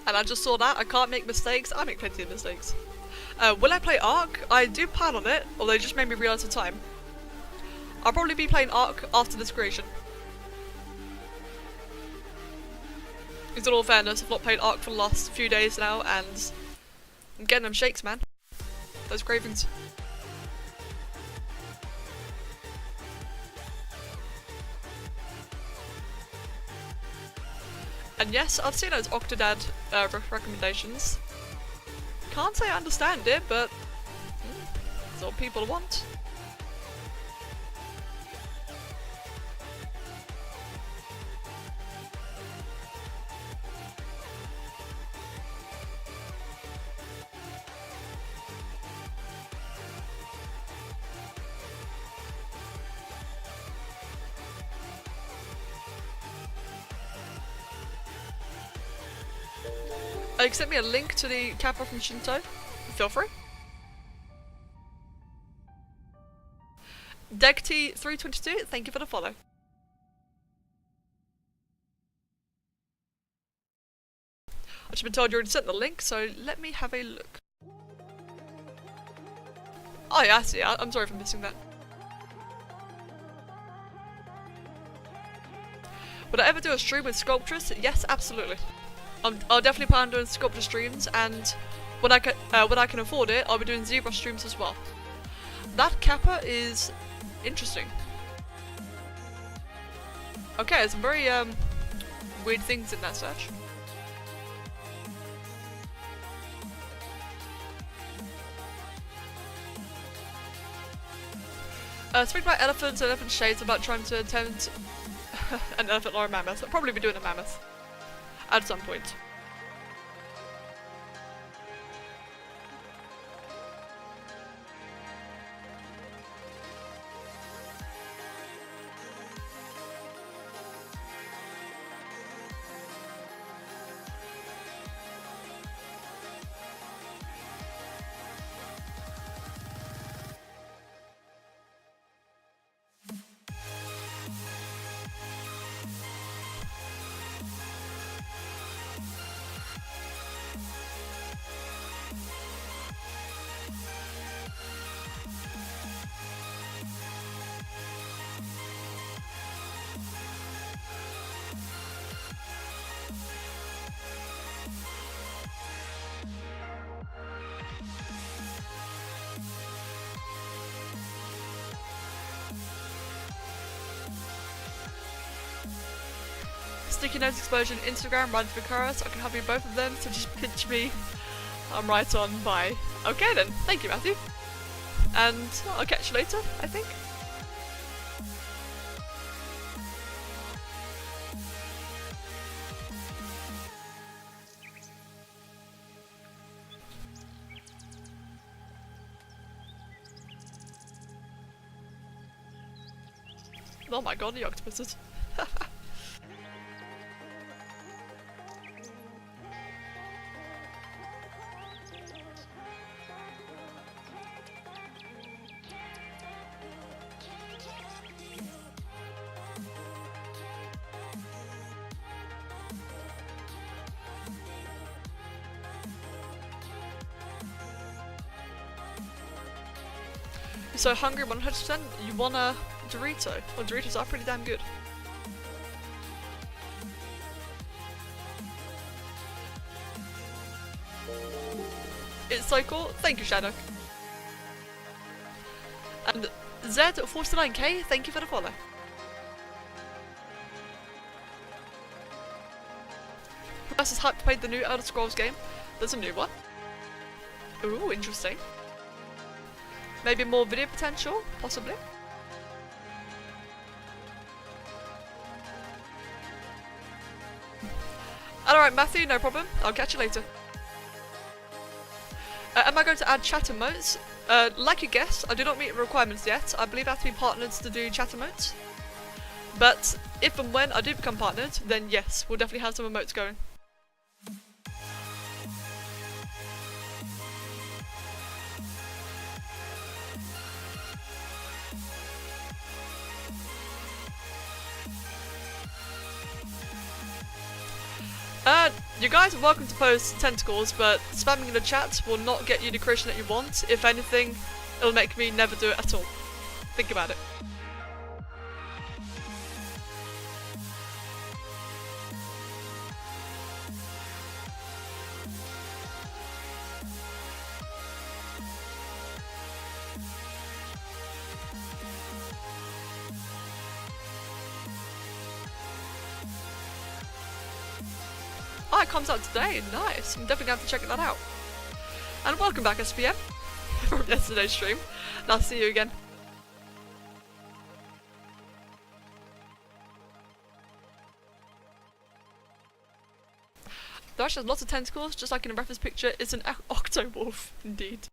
And I just saw that. I can't make mistakes. I make plenty of mistakes. Will I play ARK? I do plan on it, although it just made me realise the time. I'll probably be playing ARK after this creation. In all fairness, I've not played ARK for the last few days now, and I'm getting them shakes, man. Those cravings. And yes, I've seen those Octodad recommendations. Can't say I understand it, but it's what people want. You sent me a link to the kappa from Shinto. Feel free. DarkEdgeTV thank you for the follow. I've just been told you already sent the link, so let me have a look. Oh yeah, I see. I'm sorry for missing that. Would I ever do a stream with sculptures? Yes, absolutely. I'll definitely plan on doing sculpture streams, and when I can afford it, I'll be doing zebra streams as well. That kappa is interesting. Okay, there's some very weird things in that search. Speaking about elephants and elephant shades, about trying to attend an elephant or a mammoth. I'll probably be doing a mammoth at some point. Sticky Notes Explosion, Instagram, Run for Chorus. I can help you both of them, so just pinch me. I'm right on, bye. Okay then, thank you Matthew. And I'll catch you later, I think. Oh my god, the octopuses. So hungry 100%, you want a Dorito? Well, Doritos are pretty damn good. It's so cool. Thank you, Shadow. And Z49K, thank you for the follow. Plus is hyped to play the new Elder Scrolls game. There's a new one. Ooh, interesting. Maybe more video potential, possibly. Alright Matthew, no problem. I'll catch you later. Am I going to add chat emotes? Like you guessed, I do not meet the requirements yet. I believe I have to be partnered to do chat emotes. But if and when I do become partnered, then yes, we'll definitely have some emotes going. You guys are welcome to post tentacles, but spamming in the chat will not get you the creation that you want. If anything, it'll make me never do it at all. Think about it. Oh, it comes out today. Nice. I'm definitely going to have to check that out. And welcome back, SPM, from yesterday's stream. Nice to see you again. There actually has lots of tentacles, just like in the reference picture. It's an octowolf, indeed.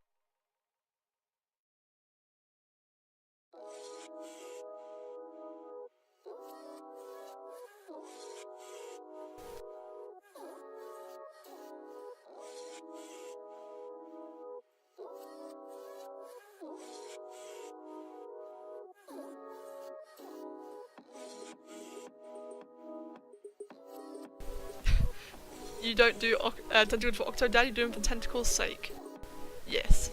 You don't do tentacles for Octodad, you do them for tentacles' sake. Yes.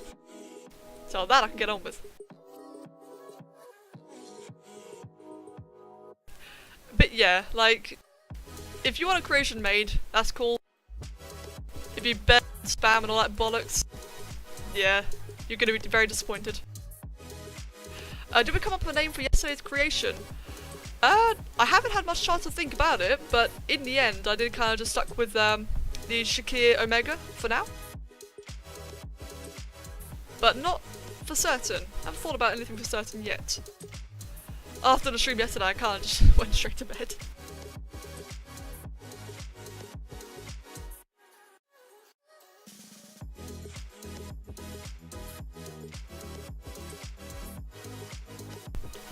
So that I can get on with. But yeah, like, if you want a creation made, that's cool. If you bet, spam and all that bollocks, yeah, you're gonna be very disappointed. Did we come up with a name for yesterday's creation? I haven't had much chance to think about it, but in the end I did kind of just stuck with the Shakir Omega for now. But not for certain. I haven't thought about anything for certain yet. After the stream yesterday I kind of just went straight to bed.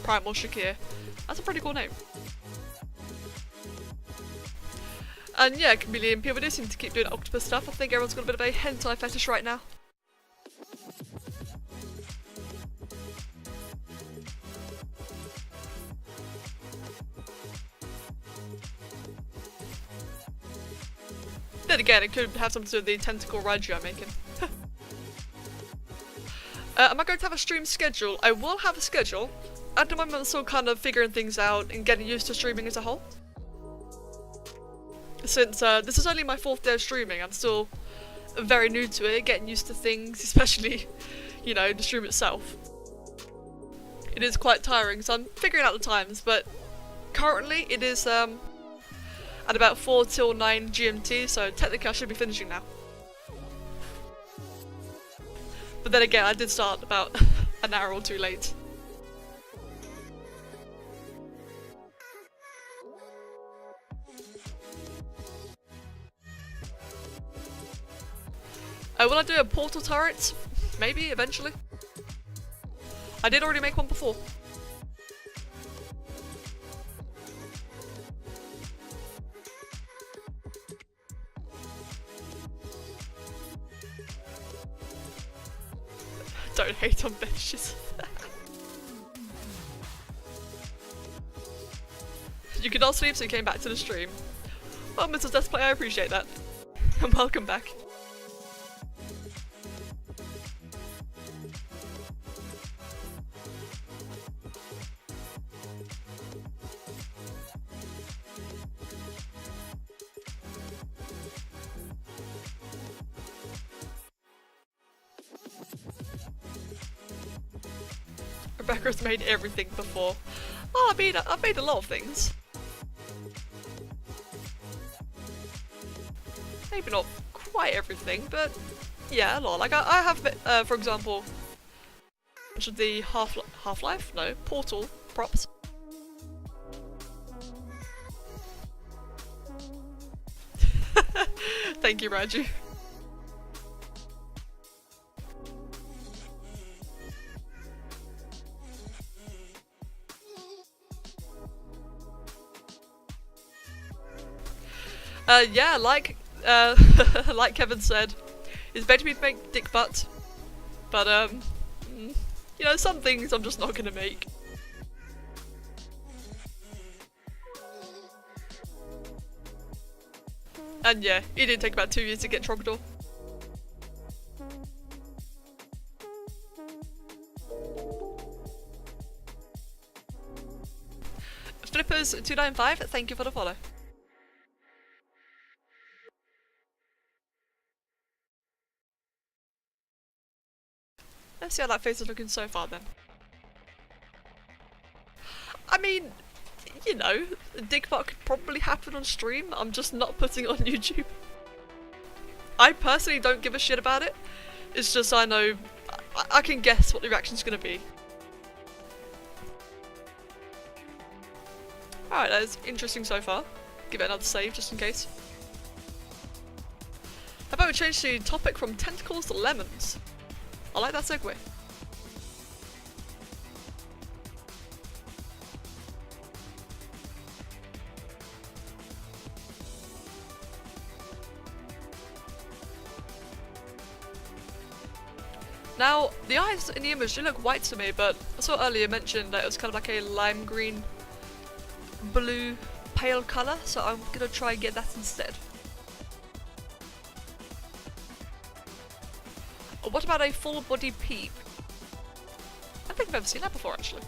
Primal Shakir. That's a pretty cool name. And yeah, Chameleon people do seem to keep doing octopus stuff. I think everyone's got a bit of a hentai fetish right now. Then again, it could have something to do with the tentacle Raiju I'm making. Am I going to have a stream schedule? I will have a schedule. At the moment I'm still kind of figuring things out and getting used to streaming as a whole. Since this is only my 4th day of streaming, I'm still very new to it, getting used to things, especially, you know, the stream itself. It is quite tiring, so I'm figuring out the times, but currently it is at about 4 till 9 GMT, so technically I should be finishing now. But then again, I did start about an hour or two late. Will I do a portal turret? Maybe, eventually. I did already make one before. Don't hate on benches. You could all sleep so you came back to the stream. Well, Mrs. Deskplay, I appreciate that. And welcome back. Rebecca's made everything before. Oh, I've made a lot of things. Maybe not quite everything, but yeah, a lot. Like I have, for example, the Half-Life? No, Portal props. Thank you, Raiju. Yeah, like like Kevin said, it's better to make dick butt, but you know, some things I'm just not gonna make. And yeah, it did take about 2 years to get Trogdor. Flippers295, thank you for the follow. Let's see how that face is looking so far then. I mean, you know, Digbot could probably happen on stream, I'm just not putting it on YouTube. I personally don't give a shit about it, it's just I know, I can guess what the reaction's gonna be. Alright, that is interesting so far. Give it another save just in case. How about we change the topic from tentacles to lemons? I like that segue. Now, the eyes in the image do look white to me, but I saw earlier mentioned that it was kind of like a lime green, blue, pale colour, so I'm gonna try and get that instead. Or what about a full body peep? I don't think I've ever seen that before actually.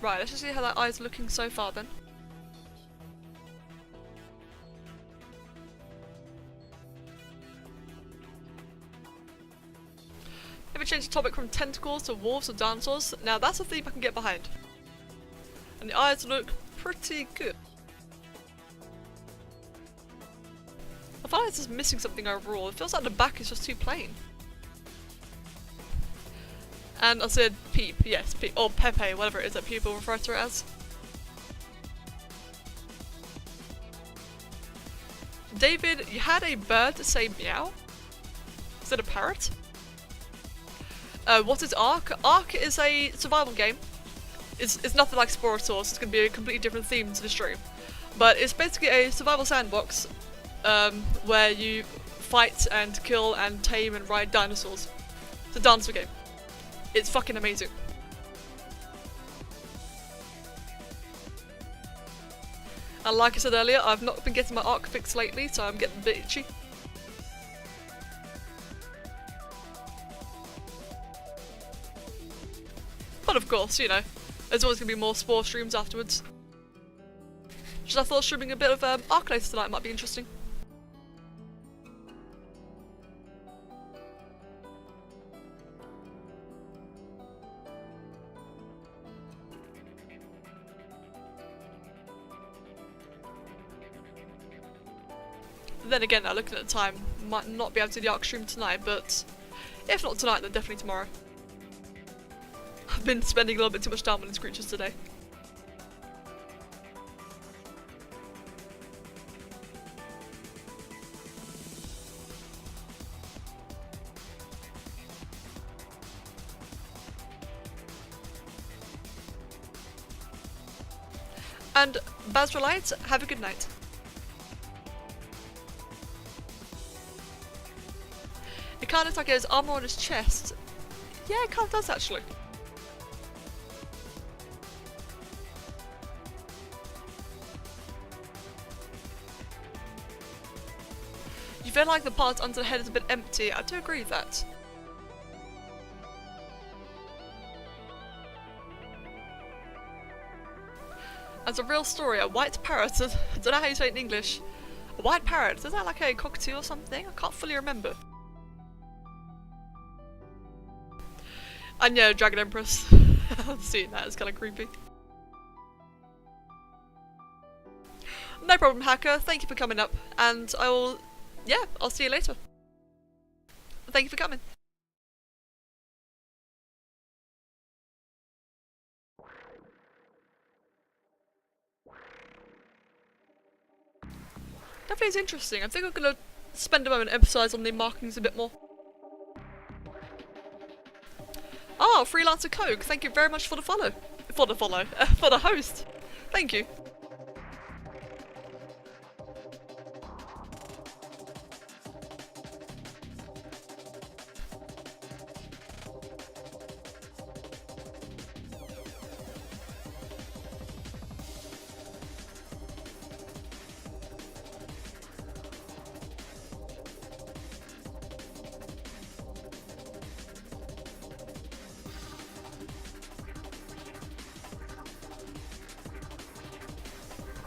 Right, let's just see how that eye's looking so far then. Maybe change the topic from tentacles to wolves or dinosaurs. Now that's a theme I can get behind. And the eyes look pretty good. I feel like this is missing something overall. It feels like the back is just too plain. And I said peep, yes, peep, or Pepe, whatever it is that people refer to it as. David, you had a bird say meow? Is it a parrot? What is ARK? ARK is a survival game. It's nothing like Spore Stuff, it's going to be a completely different theme to the stream. But it's basically a survival sandbox where you fight and kill and tame and ride dinosaurs. It's a dinosaur game. It's fucking amazing. And like I said earlier, I've not been getting my ARK fixed lately, so I'm getting a bit itchy. But of course, you know, there's always going to be more Spore streams afterwards. Just I thought streaming a bit of ARK later tonight might be interesting. Then again, now looking at the time, might not be able to do the ARK stream tonight, but if not tonight, then definitely tomorrow. I've been spending a little bit too much time on these creatures today. And Bazralites, have a good night. It kind of looks like he has armor on his chest. Yeah, it kind of does actually. You feel like the part under the head is a bit empty. I do agree with that. As a real story, a white parrot, I don't know how you say it in English. A white parrot, is that like a cockatoo or something? I can't fully remember. And yeah, Dragon Empress. Seeing that is kind of creepy. No problem, Hacker. Thank you for coming up. And I will... yeah, I'll see you later. Thank you for coming. Definitely is interesting. I think I'm going to spend a moment and emphasise on the markings a bit more. Oh, Freelancer Coke, thank you very much for the follow. For the host. Thank you.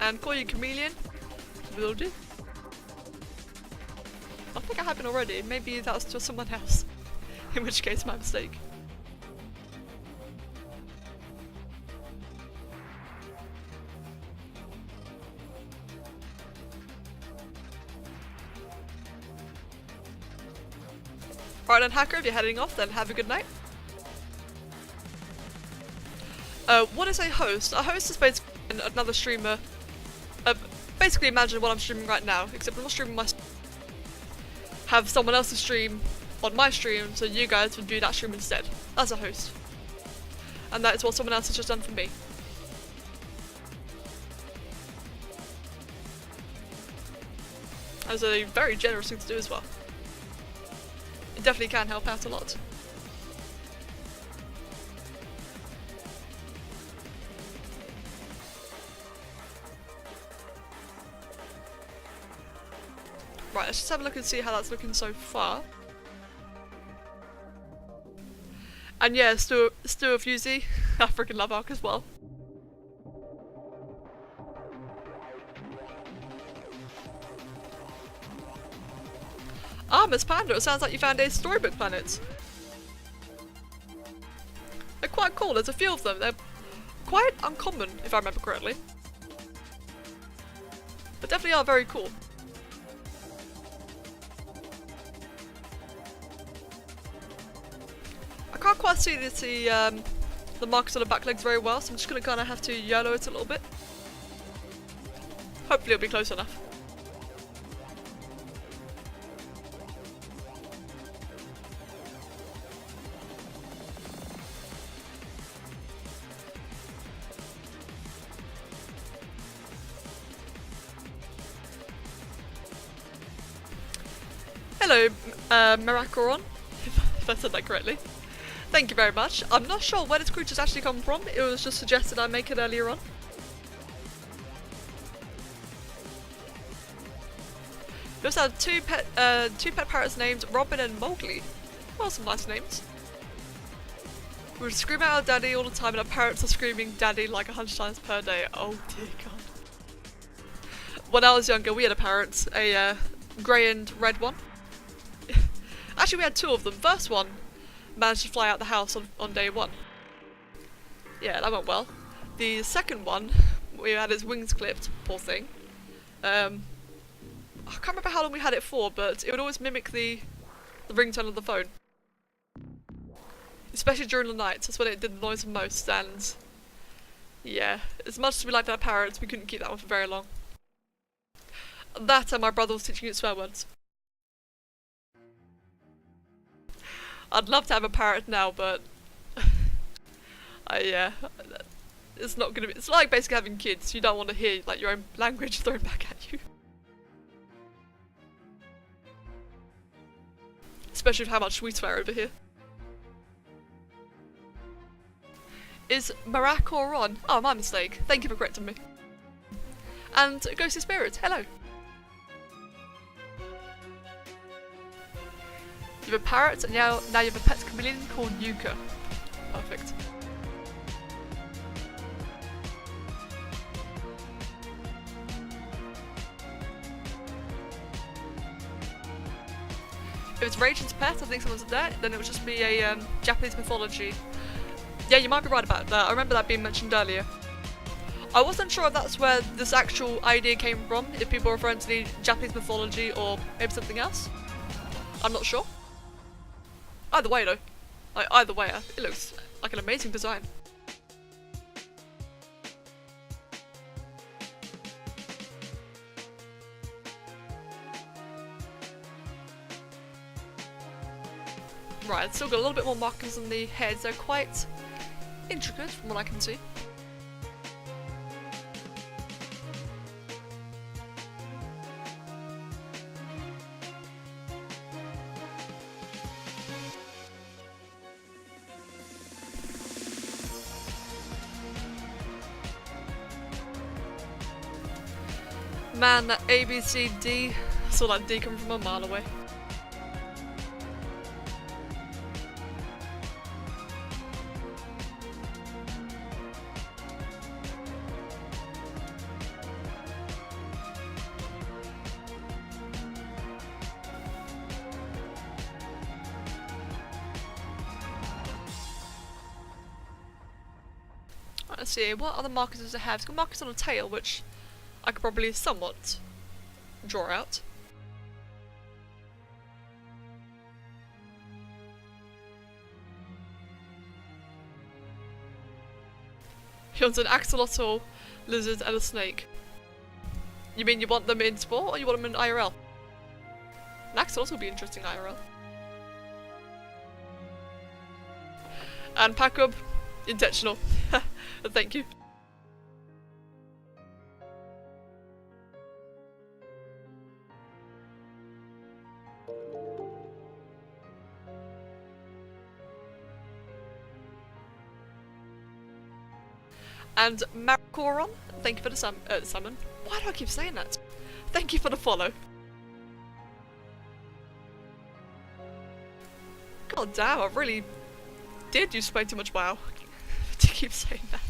and call you Chameleon. Will do. I think I have been already. Maybe that was to someone else. In which case, my mistake. Right then, Hacker, if you're heading off, then have a good night. What is a host? A host is basically another streamer. Basically imagine what I'm streaming right now, except I'm not streaming my have someone else's stream on my stream, so you guys would view that stream instead. That's a host. And that is what someone else has just done for me. That was a very generous thing to do as well. It definitely can help out a lot. Right, let's just have a look and see how that's looking so far. And yeah, Stew of Yuzi. I freaking love ARK as well. Ah, Miss Panda, it sounds like you found a storybook planet. They're quite cool, there's a few of them. They're quite uncommon, if I remember correctly. But definitely are very cool. I can't quite see the markers on the back legs very well, so I'm just gonna kind of have to YOLO it a little bit. Hopefully it'll be close enough. Hello, Miracoron, if I said that correctly. Thank you very much. I'm not sure where this creature's actually come from. It was just suggested I make it earlier on. We also have two pet parrots named Robin and Mowgli. Well, some nice names. We would scream out our daddy all the time, and our parrots are screaming daddy like 100 times per day. Oh dear god. When I was younger, we had a parrot, a grey and red one. Actually, we had two of them. First one managed to fly out the house on day one. Yeah, that went well. The second one, we had his wings clipped, poor thing. I can't remember how long we had it for, but it would always mimic the ringtone of the phone. Especially during the night, that's when it did the noise the most, and yeah, as much as we liked our parrots, we couldn't keep that one for very long. That and my brother was teaching it swear words. I'd love to have a parrot now, but it's not gonna be. It's like basically having kids. You don't want to hear like your own language thrown back at you, especially with how much we swear over here. Is Miracoron? Oh, my mistake. Thank you for correcting me. And Ghostly Spirit, hello. You have a parrot, and now you have a pet chameleon called Yuka. Perfect. If it's Rachel's pet, I think someone's there, then it would just be a Japanese mythology. Yeah, you might be right about that. I remember that being mentioned earlier. I wasn't sure if that's where this actual idea came from, if people were referring to the Japanese mythology or maybe something else. I'm not sure. Either way though, either way, it looks like an amazing design. Right, it's still got a little bit more markings on the heads. They're quite intricate from what I can see. Man, that ABCD, I saw that D come from a mile away. Let's see, what other markers does it have? It's got markers on the tail, which I could probably somewhat draw out. He wants an axolotl, lizard, and a snake. You mean you want them in Spore, or you want them in IRL? An axolotl would be interesting IRL. And pack up, intentional. Thank you. And Maricoron, thank you for the summon. Why do I keep saying that? Thank you for the follow. God damn, I really did use way too much WoW to keep saying that.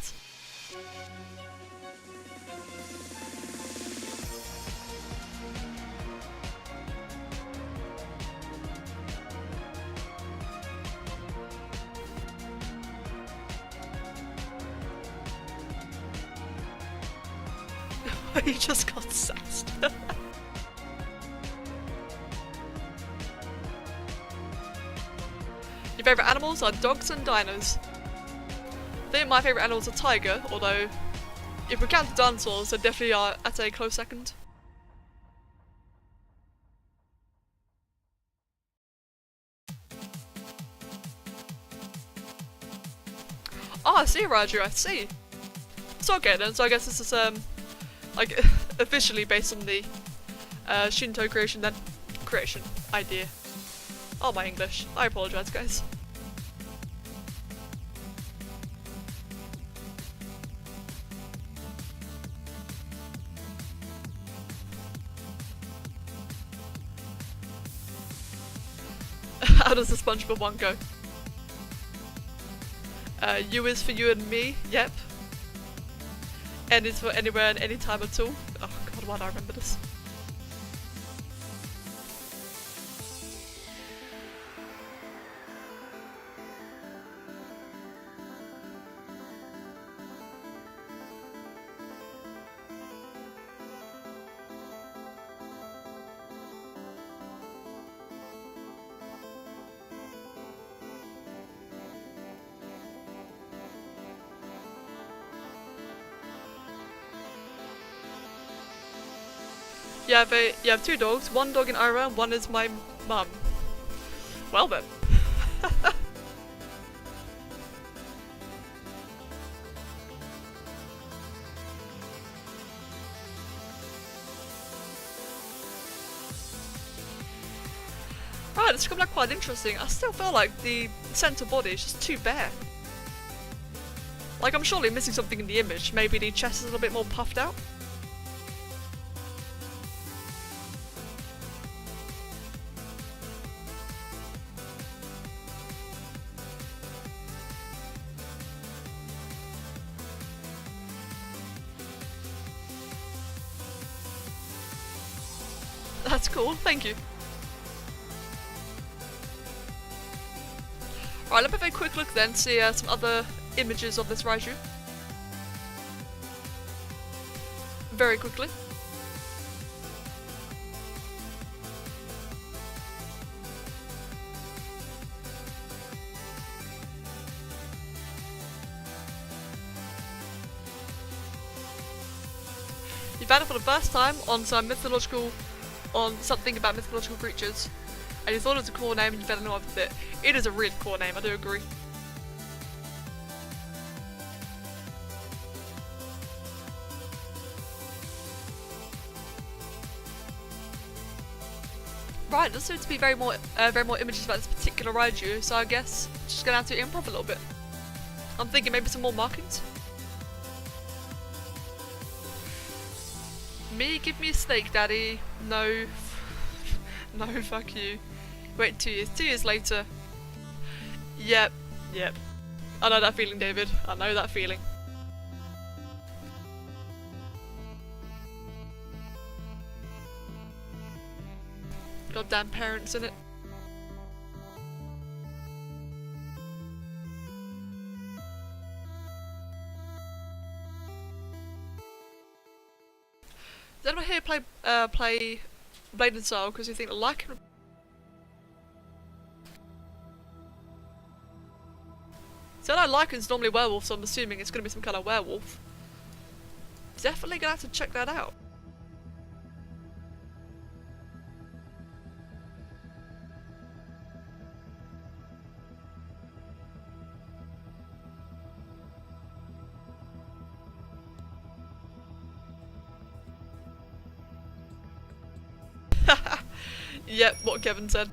You just got sassed. Your favourite animals are dogs and dinos. I think my favourite animals are tiger, although if we count the dinosaurs, they definitely are at a close second. Oh, I see, Raju, I see. So okay then, so I guess this is like officially based on the Shinto creation idea. Oh, my English. I apologise, guys. How does the SpongeBob one go? U is for you and me, yep. N is for anywhere and anytime at all. Oh god, why do I remember this? You have two dogs, one dog in Ira, one is my mum. Well then. Right, it's come back quite interesting. I still feel like the centre body is just too bare. Like I'm surely missing something in the image. Maybe the chest is a little bit more puffed out. That's cool, thank you. Right, let me have a quick look then, see some other images of this Raiju. Very quickly. You found it for the first time on something about mythological creatures, and you thought it was a cool name and you fell in love with it. It is a really cool name, I do agree. Right, there seems to be very more images about this particular Raiju, so I guess just gonna have to improv a little bit. I'm thinking maybe some more markings. Me, give me a snake, daddy. No. No, fuck you. Wait 2 years. 2 years later. Yep. I know that feeling, David. I know that feeling. Goddamn parents, innit? Does anyone here play Blade and Soul because you think Lycan? So I know Lycan's normally werewolf, so I'm assuming it's going to be some kind of werewolf. Definitely going to have to check that out. Yep, what Kevin said.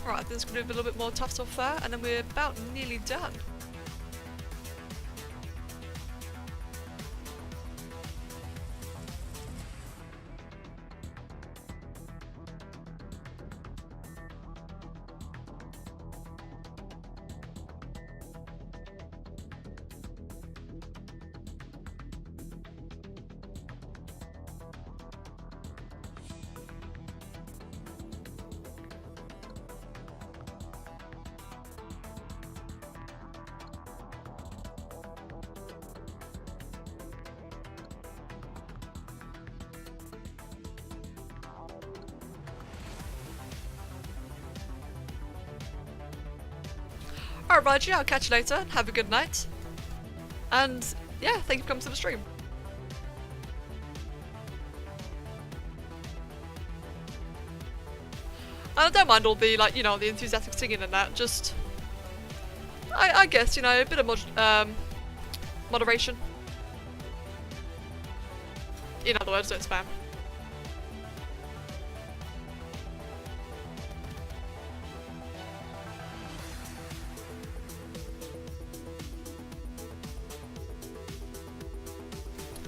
Right, I think it's going to be a little bit more tufts off there, and then we're about nearly done. Alright, Raji, I'll catch you later. Have a good night. And yeah, thank you for coming to the stream. And I don't mind all the, like, you know, the enthusiastic singing and that, just... I guess, you know, a bit of moderation. In other words, don't spam.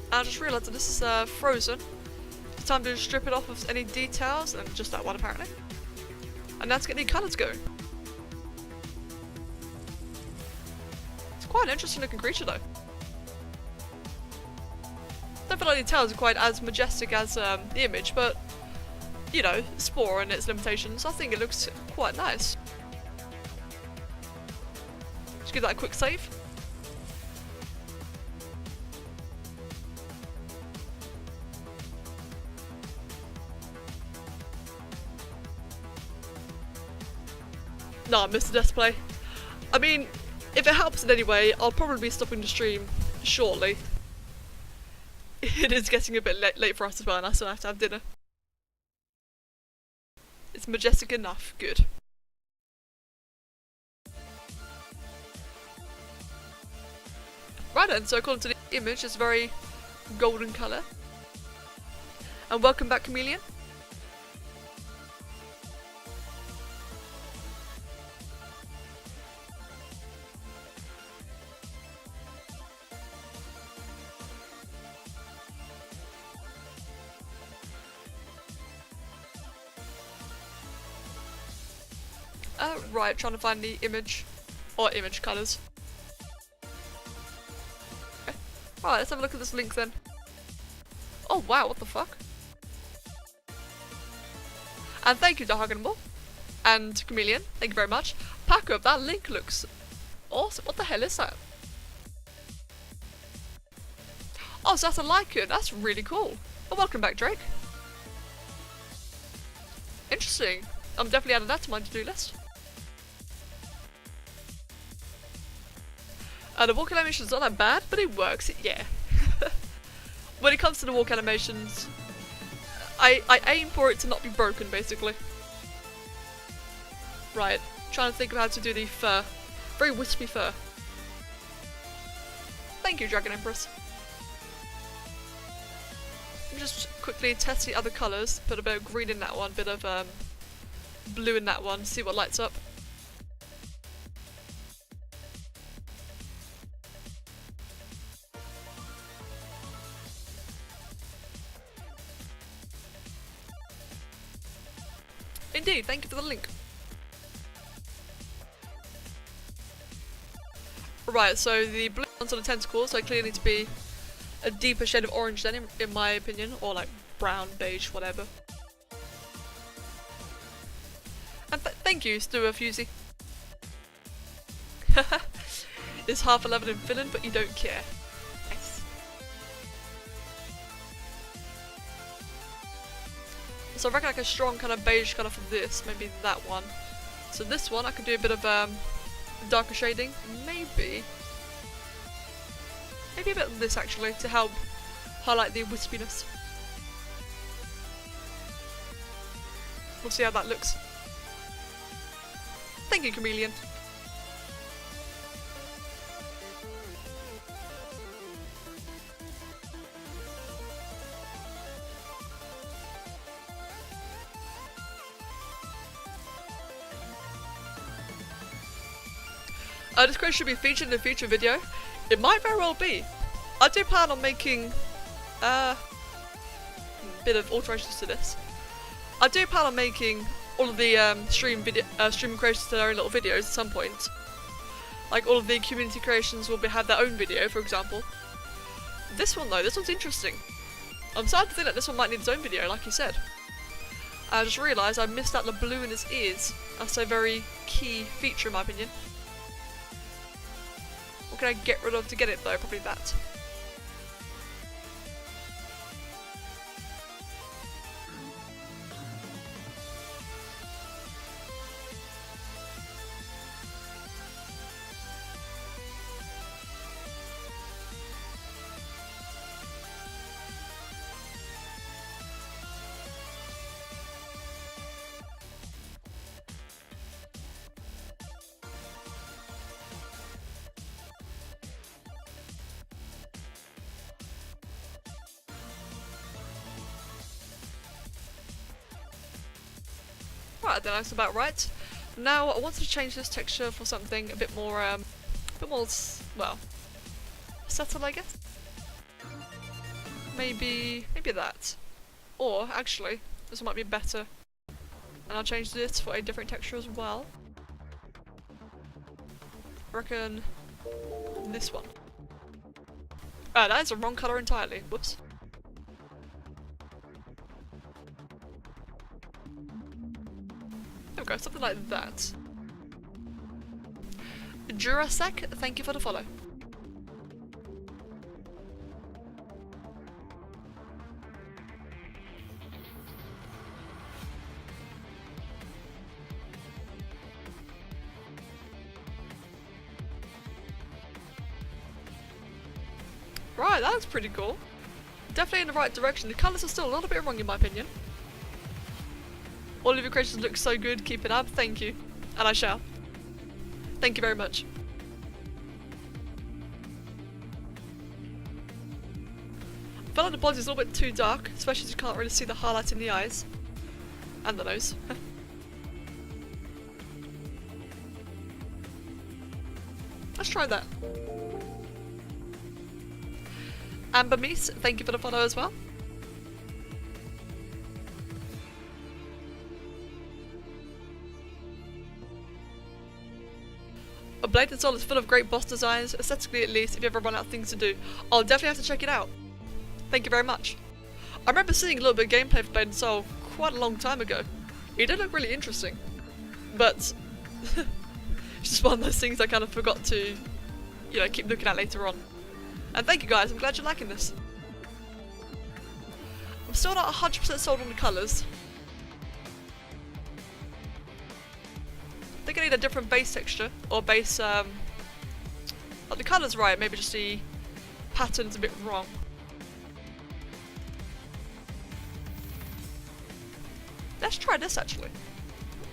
I just realised that this is frozen. It's time to strip it off of any details, and just that one apparently. And now to get the colours going. It's quite an interesting looking creature though. Don't feel like the details are quite as majestic as the image, but you know, Spore and its limitations, I think it looks quite nice. Just give that a quick save. No, I missed the display. I mean, if it helps in any way, I'll probably be stopping the stream shortly. It is getting a bit late for us as well, and I still have to have dinner. It's majestic enough. Good. Right then, so according to the image, it's very golden colour. And welcome back, Chameleon. Right, trying to find the image, or image colours. Okay. Alright, let's have a look at this link then. Oh wow, what the fuck? And thank you to Hagenable and Chameleon, thank you very much. Paco, that link looks awesome. What the hell is that? Oh, so that's a Lycan, that's really cool. Oh, welcome back, Drake. Interesting. I'm definitely adding that to my to-do list. The walk animation's not that bad, but it works, yeah. When it comes to the walk animations, I aim for it to not be broken, basically. Right, trying to think of how to do the fur. Very wispy fur. Thank you, Dragon Empress. Let me just quickly test the other colours. Put a bit of green in that one, bit of blue in that one, see what lights up. indeed, thank you for the link. Right, so the blue ones on the tentacles, so clearly need to be a deeper shade of orange then, in my opinion, or like brown, beige, whatever. And thank you, Stuart Fusey. It's half 11 in Finland, but you don't care. Nice. So I reckon like a strong kind of beige colour for this, maybe that one. So this one, I could do a bit of darker shading, maybe a bit of this actually, to help highlight the wispiness. We'll see how that looks. Thank you, Chameleon. This quote should be featured in a future video. It might very well be. I do plan on making a bit of alterations to this. I do plan on making all of the stream creators to their own little videos at some point. Like all of the community creations will have their own video, for example. This one though, this one's interesting. I'm sad to think that this one might need its own video, like you said. I just realised I missed out the blue in his ears. That's a very key feature in my opinion. What can I get rid of to get it though? Probably that. Right, then that's about right. Now I wanted to change this texture for something a bit more, well, subtle, I guess. Maybe that. Or actually, this might be better. And I'll change this for a different texture as well. I reckon this one. That is the wrong colour entirely. Whoops. There we go, something like that. Jurasek, thank you for the follow. Right, that looks pretty cool. Definitely in the right direction. The colours are still a little bit wrong in my opinion. All of your creations look so good, keep it up, thank you. And I shall. Thank you very much. I feel like the body is a little bit too dark, especially as you can't really see the highlight in the eyes. And the nose. Let's try that. Amber Meese, thank you for the follow as well. A Blade and Soul is full of great boss designs, aesthetically at least, if you ever run out of things to do. I'll definitely have to check it out. Thank you very much. I remember seeing a little bit of gameplay for Blade and Soul quite a long time ago. It did look really interesting. But it's just one of those things I kind of forgot to, you know, keep looking at later on. And thank you guys, I'm glad you're liking this. I'm still not 100% sold on the colours. I think I need a different base texture, or base, like the colour's right, maybe just the pattern's a bit wrong. Let's try this actually.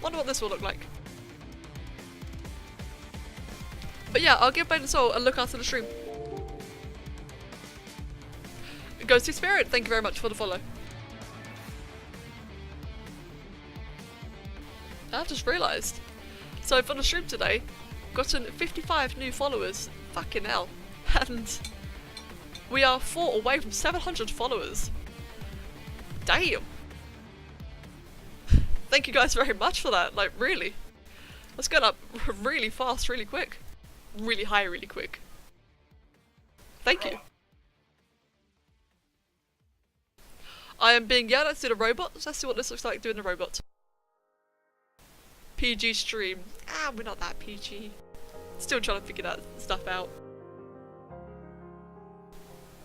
Wonder what this will look like. But yeah, I'll give Blade and Soul a look after the stream. Ghosty Spirit, thank you very much for the follow. I've just realised. So for the stream today, gotten 55 new followers. Fucking hell. And we are 4 away from 700 followers. Damn. Thank you guys very much for that, like really. Let's get up really fast, really quick. Really high, really quick. Thank you. I am being yelled at to do the robot. Let's see what this looks like doing the robot. PG stream. Ah, we're not that PG. Still trying to figure that stuff out.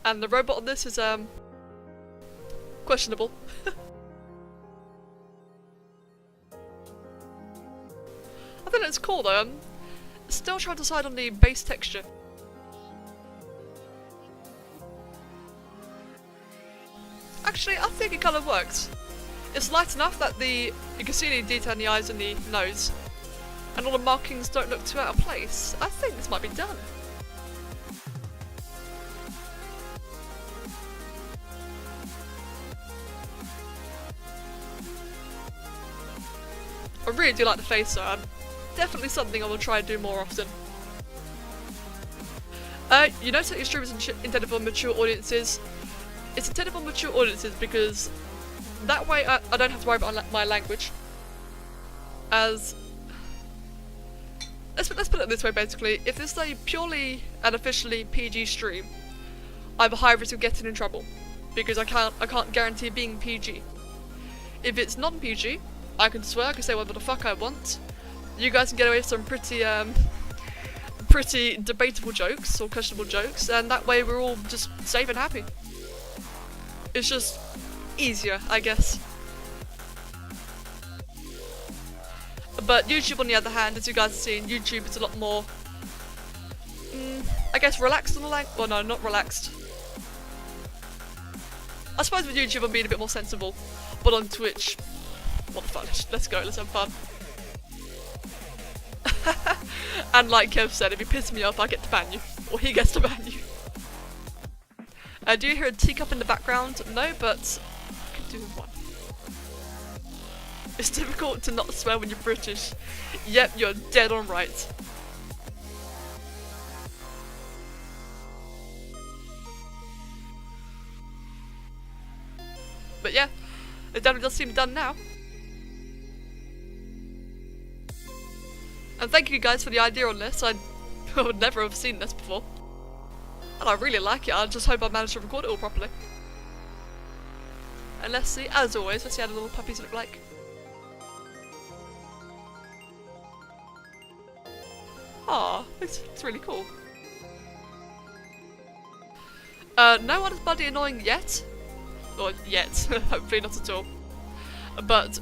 And the robot on this is questionable. I think it's cool though. I'm still trying to decide on the base texture. Actually, I think it kind of works. It's light enough that you can see the detail in the eyes and the nose, and all the markings don't look too out of place. I think this might be done. I really do like the face though. Definitely something I will try and do more often. You notice that your stream is intended for mature audiences. It's intended for mature audiences because that way I don't have to worry about my language. As let's put it this way, basically, if this is a purely and officially PG stream, I have a high risk of getting in trouble because I can't guarantee being PG. If it's non-PG, I can swear, I can say whatever the fuck I want. You guys can get away with some pretty debatable jokes or questionable jokes, and that way we're all just safe and happy. It's just easier, I guess. But YouTube, on the other hand, as you guys have seen, YouTube is a lot more, I guess, relaxed on the language. Well, no, not relaxed. I suppose with YouTube I'm being a bit more sensible, but on Twitch, what the fuck, let's go, let's have fun. And like Kev said, if you piss me off I get to ban you, or he gets to ban you. Do you hear a teacup in the background? No, but I could do with one. It's difficult to not swear when you're British. Yep, you're dead on right. But yeah, it definitely does seem done now. And thank you guys for the idea on this. I would never have seen this before. And I really like it. I just hope I managed to record it all properly. And let's see, as always, let's see how the little puppies look like. Aw, it's really cool. No one is bloody annoying yet. Or yet, hopefully not at all. But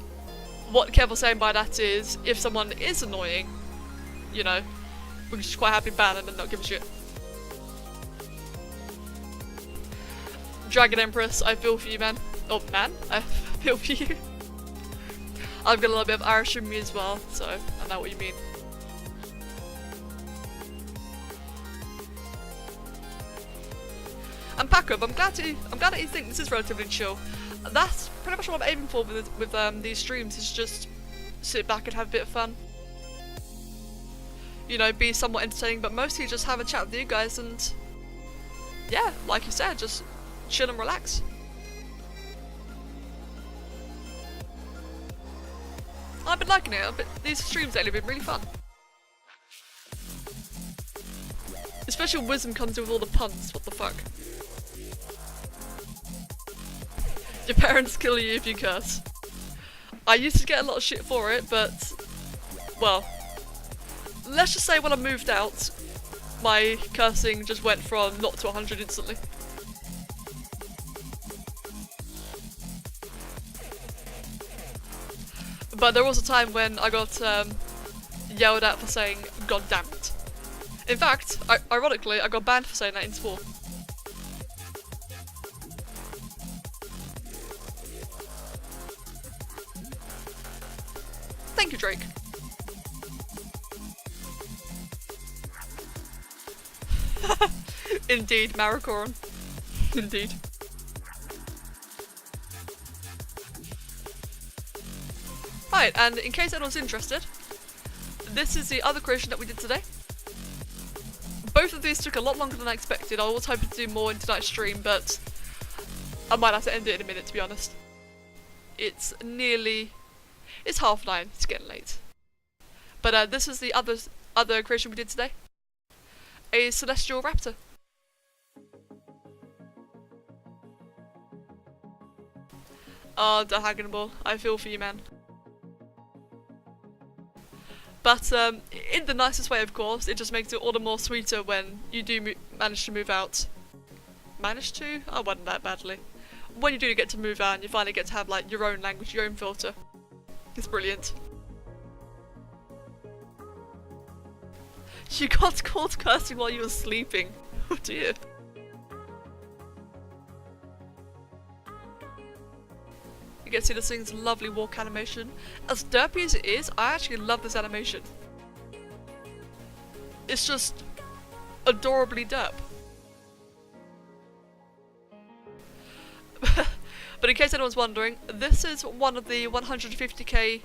what Kev was saying by that is, if someone is annoying, you know, we're just quite happy ban them and not give a shit. Dragon Empress, I feel for you, man. Oh, man, I feel for you. I've got a little bit of Irish in me as well, so I know what you mean. And Packub, I'm glad that you think this is relatively chill. That's pretty much what I'm aiming for with these streams, is just sit back and have a bit of fun. You know, be somewhat entertaining, but mostly just have a chat with you guys and, yeah, like you said, just chill and relax. I've been liking it, these streams lately have been really fun. Especially when Wisdom comes in with all the puns, what the fuck. Your parents kill you if you curse. I used to get a lot of shit for it, but, well, let's just say when I moved out, my cursing just went from 0 to 100 instantly. But there was a time when I got yelled at for saying "God damn it." In fact, ironically, I got banned for saying that in Spore. Thank you, Drake. Indeed, Maricoron. Indeed. Right, and in case anyone's interested, this is the other creation that we did today. Both of these took a lot longer than I expected. I was hoping to do more in tonight's stream, but I might have to end it in a minute, to be honest. It's It's 9:30. It's getting late. But this is the other creation we did today. A celestial raptor. Oh, Diagonal, I feel for you, man. But in the nicest way, of course, it just makes it all the more sweeter when you do manage to move out. Manage to? I wasn't that badly. When you do get to move out and you finally get to have like your own language, your own filter. It's brilliant. You got caught cursing while you were sleeping. Oh dear. You get to see this thing's lovely walk animation. As derpy as it is, I actually love this animation. It's just adorably derp. But in case anyone's wondering, this is one of the 150k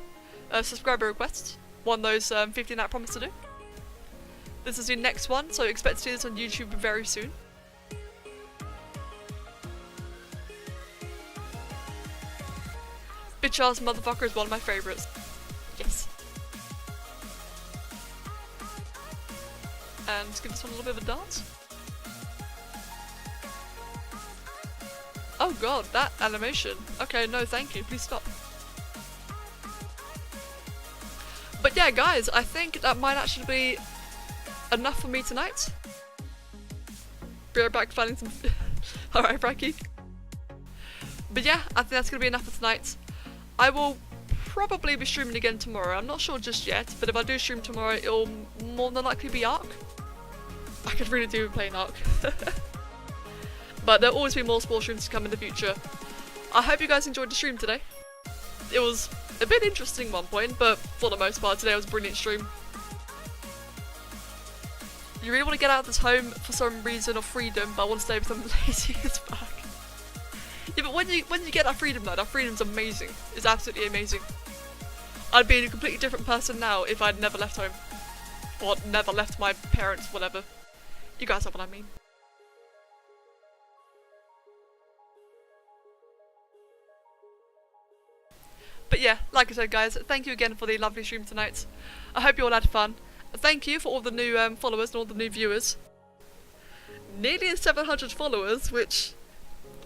subscriber requests. One of those 15 that I promised to do. This is the next one, so expect to see this on YouTube very soon. Bitch ass motherfucker is one of my favourites. Yes. And let's give this one a little bit of a dance. Oh god, that animation. Okay, no thank you, please stop. But yeah guys, I think that might actually be enough for me tonight. Be right back finding some... Alright, Frankie. But yeah, I think that's going to be enough for tonight. I will probably be streaming again tomorrow. I'm not sure just yet, but if I do stream tomorrow, it'll more than likely be ARK. I could really do with playing ARK. But there'll always be more Spore streams to come in the future. I hope you guys enjoyed the stream today. It was a bit interesting at one point, but for the most part today was a brilliant stream. You really want to get out of this home for some reason of freedom, but I want to stay with some lazy as fuck. Yeah, but when you get that freedom though, that freedom's amazing. It's absolutely amazing. I'd be a completely different person now if I'd never left home. Or never left my parents, whatever. You guys know what I mean. But yeah, like I said guys, thank you again for the lovely stream tonight. I hope you all had fun. Thank you for all the new followers and all the new viewers. Nearly 700 followers, which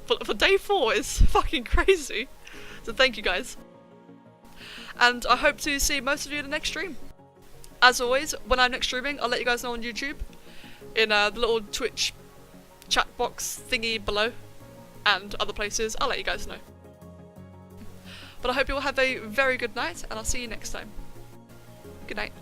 for day 4 is fucking crazy. So thank you guys. And I hope to see most of you in the next stream. As always, when I'm next streaming, I'll let you guys know on YouTube. In the little Twitch chat box thingy below. And other places, I'll let you guys know. But I hope you all have a very good night, and I'll see you next time. Good night.